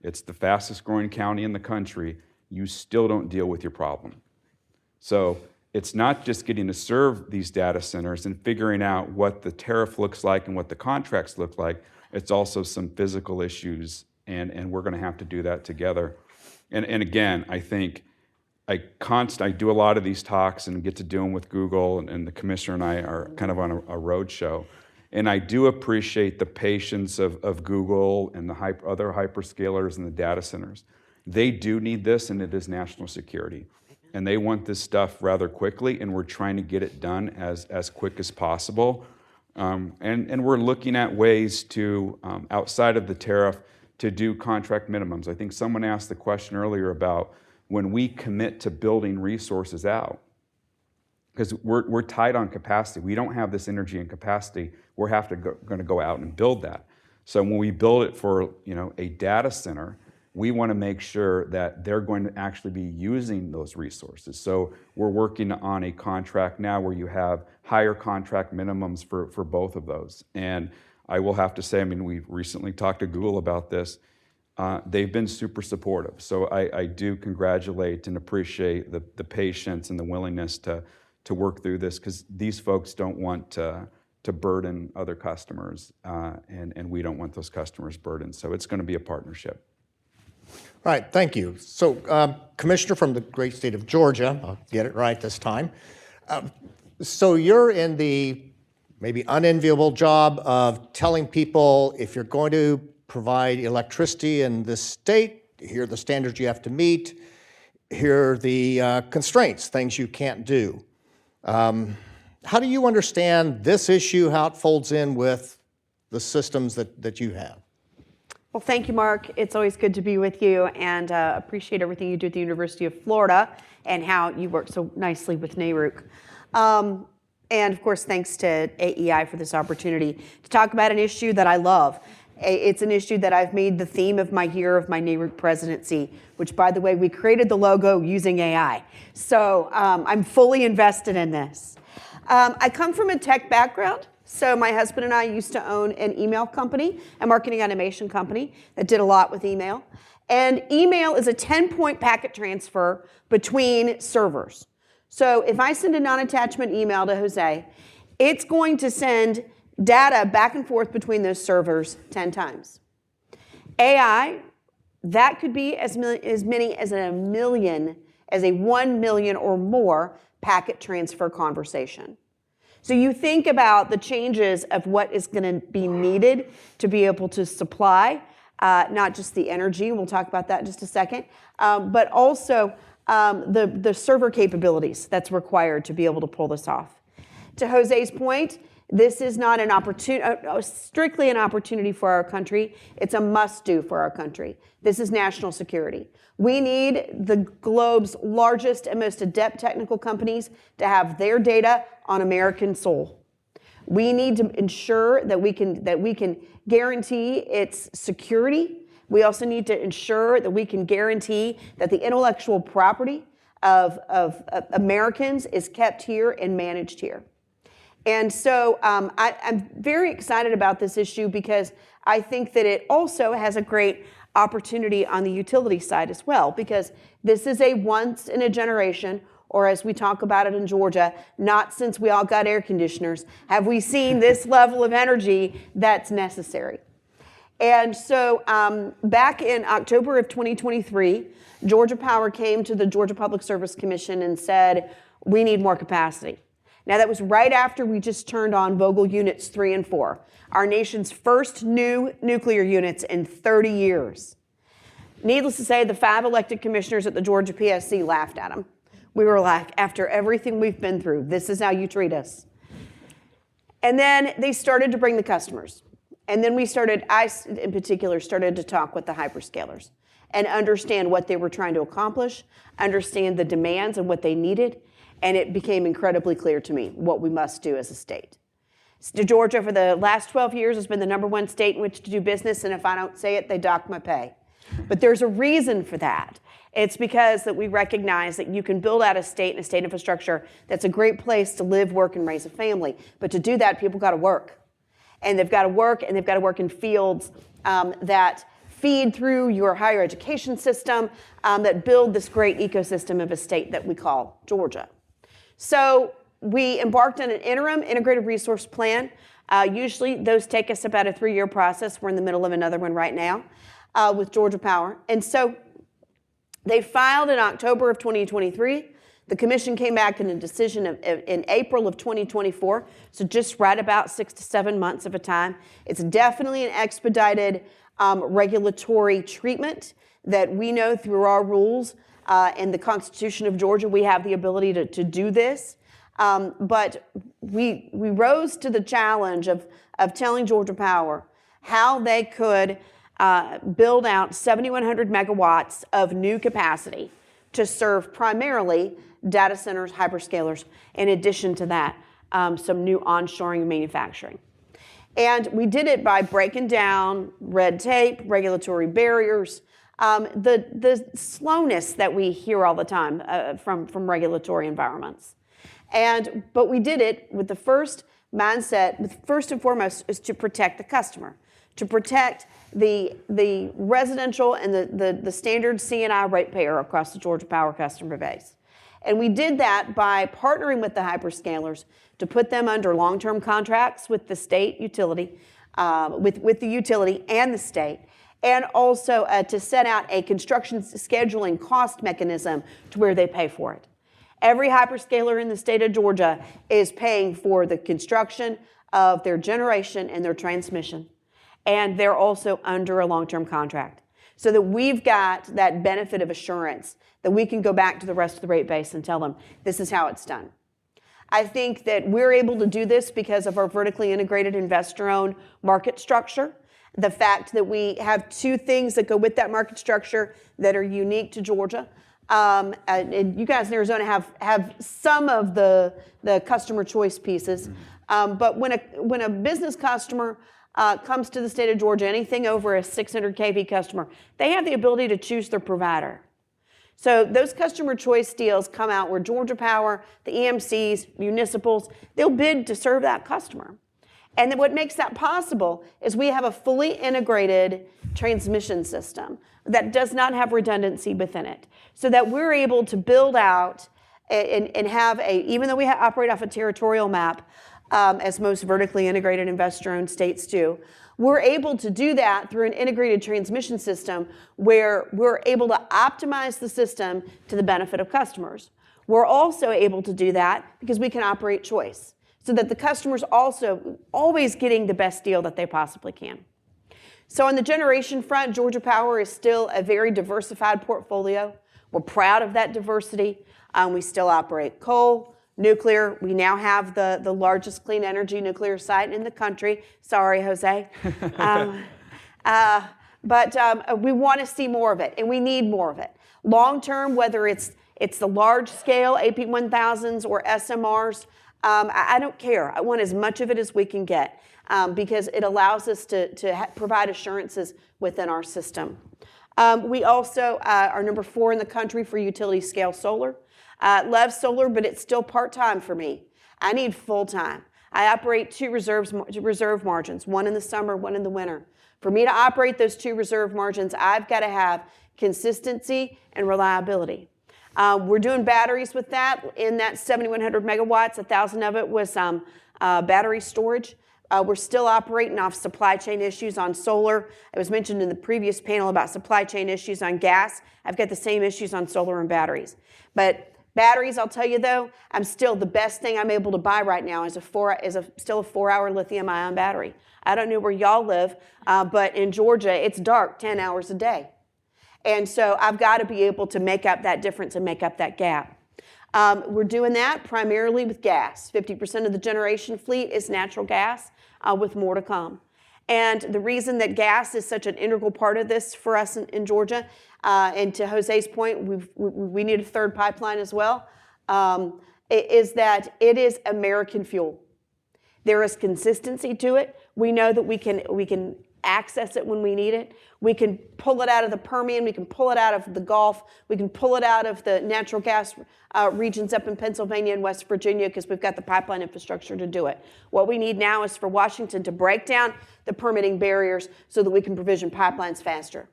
it's the fastest growing county in the country, you still don't deal with your problem. So it's not just getting to serve these data centers and figuring out what the tariff looks like and what the contracts look like. It's also some physical issues, and we're going to have to do that together. And again, I think I do a lot of these talks and get to do them with Google, and the commissioner and I are kind of on a road show. And I do appreciate the patience of Google and the other hyperscalers and the data centers. They do need this, and it is national security. And they want this stuff rather quickly, and we're trying to get it done as quick as possible. And we're looking at ways to, outside of the tariff, to do contract minimums. I think someone asked the question earlier about when we commit to building resources out, because we're tight on capacity. We don't have this energy and capacity. We're going to go out and build that. So when we build it for a data center, we want to make sure that they're going to actually be using those resources. So we're working on a contract now where you have higher contract minimums for both of those. And I will have to say, we recently talked to Google about this. They've been super supportive. So I do congratulate and appreciate the patience and the willingness to work through this, because these folks don't want to burden other customers, and we don't want those customers burdened. So it's going to be a partnership. All right, thank you. So, Commissioner from the great state of Georgia, I'll get it right this time. So you're in the maybe unenviable job of telling people if you're going to provide electricity in this state, here are the standards you have to meet, here are the constraints, things you can't do. How do you understand this issue, how it folds in with the systems that you have? Well, thank you, Mark. It's always good to be with you, and appreciate everything you do at the University of Florida and how you work so nicely with NARUC. And of course, thanks to AEI for this opportunity to talk about an issue that I love. It's an issue that I've made the theme of my year of my NARUC presidency, which, by the way, we created the logo using AI. So I'm fully invested in this. I come from a tech background. So my husband and I used to own an email company, a marketing automation company that did a lot with email. And email is a 10-point packet transfer between servers. So if I send a non-attachment email to Jose, it's going to send data back and forth between those servers 10 times. AI, that could be as many as a 1 million or more packet transfer conversation. So you think about the changes of what is going to be needed to be able to supply, not just the energy, we'll talk about that in just a second, but also the server capabilities that's required to be able to pull this off. To Jose's point, this is not an strictly an opportunity for our country. It's a must-do for our country. This is national security. We need the globe's largest and most adept technical companies to have their data on American soil. We need to ensure that we can guarantee its security. We also need to ensure that we can guarantee that the intellectual property of Americans is kept here and managed here. And so I'm very excited about this issue because I think that it also has a great opportunity on the utility side as well, because this is a once in a generation, or as we talk about it in Georgia, not since we all got air conditioners, have we seen this level of energy that's necessary. And so back in October of 2023, Georgia Power came to the Georgia Public Service Commission and said, we need more capacity. Now that was right after we just turned on Vogtle Units 3 and 4, our nation's first new nuclear units in 30 years. Needless to say, the 5 elected commissioners at the Georgia PSC laughed at them. We were like, after everything we've been through, this is how you treat us. And then they started to bring the customers. And then I in particular started to talk with the hyperscalers and understand what they were trying to accomplish, understand the demands and what they needed. And it became incredibly clear to me what we must do as a state. Georgia, for the last 12 years, has been the #1 state in which to do business, and if I don't say it, they dock my pay. But there's a reason for that. It's because that we recognize that you can build out a state and a state infrastructure that's a great place to live, work, and raise a family. But to do that, people got to work. And they've got to work, and they've got to work in fields that feed through your higher education system, that build this great ecosystem of a state that we call Georgia. So we embarked on an interim integrated resource plan. Usually those take us about a 3-year process. We're in the middle of another one right now with Georgia Power. And so they filed in October of 2023. The commission came back in a decision in April of 2024. So just right about 6 to 7 months of a time. It's definitely an expedited regulatory treatment that we know through our rules and the Constitution of Georgia, we have the ability to do this. But we rose to the challenge of telling Georgia Power how they could build out 7,100 megawatts of new capacity to serve primarily data centers, hyperscalers, in addition to that, some new onshoring manufacturing. And we did it by breaking down red tape, regulatory barriers, the slowness that we hear all the time from regulatory environments. But we did it with the first mindset, first and foremost, is to protect the customer, to protect the residential and the standard C&I ratepayer across the Georgia Power customer base. And we did that by partnering with the hyperscalers to put them under long-term contracts with the state utility, with the utility and the state, and also to set out a construction scheduling cost mechanism to where they pay for it. Every hyperscaler in the state of Georgia is paying for the construction of their generation and their transmission, and they're also under a long-term contract, so that we've got that benefit of assurance that we can go back to the rest of the rate base and tell them this is how it's done. I think that we're able to do this because of our vertically integrated investor-owned market structure. The fact that we have two things that go with that market structure that are unique to Georgia. And you guys in Arizona have some of the customer choice pieces. But when a business customer comes to the state of Georgia, anything over a 600 kV customer, they have the ability to choose their provider. So those customer choice deals come out where Georgia Power, the EMCs, municipals, they'll bid to serve that customer. And then what makes that possible is we have a fully integrated transmission system that does not have redundancy within it, so that we're able to build out and have even though we operate off a territorial map, as most vertically integrated investor-owned states do, we're able to do that through an integrated transmission system where we're able to optimize the system to the benefit of customers. We're also able to do that because we can operate choice, so that the customer's also always getting the best deal that they possibly can. So on the generation front, Georgia Power is still a very diversified portfolio. We're proud of that diversity. We still operate coal, nuclear. We now have the largest clean energy nuclear site in the country. Sorry, Jose. But we want to see more of it, and we need more of it. Long term, whether it's the large scale AP1000s or SMRs, I don't care. I want as much of it as we can get because it allows us to provide assurances within our system. We also are number 4 in the country for utility scale solar. Love solar, but it's still part-time for me. I need full-time. I operate 2 reserve margins, one in the summer, one in the winter. For me to operate those 2 reserve margins, I've got to have consistency and reliability. We're doing batteries with that. In that 7,100 megawatts, 1,000 of it was battery storage. We're still operating off supply chain issues on solar. It was mentioned in the previous panel about supply chain issues on gas. I've got the same issues on solar and batteries. But batteries, I'll tell you though, the best thing I'm able to buy right now is still a 4-hour lithium-ion battery. I don't know where y'all live, but in Georgia, it's dark 10 hours a day. And so I've got to be able to make up that difference and make up that gap. We're doing that primarily with gas. 50% of the generation fleet is natural gas, with more to come. And the reason that gas is such an integral part of this for us in Georgia, and to Jose's point, we need a third pipeline as well, is that it is American fuel. There is consistency to it. We know that we can access it when we need it. We can pull it out of the Permian. We can pull it out of the Gulf. We can pull it out of the natural gas regions up in Pennsylvania and West Virginia because we've got the pipeline infrastructure to do it. What we need now is for Washington to break down the permitting barriers so that we can provision pipelines faster.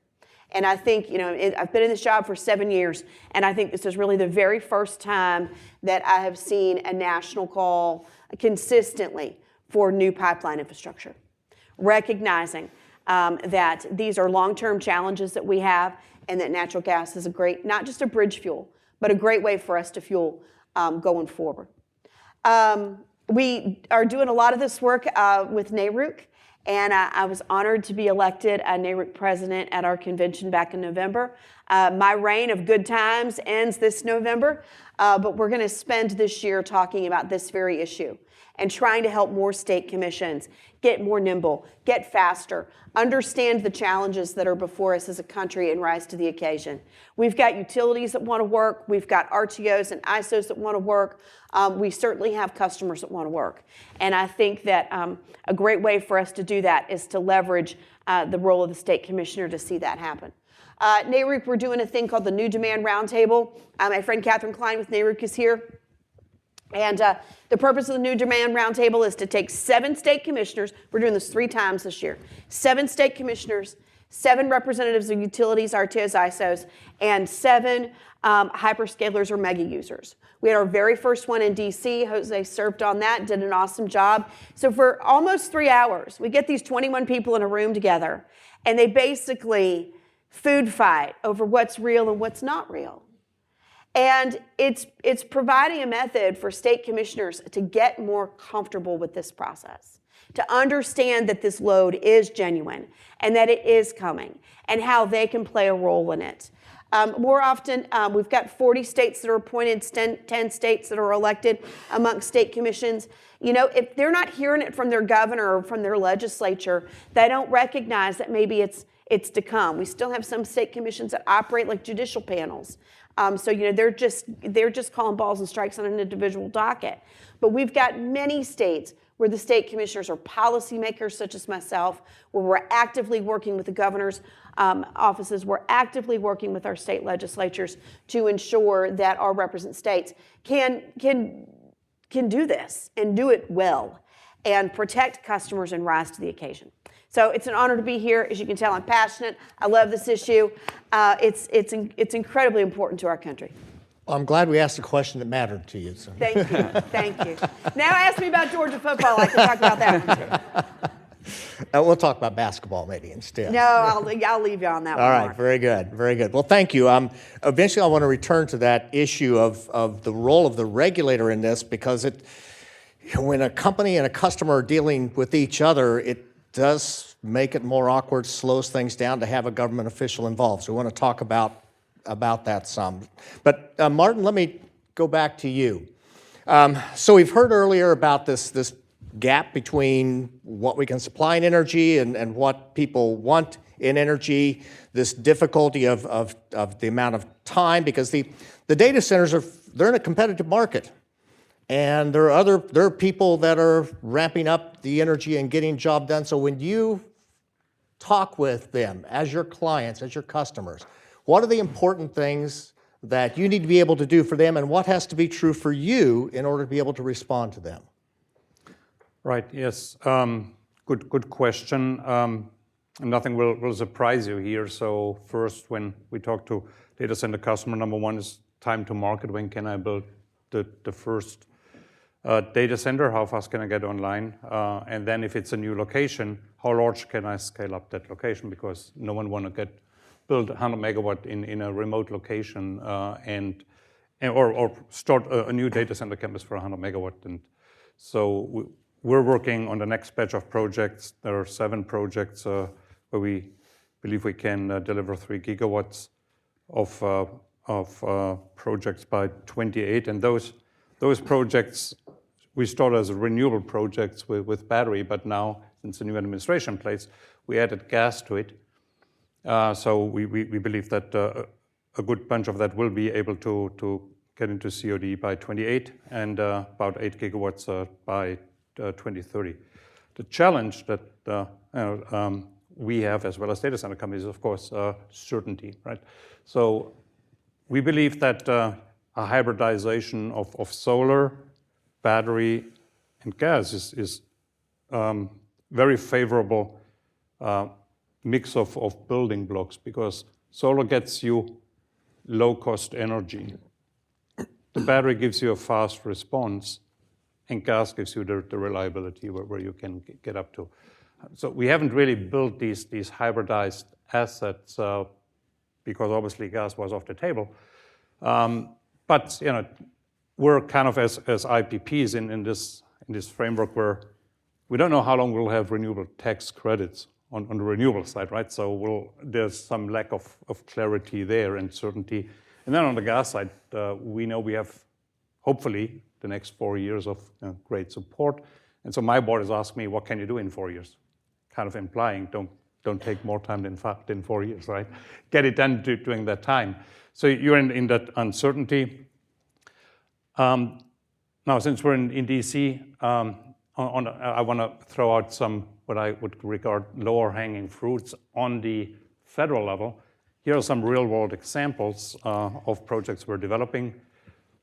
And I think, I've been in this job for 7 years, and I think this is really the very first time that I have seen a national call consistently for new pipeline infrastructure, recognizing that these are long-term challenges that we have, and that natural gas is a great, not just a bridge fuel, but a great way for us to fuel going forward. We are doing a lot of this work with NARUC, and I was honored to be elected a NARUC president at our convention back in November. My reign of good times ends this November, but we're going to spend this year talking about this very issue and trying to help more state commissions get more nimble, get faster, understand the challenges that are before us as a country and rise to the occasion. We've got utilities that want to work. We've got RTOs and ISOs that want to work. We certainly have customers that want to work. And I think that a great way for us to do that is to leverage the role of the state commissioner to see that happen. NARUC, we're doing a thing called the New Demand Roundtable. My friend Catherine Klein with NARUC is here. And the purpose of the New Demand Roundtable is to take 7 state commissioners. We're doing this 3 times this year. 7 state commissioners, 7 representatives of utilities, RTOs, ISOs, and 7 hyperscalers or mega users. We had our very first one in DC. Jose served on that, did an awesome job. So for almost 3 hours, we get these 21 people in a room together, and they basically food fight over what's real and what's not real. And it's providing a method for state commissioners to get more comfortable with this process, to understand that this load is genuine and that it is coming and how they can play a role in it. More often, we've got 40 states that are appointed, 10 states that are elected amongst state commissions. You know, if they're not hearing it from their governor or from their legislature, they don't recognize that maybe it's to come. We still have some state commissions that operate like judicial panels. So, you know, they're just calling balls and strikes on an individual docket. But we've got many states where the state commissioners are policymakers, such as myself, where we're actively working with the governor's offices, we're actively working with our state legislatures to ensure that our representative states can do this and do it well and protect customers and rise to the occasion. So it's an honor to be here. As you can tell, I'm passionate. I love this issue. It's incredibly important to our country. Well, I'm glad we asked a question that mattered to you. So. Thank you. Thank you. Now ask me about Georgia football. I can talk about that one too. We'll talk about basketball maybe instead. No, I'll leave you on that one. All right, Mark. very good, very good. Well, thank you. Eventually, I want to return to that issue of the role of the regulator in this, because when a company and a customer are dealing with each other, it does make it more awkward, slows things down to have a government official involved. So we want to talk about that some. But Martin, let me go back to you. So we've heard earlier about this gap between what we can supply in energy and what people want in energy, this difficulty of the amount of time, because the data centers they're in a competitive market. And there are people that are ramping up the energy and getting job done. So when you talk with them as your clients, as your customers, what are the important things that you need to be able to do for them, and what has to be true for you in order to be able to respond to them? Right, yes. Good question. Nothing will surprise you here. So first, when we talk to data center customer, number one is time to market. When can I build the first data center? How fast can I get online? And then if it's a new location, how large can I scale up that location? Because no one want to build 100 megawatt in a remote location or start a new data center campus for 100 megawatt. And so we're working on the next batch of projects. There are 7 projects where we believe we can deliver 3 gigawatts of projects by 28. And those projects, we started as renewable projects with battery, but now, since the new administration in place, we added gas to it. So we believe that a good bunch of that will be able to get into COD by 28 and about 8 gigawatts by 2030. The challenge that we have, as well as data center companies, of course, certainty, right? So we believe that a hybridization of solar, battery, and gas is very favorable mix of building blocks, because solar gets you low-cost energy. The battery gives you a fast response, and gas gives you the reliability where you can get up to. So we haven't really built these hybridized assets because obviously gas was off the table. But you know, we're kind of as IPPs in this framework where we don't know how long we'll have renewable tax credits on the renewable side, right? So there's some lack of clarity there and certainty. And then on the gas side, we know we have hopefully the next 4 years of great support. And so my board has asked me, what can you do in 4 years? Kind of implying, don't take more time than 4 years, right? Get it done during that time. So you're in that uncertainty. Now, since we're in DC, I want to throw out some what I would regard lower hanging fruits on the federal level. Here are some real world examples of projects we're developing.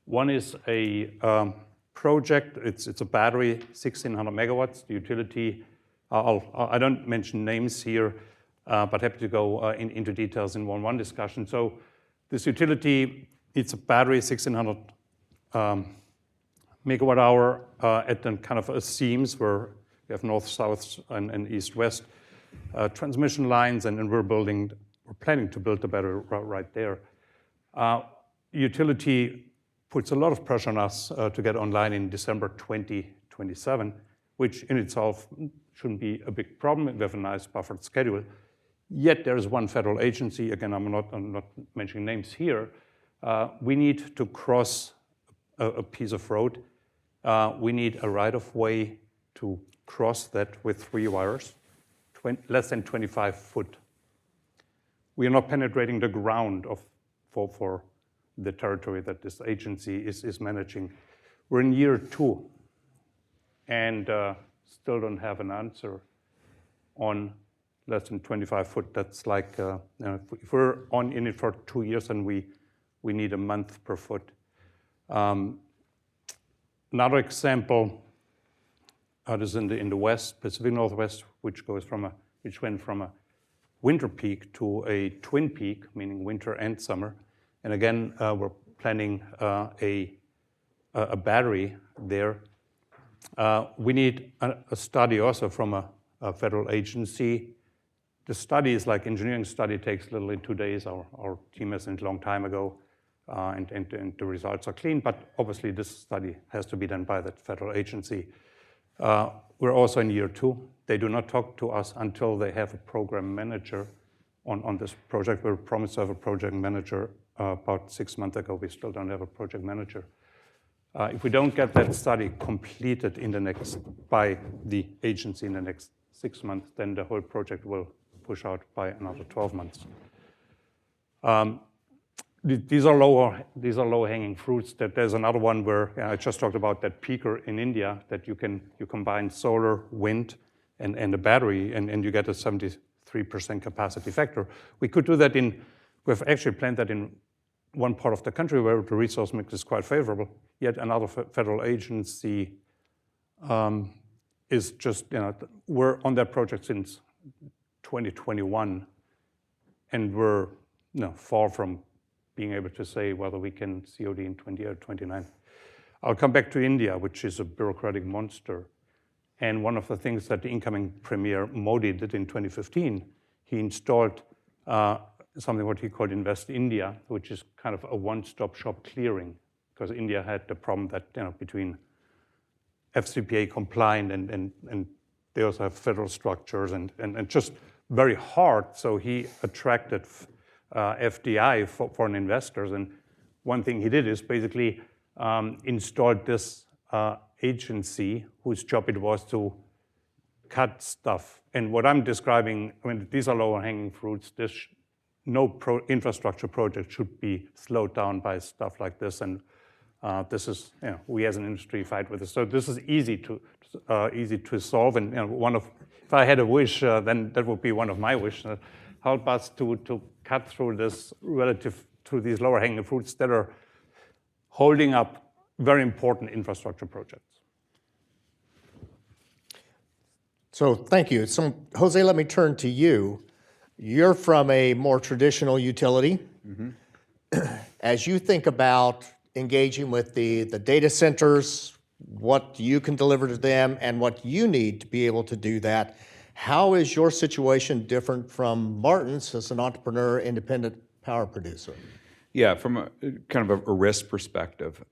One is a project, it's a battery, 1,600 megawatts. The utility, I don't mention names here, but happy to go into details in one-on-one discussion. So this utility, it's a battery, 1,600 megawatt hour at the kind of a seams where we have north, south, and east, west transmission lines, and we're planning to build the battery right there. Utility puts a lot of pressure on us to get online in December 2027, which in itself shouldn't be a big problem. We have a nice buffered schedule. Yet there is one federal agency, again, I'm not mentioning names here, we need to cross a piece of road. We need a right-of-way to cross that with 3 wires, less than 25 foot. We are not penetrating the ground for the territory that this agency is managing. We're in year 2 and still don't have an answer on less than 25 foot. That's like, if we're in it for 2 years and we need a month per foot. Another example is in the West, Pacific Northwest, which went from a winter peak to a twin peak, meaning winter and summer. And again, we're planning a battery there. We need a study also from a federal agency. The study is like engineering study, takes literally 2 days. Our team has sent a long time ago, and the results are clean, but obviously this study has to be done by that federal agency. We're also in year 2. They do not talk to us until they have a program manager on this project. We were promised to have a project manager about 6 months ago. We still don't have a project manager. If we don't get that study completed by the agency in the next 6 months, then the whole project will push out by another 12 months. These are low-hanging fruits. There's another one where I just talked about that peaker in India, that you combine solar, wind, and a battery, and you get a 73% capacity factor. We could do that we've actually planned that in one part of the country where the resource mix is quite favorable. Yet another federal agency is just, we're on that project since 2021, and we're far from being able to say whether we can COD in 28 or 29. I'll come back to India, which is a bureaucratic monster. And one of the things that the incoming Premier Modi did in 2015, he installed something what he called Invest India, which is kind of a one-stop shop clearing, because India had the problem that between FCPA compliant and they also have federal structures and just very hard. So he attracted FDI, foreign investors, and one thing he did is basically installed this agency whose job it was to cut stuff. And what I'm describing, these are lower-hanging fruits. No infrastructure project should be slowed down by stuff like this, and this is, we as an industry fight with this. So this is easy to solve, and if I had a wish, then that would be one of my wishes. Help us to cut through this relative to these lower-hanging fruits that are holding up very important infrastructure projects. So thank you. So Jose, let me turn to you. You're from a more traditional utility. Mm-hmm. As you think about engaging with the data centers, what you can deliver to them and what you need to be able to do that, how is your situation different from Martin's as an entrepreneur, independent power producer? Yeah, from a kind of a risk perspective,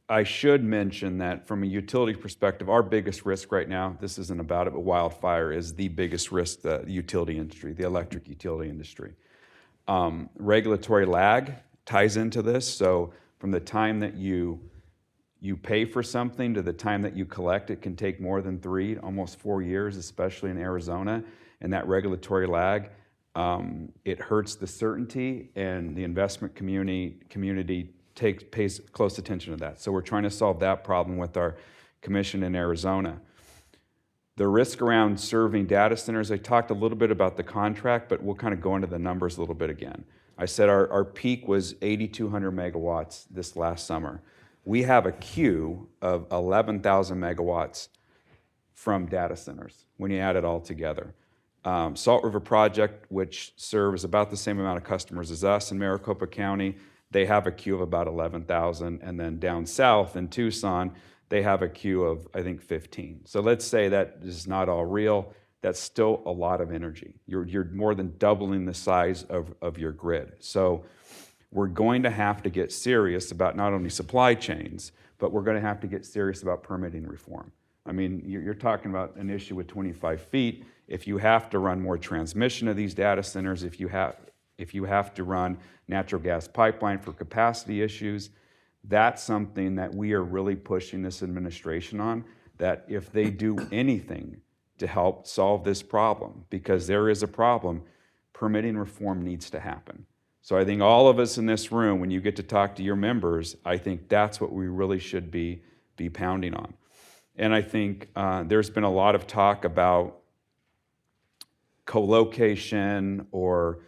I should mention that from a utility perspective, our biggest risk right now, this isn't about it, but wildfire is the biggest risk, the utility industry, the electric utility industry. Regulatory lag ties into this. So from the time that you pay for something to the time that you collect, it can take more than 3, almost 4 years, especially in Arizona. And that regulatory lag, it hurts the certainty, and the investment community pays close attention to that. So we're trying to solve that problem with our commission in Arizona. The risk around serving data centers, I talked a little bit about the contract, but we'll kind of go into the numbers a little bit again. I said our peak was 8,200 megawatts this last summer. We have a queue of 11,000 megawatts from data centers when you add it all together. Salt River Project, which serves about the same amount of customers as us in Maricopa County, they have a queue of about 11,000, and then down south in Tucson, they have a queue of, I think, 15. So let's say that is not all real. That's still a lot of energy. You're more than doubling the size of your grid. So we're going to have to get serious about not only supply chains, but we're going to have to get serious about permitting reform. I mean, you're talking about an issue with 25 feet. if you have to run more transmission of these data centers, if you have to run natural gas pipeline for capacity issues, that's something that we are really pushing this administration on, that if they do anything to help solve this problem, because there is a problem, permitting reform needs to happen. So I think all of us in this room, when you get to talk to your members, I think that's what we really should be pounding on. And I think there's been a lot of talk about co-location, or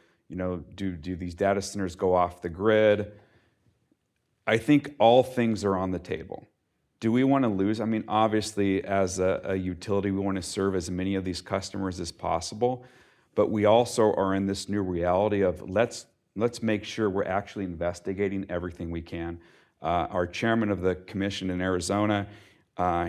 do these data centers go off the grid? I think all things are on the table. Do we want to lose? I mean, obviously, as a utility, we want to serve as many of these customers as possible, but we also are in this new reality of let's make sure we're actually investigating everything we can. Our chairman of the commission in Arizona,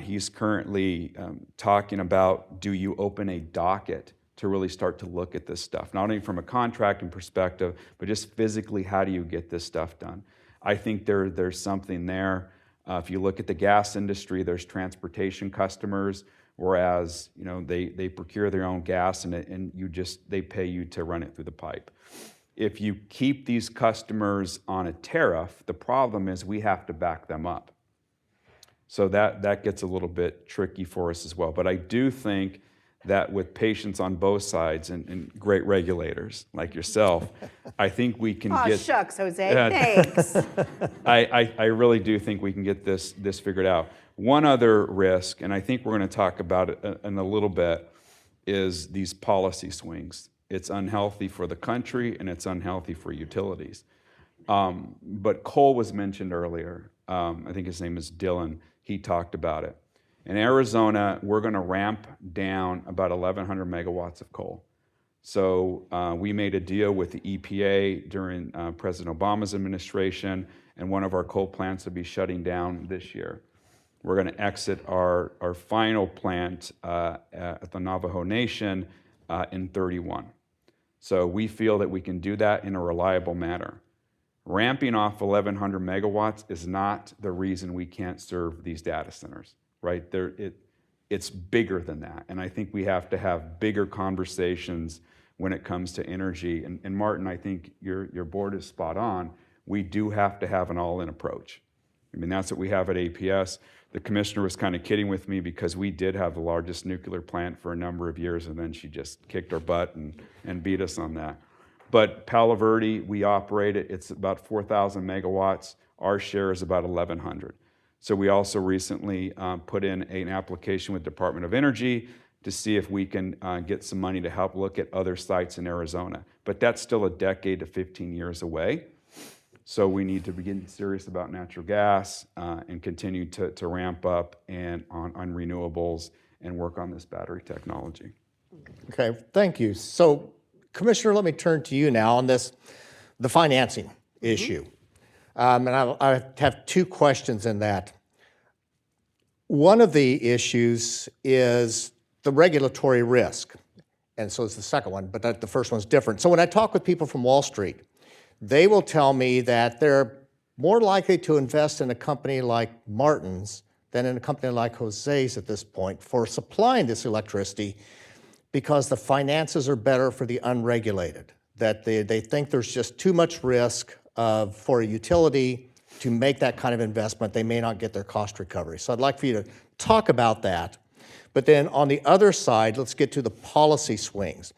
he's currently talking about, do you open a docket to really start to look at this stuff, not only from a contracting perspective, but just physically, how do you get this stuff done? I think there's something there. If you look at the gas industry, there's transportation customers, whereas they procure their own gas and they pay you to run it through the pipe. If you keep these customers on a tariff, the problem is we have to back them up. So that gets a little bit tricky for us as well. But I do think that with patience on both sides and great regulators like yourself, I think we can get... shucks, Jose, thanks. I really do think we can get this figured out. One other risk, and I think we're going to talk about it in a little bit, is these policy swings. It's unhealthy for the country, and it's unhealthy for utilities. But coal was mentioned earlier. I think his name is Dylan. He talked about it. In Arizona, we're going to ramp down about 1,100 megawatts of coal. So we made a deal with the EPA during President Obama's administration, and one of our coal plants will be shutting down this year. We're going to exit our final plant at the Navajo Nation in 31. So we feel that we can do that in a reliable manner. Ramping off 1,100 megawatts is not the reason we can't serve these data centers. Right? It's bigger than that. And I think we have to have bigger conversations when it comes to energy. And Martin, I think your board is spot on. We do have to have an all-in approach. I mean, that's what we have at APS. The commissioner was kind of kidding with me because we did have the largest nuclear plant for a number of years, and then she just kicked our butt and beat us on that. But Palo Verde, we operate it. It's about 4,000 megawatts. Our share is about 1,100. So we also recently put in an application with Department of Energy to see if we can get some money to help look at other sites in Arizona. But that's still a decade to 15 years away. So we need to begin serious about natural gas and continue to ramp up and on renewables and work on this battery technology. Okay, thank you. So, Commissioner, let me turn to you now on the financing issue. And I have two questions in that. One of the issues is the regulatory risk. And so it's the second one, but the first one's different. So when I talk with people from Wall Street, they will tell me that they're more likely to invest in a company like Martin's than in a company like Jose's at this point for supplying this electricity, because the finances are better for the unregulated, that they think there's just too much risk for a utility to make that kind of investment. They may not get their cost recovery. So I'd like for you to talk about that. But then on the other side, let's get to the policy swings.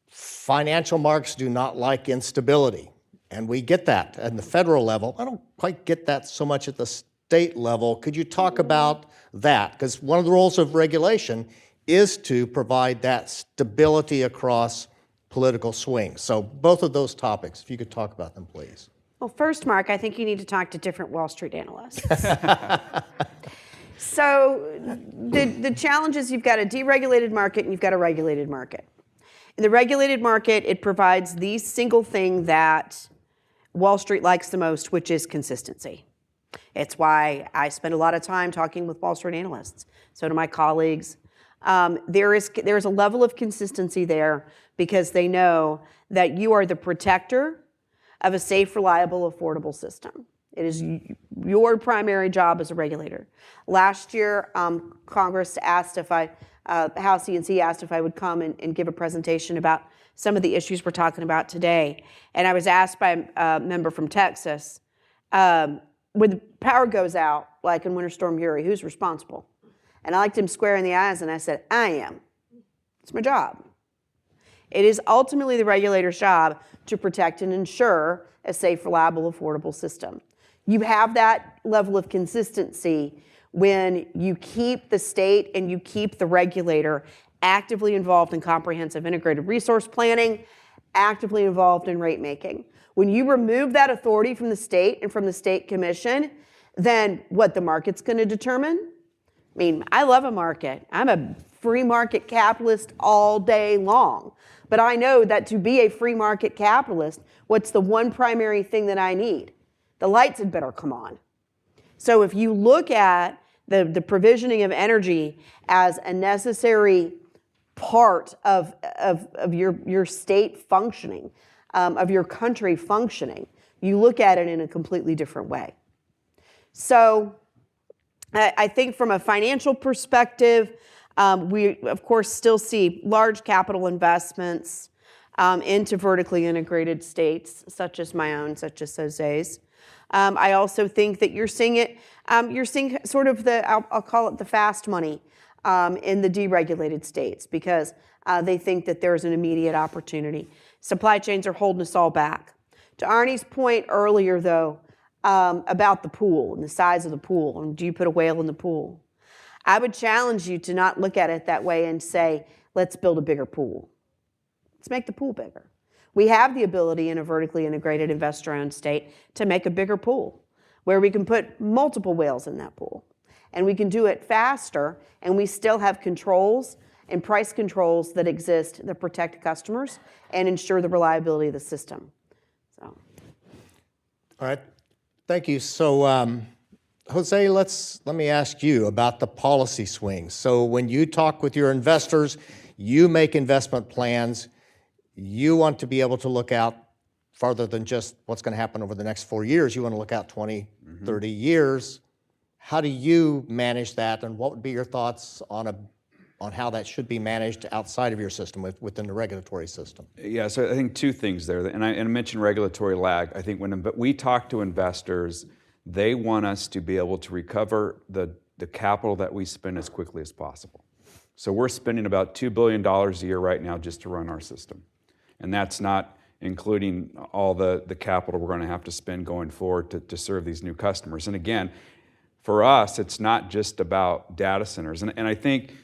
Financial markets do not like instability, and we get that at the federal level. I don't quite get that so much at the state level. Could you talk about that? Because one of the roles of regulation is to provide that stability across political swings. So both of those topics, if you could talk about them, please. Well, first, Mark, I think you need to talk to different Wall Street analysts. So the challenge is you've got a deregulated market and you've got a regulated market. In the regulated market, it provides the single thing that Wall Street likes the most, which is consistency. It's why I spend a lot of time talking with Wall Street analysts. So do my colleagues. There's a level of consistency there because they know that you are the protector of a safe, reliable, affordable system. It is your primary job as a regulator. Last year, Congress asked if I House ENC asked if I would come and give a presentation about some of the issues we're talking about today. And I was asked by a member from Texas, when the power goes out, like in Winter Storm Uri, who's responsible? And I looked him square in the eyes and I said, I am. It's my job. It is ultimately the regulator's job to protect and ensure a safe, reliable, affordable system. You have that level of consistency when you keep the state and you keep the regulator actively involved in comprehensive integrated resource planning, actively involved in rate making. When you remove that authority from the state and from the state commission, then what the market's going to determine? I mean, I love a market. I'm a free market capitalist all day long. But I know that to be a free market capitalist, what's the one primary thing that I need? The lights had better come on. So if you look at the provisioning of energy as a necessary part of your state functioning, of your country functioning, you look at it in a completely different way. So I think from a financial perspective, we, of course, still see large capital investments into vertically integrated states, such as my own, such as Jose's. I also think that you're seeing sort of I'll call it the fast money in the deregulated states because they think that there's an immediate opportunity. Supply chains are holding us all back. To Arne's point earlier, though, about the pool and the size of the pool, and do you put a whale in the pool? I would challenge you to not look at it that way and say, let's build a bigger pool. Let's make the pool bigger. We have the ability in a vertically integrated investor-owned state to make a bigger pool where we can put multiple whales in that pool. And we can do it faster, and we still have controls and price controls that exist that protect customers and ensure the reliability of the system. So. All right. Thank you. So, Jose, let me ask you about the policy swings. So when you talk with your investors, you make investment plans, you want to be able to look out farther than just what's going to happen over the next 4 years. You want to look out 20, 30 years. How do you manage that, and what would be your thoughts on how that should be managed outside of your system, within the regulatory system? Yeah, so I think two things there, and I mentioned regulatory lag. I think when we talk to investors, they want us to be able to recover the capital that we spend as quickly as possible. So we're spending about $2 billion a year right now just to run our system. And that's not including all the capital we're going to have to spend going forward to serve these new customers. And again, for us, it's not just about data centers. And I think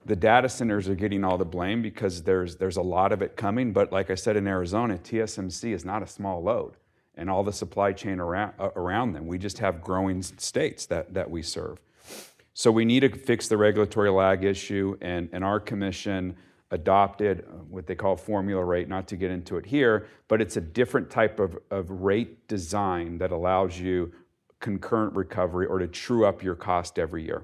the data centers are getting all the blame because there's a lot of it coming. But like I said, in Arizona, TSMC is not a small load, and all the supply chain around them. We just have growing states that we serve. So we need to fix the regulatory lag issue, and our commission adopted what they call formula rate, not to get into it here, but it's a different type of rate design that allows you concurrent recovery or to true up your cost every year.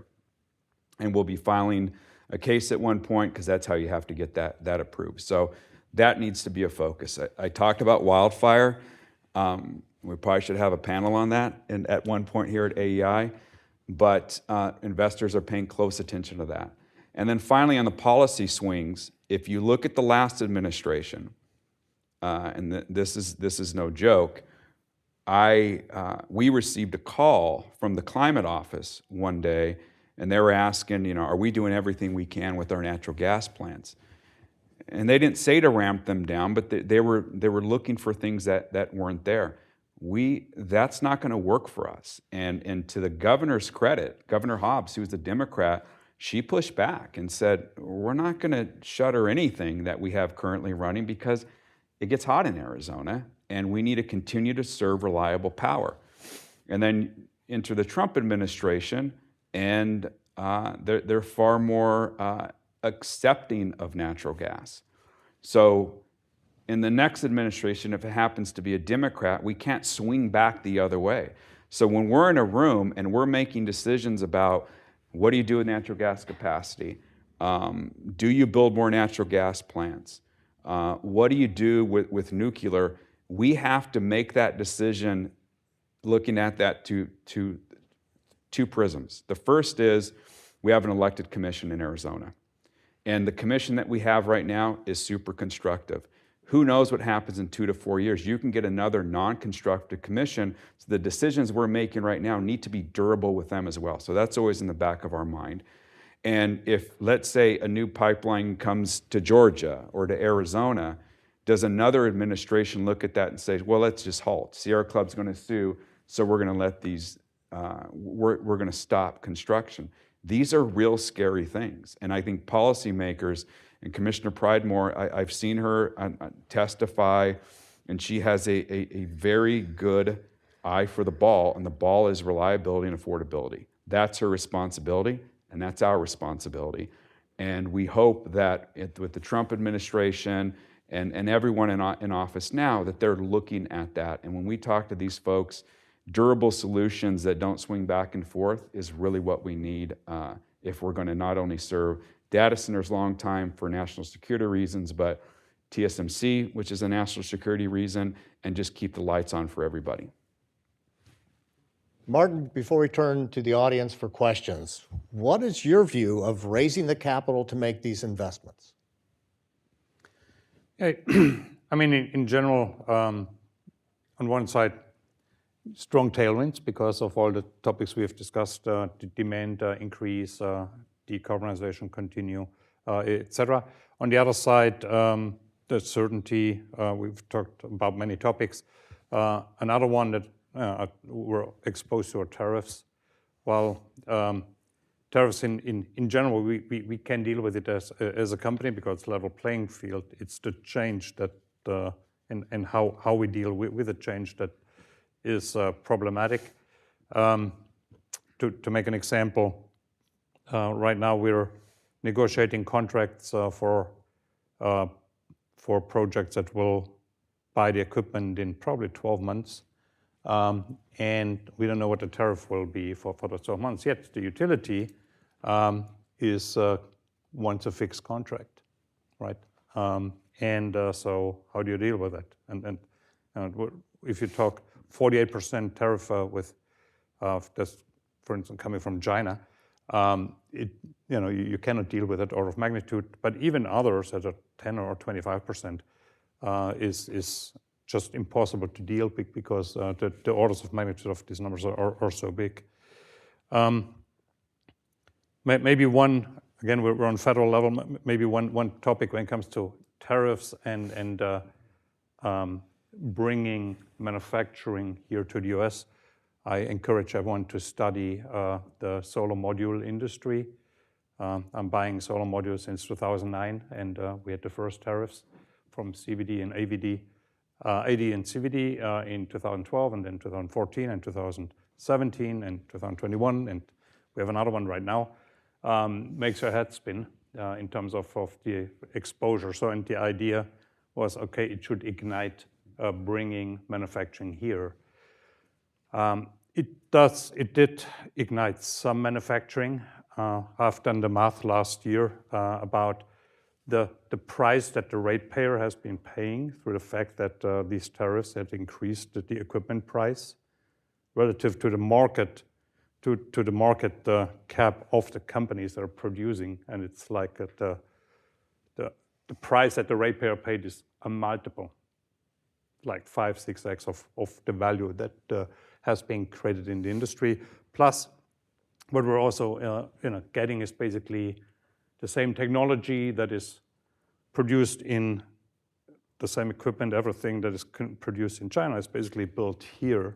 And we'll be filing a case at one point because that's how you have to get that approved. So that needs to be a focus. I talked about wildfire. We probably should have a panel on that at one point here at AEI, but investors are paying close attention to that. And then finally, on the policy swings, if you look at the last administration, and this is no joke, we received a call from the climate office one day, and they were asking, are we doing everything we can with our natural gas plants? And they didn't say to ramp them down, but they were looking for things that weren't there. That's not going to work for us. And to the governor's credit, Governor Hobbs, who was a Democrat, she pushed back and said, we're not going to shutter anything that we have currently running because it gets hot in Arizona, and we need to continue to serve reliable power. And then enter the Trump administration, and they're far more accepting of natural gas. So in the next administration, if it happens to be a Democrat, we can't swing back the other way. So when we're in a room and we're making decisions about what do you do with natural gas capacity, do you build more natural gas plants, what do you do with nuclear, we have to make that decision looking at that to two prisms. The first is we have an elected commission in Arizona. And the commission that we have right now is super constructive. Who knows what happens in 2 to 4 years? You can get another non-constructive commission. So the decisions we're making right now need to be durable with them as well. So that's always in the back of our mind. And if, let's say, a new pipeline comes to Georgia or to Arizona, does another administration look at that and say, well, let's just halt. Sierra Club's going to sue, so we're going to let these, we're going to stop construction. These are real scary things. And I think policymakers, and Commissioner Pridemore, I've seen her testify, and she has a very good eye for the ball, and the ball is reliability and affordability. That's her responsibility, and that's our responsibility. And we hope that with the Trump administration and everyone in office now, that they're looking at that. And when we talk to these folks, durable solutions that don't swing back and forth is really what we need if we're going to not only serve data centers long time for national security reasons, but TSMC, which is a national security reason, and just keep the lights on for everybody. Martin, before we turn to the audience for questions, what is your view of raising the capital to make these investments? I mean, in general, on one side, strong tailwinds because of all the topics we have discussed, the demand increase, decarbonization continue, etc. On the other side, the certainty, we've talked about many topics. Another one that we're exposed to are tariffs. Well, tariffs in general, we can deal with it as a company because it's level playing field. It's the change that, and how we deal with the change that is problematic. To make an example, right now we're negotiating contracts for projects that will buy the equipment in probably 12 months. And we don't know what the tariff will be for those 12 months yet. The utility is wants a fixed contract, right? So how do you deal with that? And if you talk 48% tariff with that's, for instance, coming from China, you cannot deal with it order of magnitude. But even others that are 10 or 25% is just impossible to deal with because the orders of magnitude of these numbers are so big. Maybe one, again, we're on federal level, maybe one topic when it comes to tariffs and bringing manufacturing here to the US. I encourage everyone to study the solar module industry. I'm buying solar modules since 2009, and we had the first tariffs from CVD and AVD, AD and CVD in 2012, and then 2014 and 2017 and 2021, and we have another one right now. Makes your head spin in terms of the exposure. So, and the idea was, okay, it should ignite bringing manufacturing here. It did ignite some manufacturing. I've done the math last year about the price that the ratepayer has been paying through the fact that these tariffs had increased the equipment price relative to the market, to the market cap of the companies that are producing, and it's like the price that the ratepayer paid is a multiple, like 5-6x of the value that has been created in the industry. Plus, what we're also getting is basically the same technology that is produced in the same equipment, everything that is produced in China is basically built here.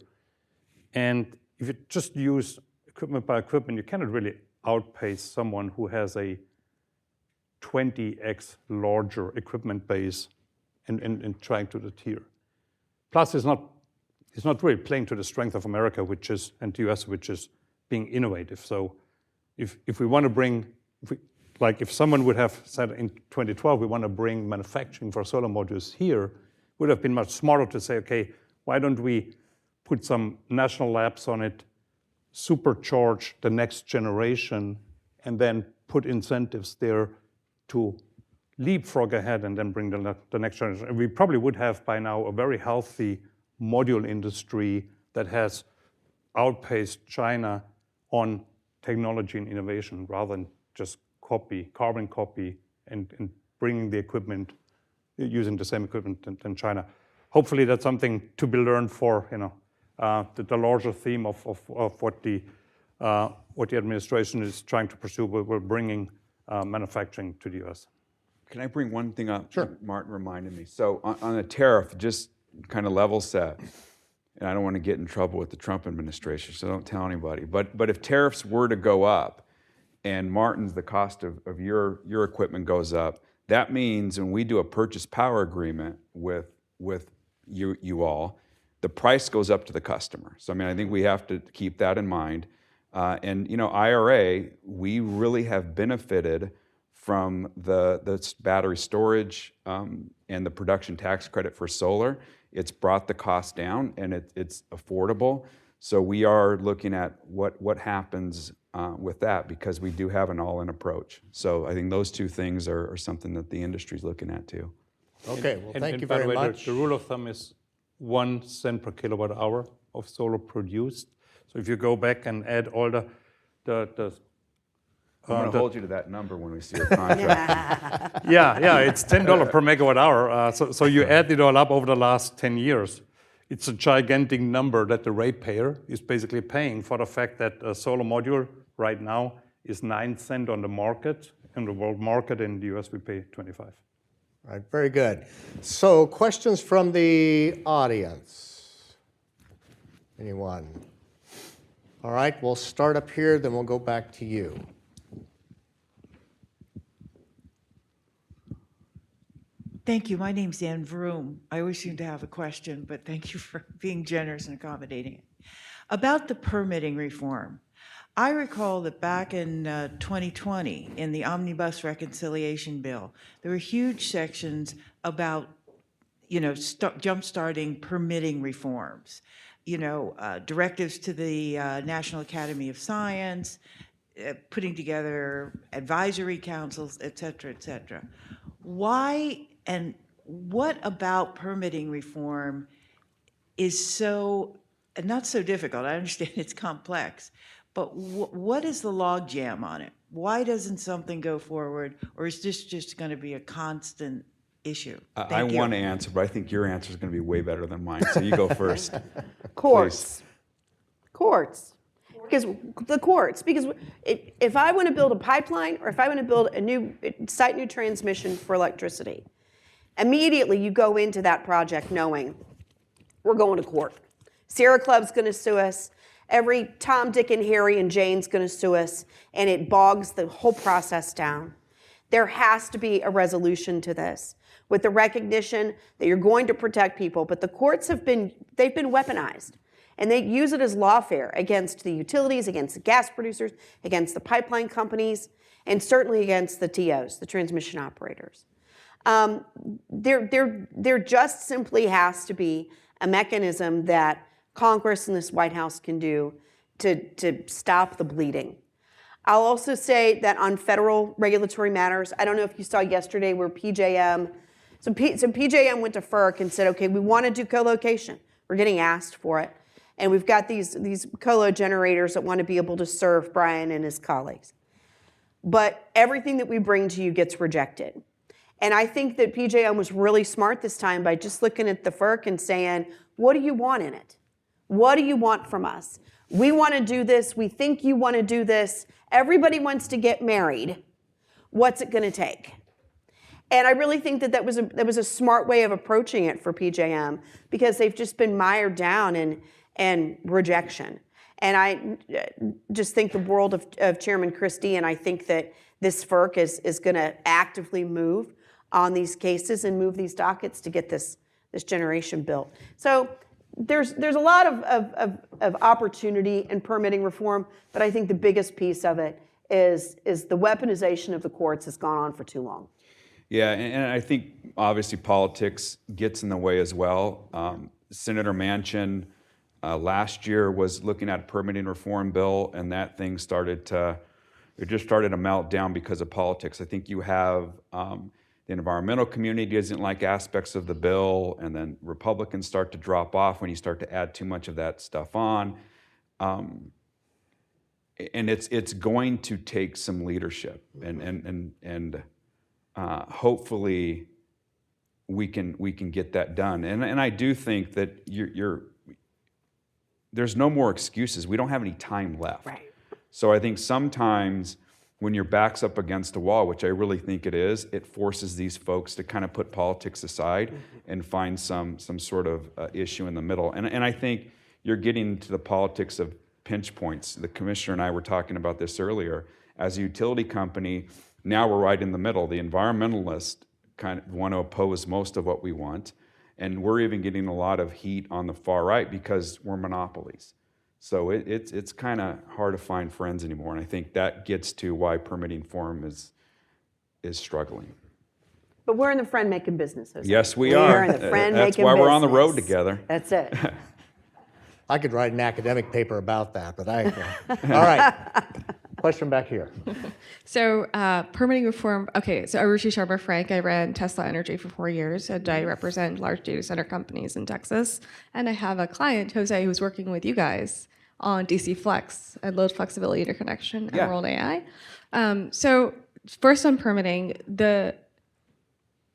And if you just use equipment by equipment, you cannot really outpace someone who has a 20x larger equipment base and trying to do here. Plus, it's not really playing to the strength of America, and the US, which is being innovative. So if we want to bring, if someone would have said in 2012, we want to bring manufacturing for solar modules here, it would have been much smarter to say, okay, why don't we put some national labs on it, supercharge the next generation, and then put incentives there to leapfrog ahead and then bring the next generation. And we probably would have by now a very healthy module industry that has outpaced China on technology and innovation rather than just carbon copy and bringing the equipment, using the same equipment in China. Hopefully that's something to be learned for, the larger theme of what the administration is trying to pursue. We're bringing manufacturing to the US. Can I bring one thing up? Sure. Martin reminded me. So on the tariff, just kind of level set, and I don't want to get in trouble with the Trump administration, so don't tell anybody. But if tariffs were to go up, and Martin's, the cost of your equipment goes up, that means when we do a purchase power agreement with you all, the price goes up to the customer. So I mean, I think we have to keep that in mind. And IRA, we really have benefited from the battery storage and the production tax credit for solar. It's brought the cost down, and it's affordable. So we are looking at what happens with that, because we do have an all-in approach. So I think those two things are something that the industry is looking at too. Okay, well, thank you by very the way, much. The rule of thumb is 1 cent per kilowatt hour of solar produced. So if you go back and add all the I'm going to hold you to that number when we see your contract. yeah, it's $10 per megawatt hour. So you add it all up over the last 10 years. It's a gigantic number that the ratepayer is basically paying for the fact that a solar module right now is 9 cents on the market. In the world market, in the US, we pay 25. All right, very good. So questions from the audience? Anyone? All right, we'll start up here, then we'll go back to you. Thank you. My name's Ann Vroom. I always seem to have a question, but thank you for being generous and accommodating it. About the permitting reform, I recall that back in 2020, in the Omnibus Reconciliation Bill, there were huge sections about, jump-starting permitting reforms, directives to the National Academy of Science, putting together advisory councils, et cetera, et cetera. Why and what about permitting reform is not so difficult? I understand it's complex, but what is the logjam on it? Why doesn't something go forward, or is this just going to be a constant issue? I want to answer, but I think your answer is going to be way better than mine. So you go first. Courts. Courts. Because if I want to build a pipeline, or if I want to build a new transmission for electricity, immediately you go into that project knowing we're going to court. Sierra Club's going to sue us. Every Tom, Dick, and Harry and Jane's going to sue us, and it bogs the whole process down. There has to be a resolution to this, with the recognition that you're going to protect people, but the courts they've been weaponized. And they use it as lawfare against the utilities, against the gas producers, against the pipeline companies, and certainly against the TOs, the transmission operators. There just simply has to be a mechanism that Congress and this White House can do to stop the bleeding. I'll also say that on federal regulatory matters, I don't know if you saw yesterday where PJM went to FERC and said, okay, we want to do co-location. We're getting asked for it. And we've got these colo generators that want to be able to serve Brian and his colleagues. But everything that we bring to you gets rejected. And I think that PJM was really smart this time by just looking at the FERC and saying, what do you want in it? What do you want from us? We want to do this. We think you want to do this. Everybody wants to get married. What's it going to take? And I really think that was a smart way of approaching it for PJM, because they've just been mired down in rejection. And I just think the world of Chairman Christie, and I think that this FERC is going to actively move on these cases and move these dockets to get this generation built. So there's a lot of opportunity in permitting reform, but I think the biggest piece of it is the weaponization of the courts has gone on for too long. Yeah, and I think obviously politics gets in the way as well. Senator Manchin last year was looking at a permitting reform bill, and that thing started to melt down because of politics. I think you have the environmental community doesn't like aspects of the bill, and then Republicans start to drop off when you start to add too much of that stuff on. And it's going to take some leadership, and hopefully we can get that done. And I do think that there's no more excuses. We don't have any time left. Right. So I think sometimes when your back's up against a wall, which I really think it is, it forces these folks to kind of put politics aside and find some sort of issue in the middle. And I think you're getting to the politics of pinch points. The commissioner and I were talking about this earlier. As a utility company, now we're right in the middle. The environmentalists kind of want to oppose most of what we want. And we're even getting a lot of heat on the far right because we're monopolies. So it's kind of hard to find friends anymore. And I think that gets to why permitting forum is struggling. But we're in the friend-making business. Yes, we are. We're in the friend-making business. That's why we're on the road together. That's it. I could write an academic paper about that, but I all right. Question back here. So permitting reform, okay, so Arushi Sharma Frank, I ran Tesla Energy for 4 years, and I represent large data center companies in Texas. And I have a client, Jose, who's working with you guys on DC Flex and load flexibility interconnection and World AI. So first on permitting, the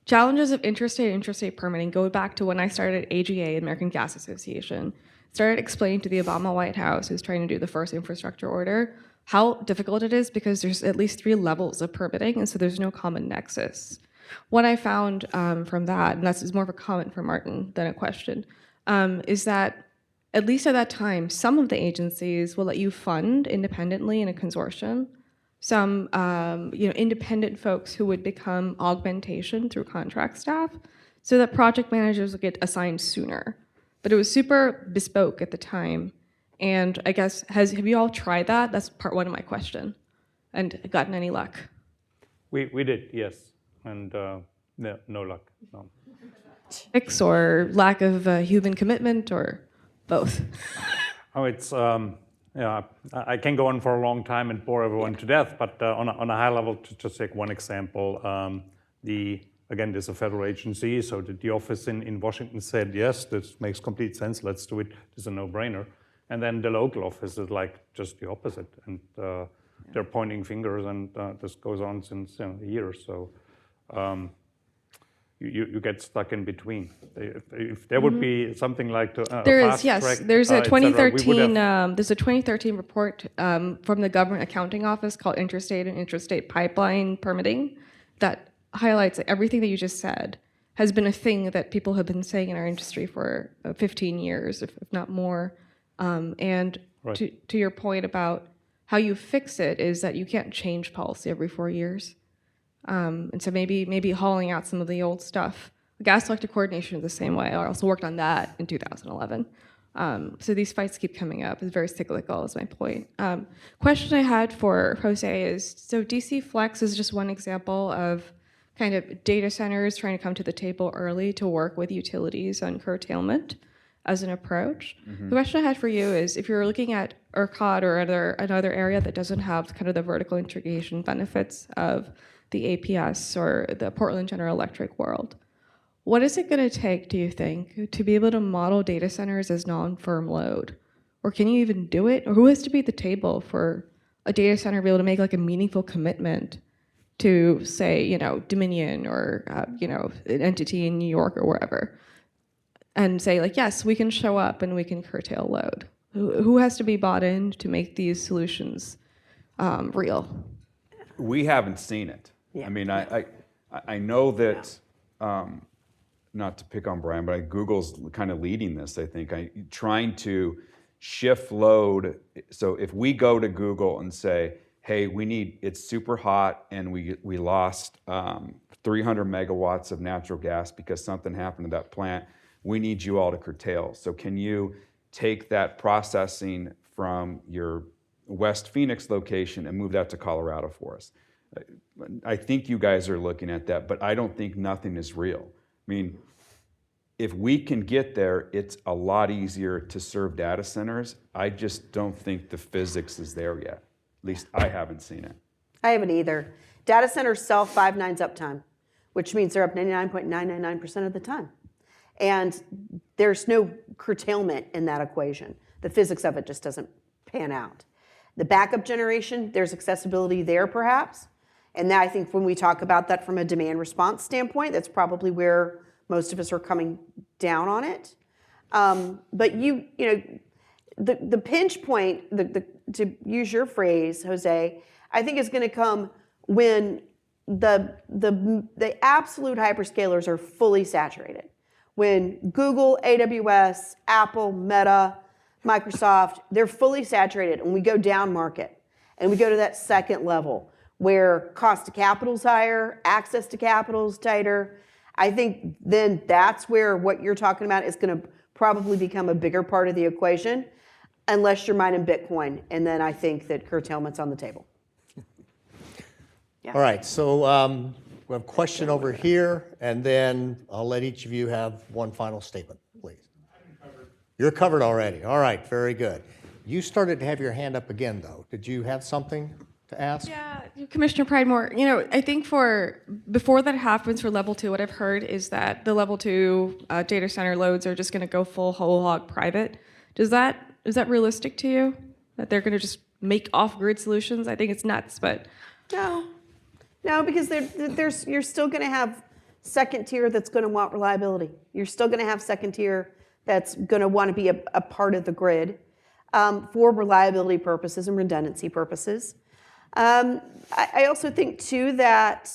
challenges of interstate permitting go back to when I started AGA, American Gas Association. Started explaining to the Obama White House, who's trying to do the first infrastructure order, how difficult it is because there's at least 3 levels of permitting, and so there's no common nexus. What I found from that, and that's more of a comment from Martin than a question, is that at least at that time, some of the agencies will let you fund independently in a consortium. Some independent folks who would become augmentation through contract staff, so that project managers will get assigned sooner. But it was super bespoke at the time. And I guess, have you all tried that? That's part one of my question. And gotten any luck? We did, yes. And no luck, no. Fix or lack of human commitment or both? Oh, it's, I can go on for a long time and bore everyone to death, but on a high level, to just take one example, again, there's a federal agency, so the office in Washington said, yes, this makes complete sense, let's do it, it's a no-brainer. And then the local office is like just the opposite, and they're pointing fingers, and this goes on since years. So you get stuck in between. If there would be something like there is, yes. track, there's a 2013 report from the Government Accounting Office called Interstate and Intrastate Pipeline Permitting that highlights that everything that you just said has been a thing that people have been saying in our industry for 15 years, if not more. And right. to your point about how you fix it is that you can't change policy every 4 years. And so maybe hauling out some of the old stuff. Gas electric coordination is the same way. I also worked on that in 2011. So these fights keep coming up. It's very cyclical is my point. Question I had for Jose is, so DC Flex is just one example of kind of data centers trying to come to the table early to work with utilities on curtailment as an approach. The question I had for you is, if you're looking at ERCOT or another area that doesn't have kind of the vertical integration benefits of the APS or the Portland General Electric world, what is it going to take, do you think, to be able to model data centers as non-firm load? Or can you even do it? Or who has to be at the table for a data center to be able to make like a meaningful commitment to, say, Dominion or an entity in New York or wherever, and say like, yes, we can show up and we can curtail load? Who has to be bought in to make these solutions real? We haven't seen it. Yeah. I mean, I know that, not to pick on Brian, but Google's kind of leading this, I think, trying to shift load. So if we go to Google and say, hey, it's super hot and we lost 300 megawatts of natural gas because something happened to that plant, we need you all to curtail. So can you take that processing from your West Phoenix location and move that to Colorado for us? I think you guys are looking at that, but I don't think nothing is real. I mean, if we can get there, it's a lot easier to serve data centers. I just don't think the physics is there yet. At least I haven't seen it. I haven't either. Data centers sell 5 nines uptime, which means they're up 99.999% of the time. And there's no curtailment in that equation. The physics of it just doesn't pan out. The backup generation, there's accessibility there perhaps. And I think when we talk about that from a demand response standpoint, that's probably where most of us are coming down on it. But you know, the pinch point, to use your phrase, Jose, I think is going to come when the absolute hyperscalers are fully saturated. When Google, AWS, Apple, Meta, Microsoft, they're fully saturated, and we go down market, and we go to that second level where cost of capital is higher, access to capital is tighter. I think then that's where what you're talking about is going to probably become a bigger part of the equation, unless you're mining Bitcoin, and then I think that curtailment's on the table. All right, so we have a question over here, and then I'll let each of you have one final statement, please. You're covered already. All right, very good. You started to have your hand up again, though. Did you have something to ask? Yeah, Commissioner Pridemore, I think before that happens for level 2, what I've heard is that the level 2 data center loads are just going to go full whole hog private. Is that realistic to you? That they're going to just make off-grid solutions? I think it's nuts, but... No, because you're still going to have second tier that's going to want reliability. You're still going to have second tier that's going to want to be a part of the grid for reliability purposes and redundancy purposes. I also think, too, that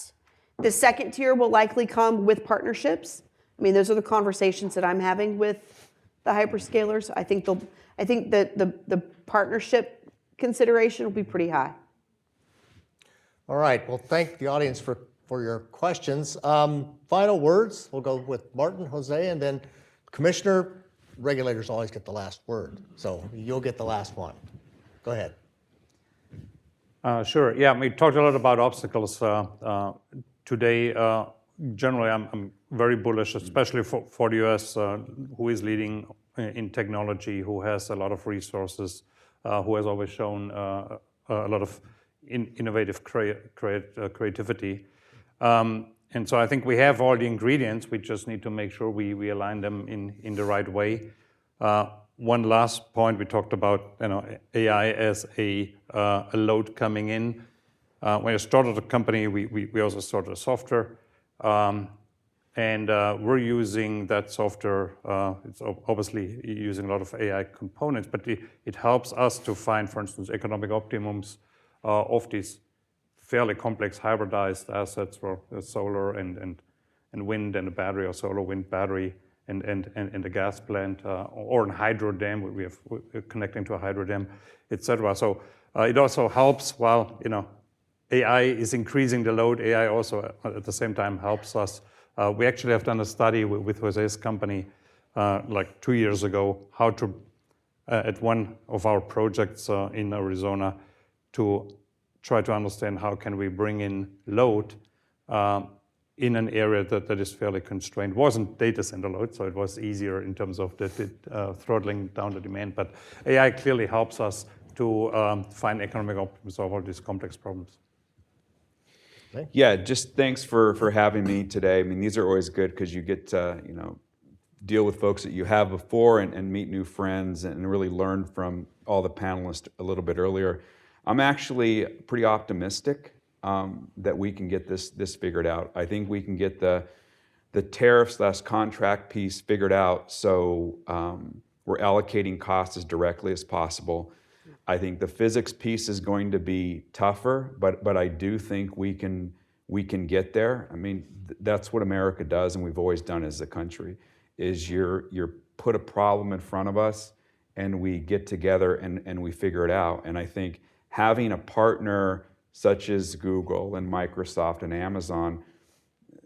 the second tier will likely come with partnerships. I mean, those are the conversations that I'm having with the hyperscalers. I think that the partnership consideration will be pretty high. All right, well, thank the audience for your questions. Final words, we'll go with Martin, Jose, and then Commissioner. Regulators always get the last word, so you'll get the last one. Go ahead. Sure, yeah, we talked a lot about obstacles today. Generally, I'm very bullish, especially for the US, who is leading in technology, who has a lot of resources, who has always shown a lot of innovative creativity. And so I think we have all the ingredients. We just need to make sure we align them in the right way. One last point, we talked about AI as a load coming in. When I started the company, we also started software. And we're using that software. It's obviously using a lot of AI components, but it helps us to find, for instance, economic optimums of these fairly complex hybridized assets for solar and wind and a battery, or solar wind battery and a gas plant, or a hydro dam. We're connecting to a hydro dam, etc. So it also helps while AI is increasing the load. AI also at the same time helps us. We actually have done a study with Jose's company like 2 years ago, how to at one of our projects in Arizona, to try to understand how can we bring in load in an area that is fairly constrained. It wasn't data center load, so it was easier in terms of the throttling down the demand. But AI clearly helps us to find economic optimism of all these complex problems. Yeah, just thanks for having me today. I mean, these are always good because you get to deal with folks that you have before and meet new friends and really learn from all the panelists a little bit earlier. I'm actually pretty optimistic that we can get this figured out. I think we can get the tariffs/contract piece figured out, so we're allocating costs as directly as possible. I think the physics piece is going to be tougher, but I do think we can get there. I mean, that's what America does, and we've always done as a country, is you're put a problem in front of us, and we get together and we figure it out. And I think having a partner such as Google and Microsoft and Amazon,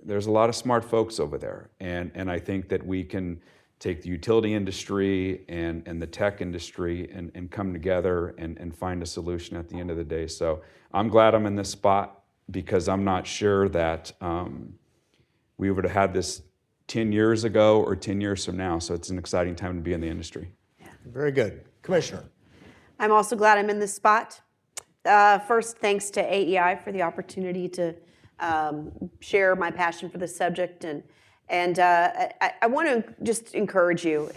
there's a lot of smart folks over there. And I think that we can take the utility industry and the tech industry and come together and find a solution at the end of the day. So I'm glad I'm in this spot, because I'm not sure that we would have had this 10 years ago or 10 years from now. So it's an exciting time to be in the industry. Very good. Commissioner. I'm also glad I'm in this spot. First, thanks to AEI for the opportunity to share my passion for this subject. And I want to just encourage you.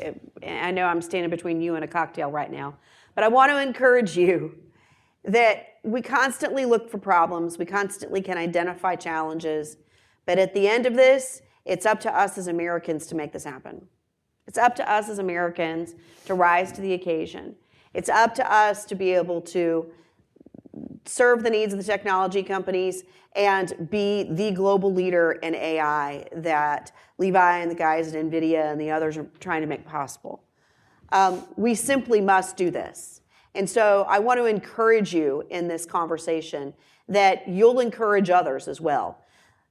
I know I'm standing between you and a cocktail right now, but I want to encourage you that we constantly look for problems. We constantly can identify challenges. But at the end of this, it's up to us as Americans to make this happen. It's up to us as Americans to rise to the occasion. It's up to us to be able to serve the needs of the technology companies and be the global leader in AI that Levi and the guys at Nvidia and the others are trying to make possible. We simply must do this. And so I want to encourage you in this conversation that you'll encourage others as well.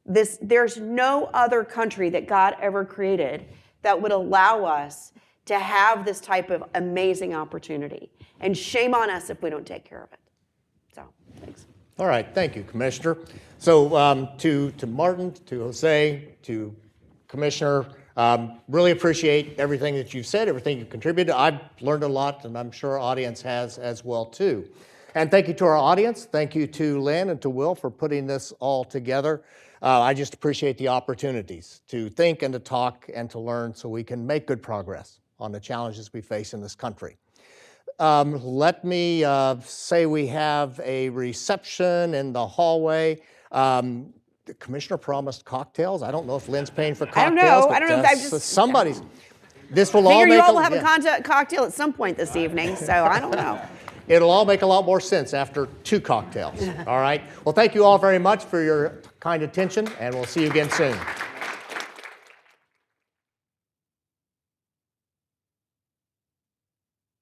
There's no other country that God ever created that would allow us to have this type of amazing opportunity. And shame on us if we don't take care of it. So, thanks. All right, thank you, Commissioner. So to Martin, to Jose, to Commissioner, really appreciate everything that you've said, everything you've contributed. I've learned a lot, and I'm sure our audience has as well, too. And thank you to our audience. Thank you to Lynn and to Will for putting this all together. I just appreciate the opportunities to think and to talk and to learn so we can make good progress on the challenges we face in this country. Let me say we have a reception in the hallway. The commissioner promised cocktails. I don't know if Lynn's paying for cocktails. I don't know if I've just... Somebody's... This will all figure make... you all will have a cocktail at some point this evening, so I don't know. It'll all make a lot more sense after 2 cocktails. All right? Well, thank you all very much for your kind attention, and we'll see you again soon.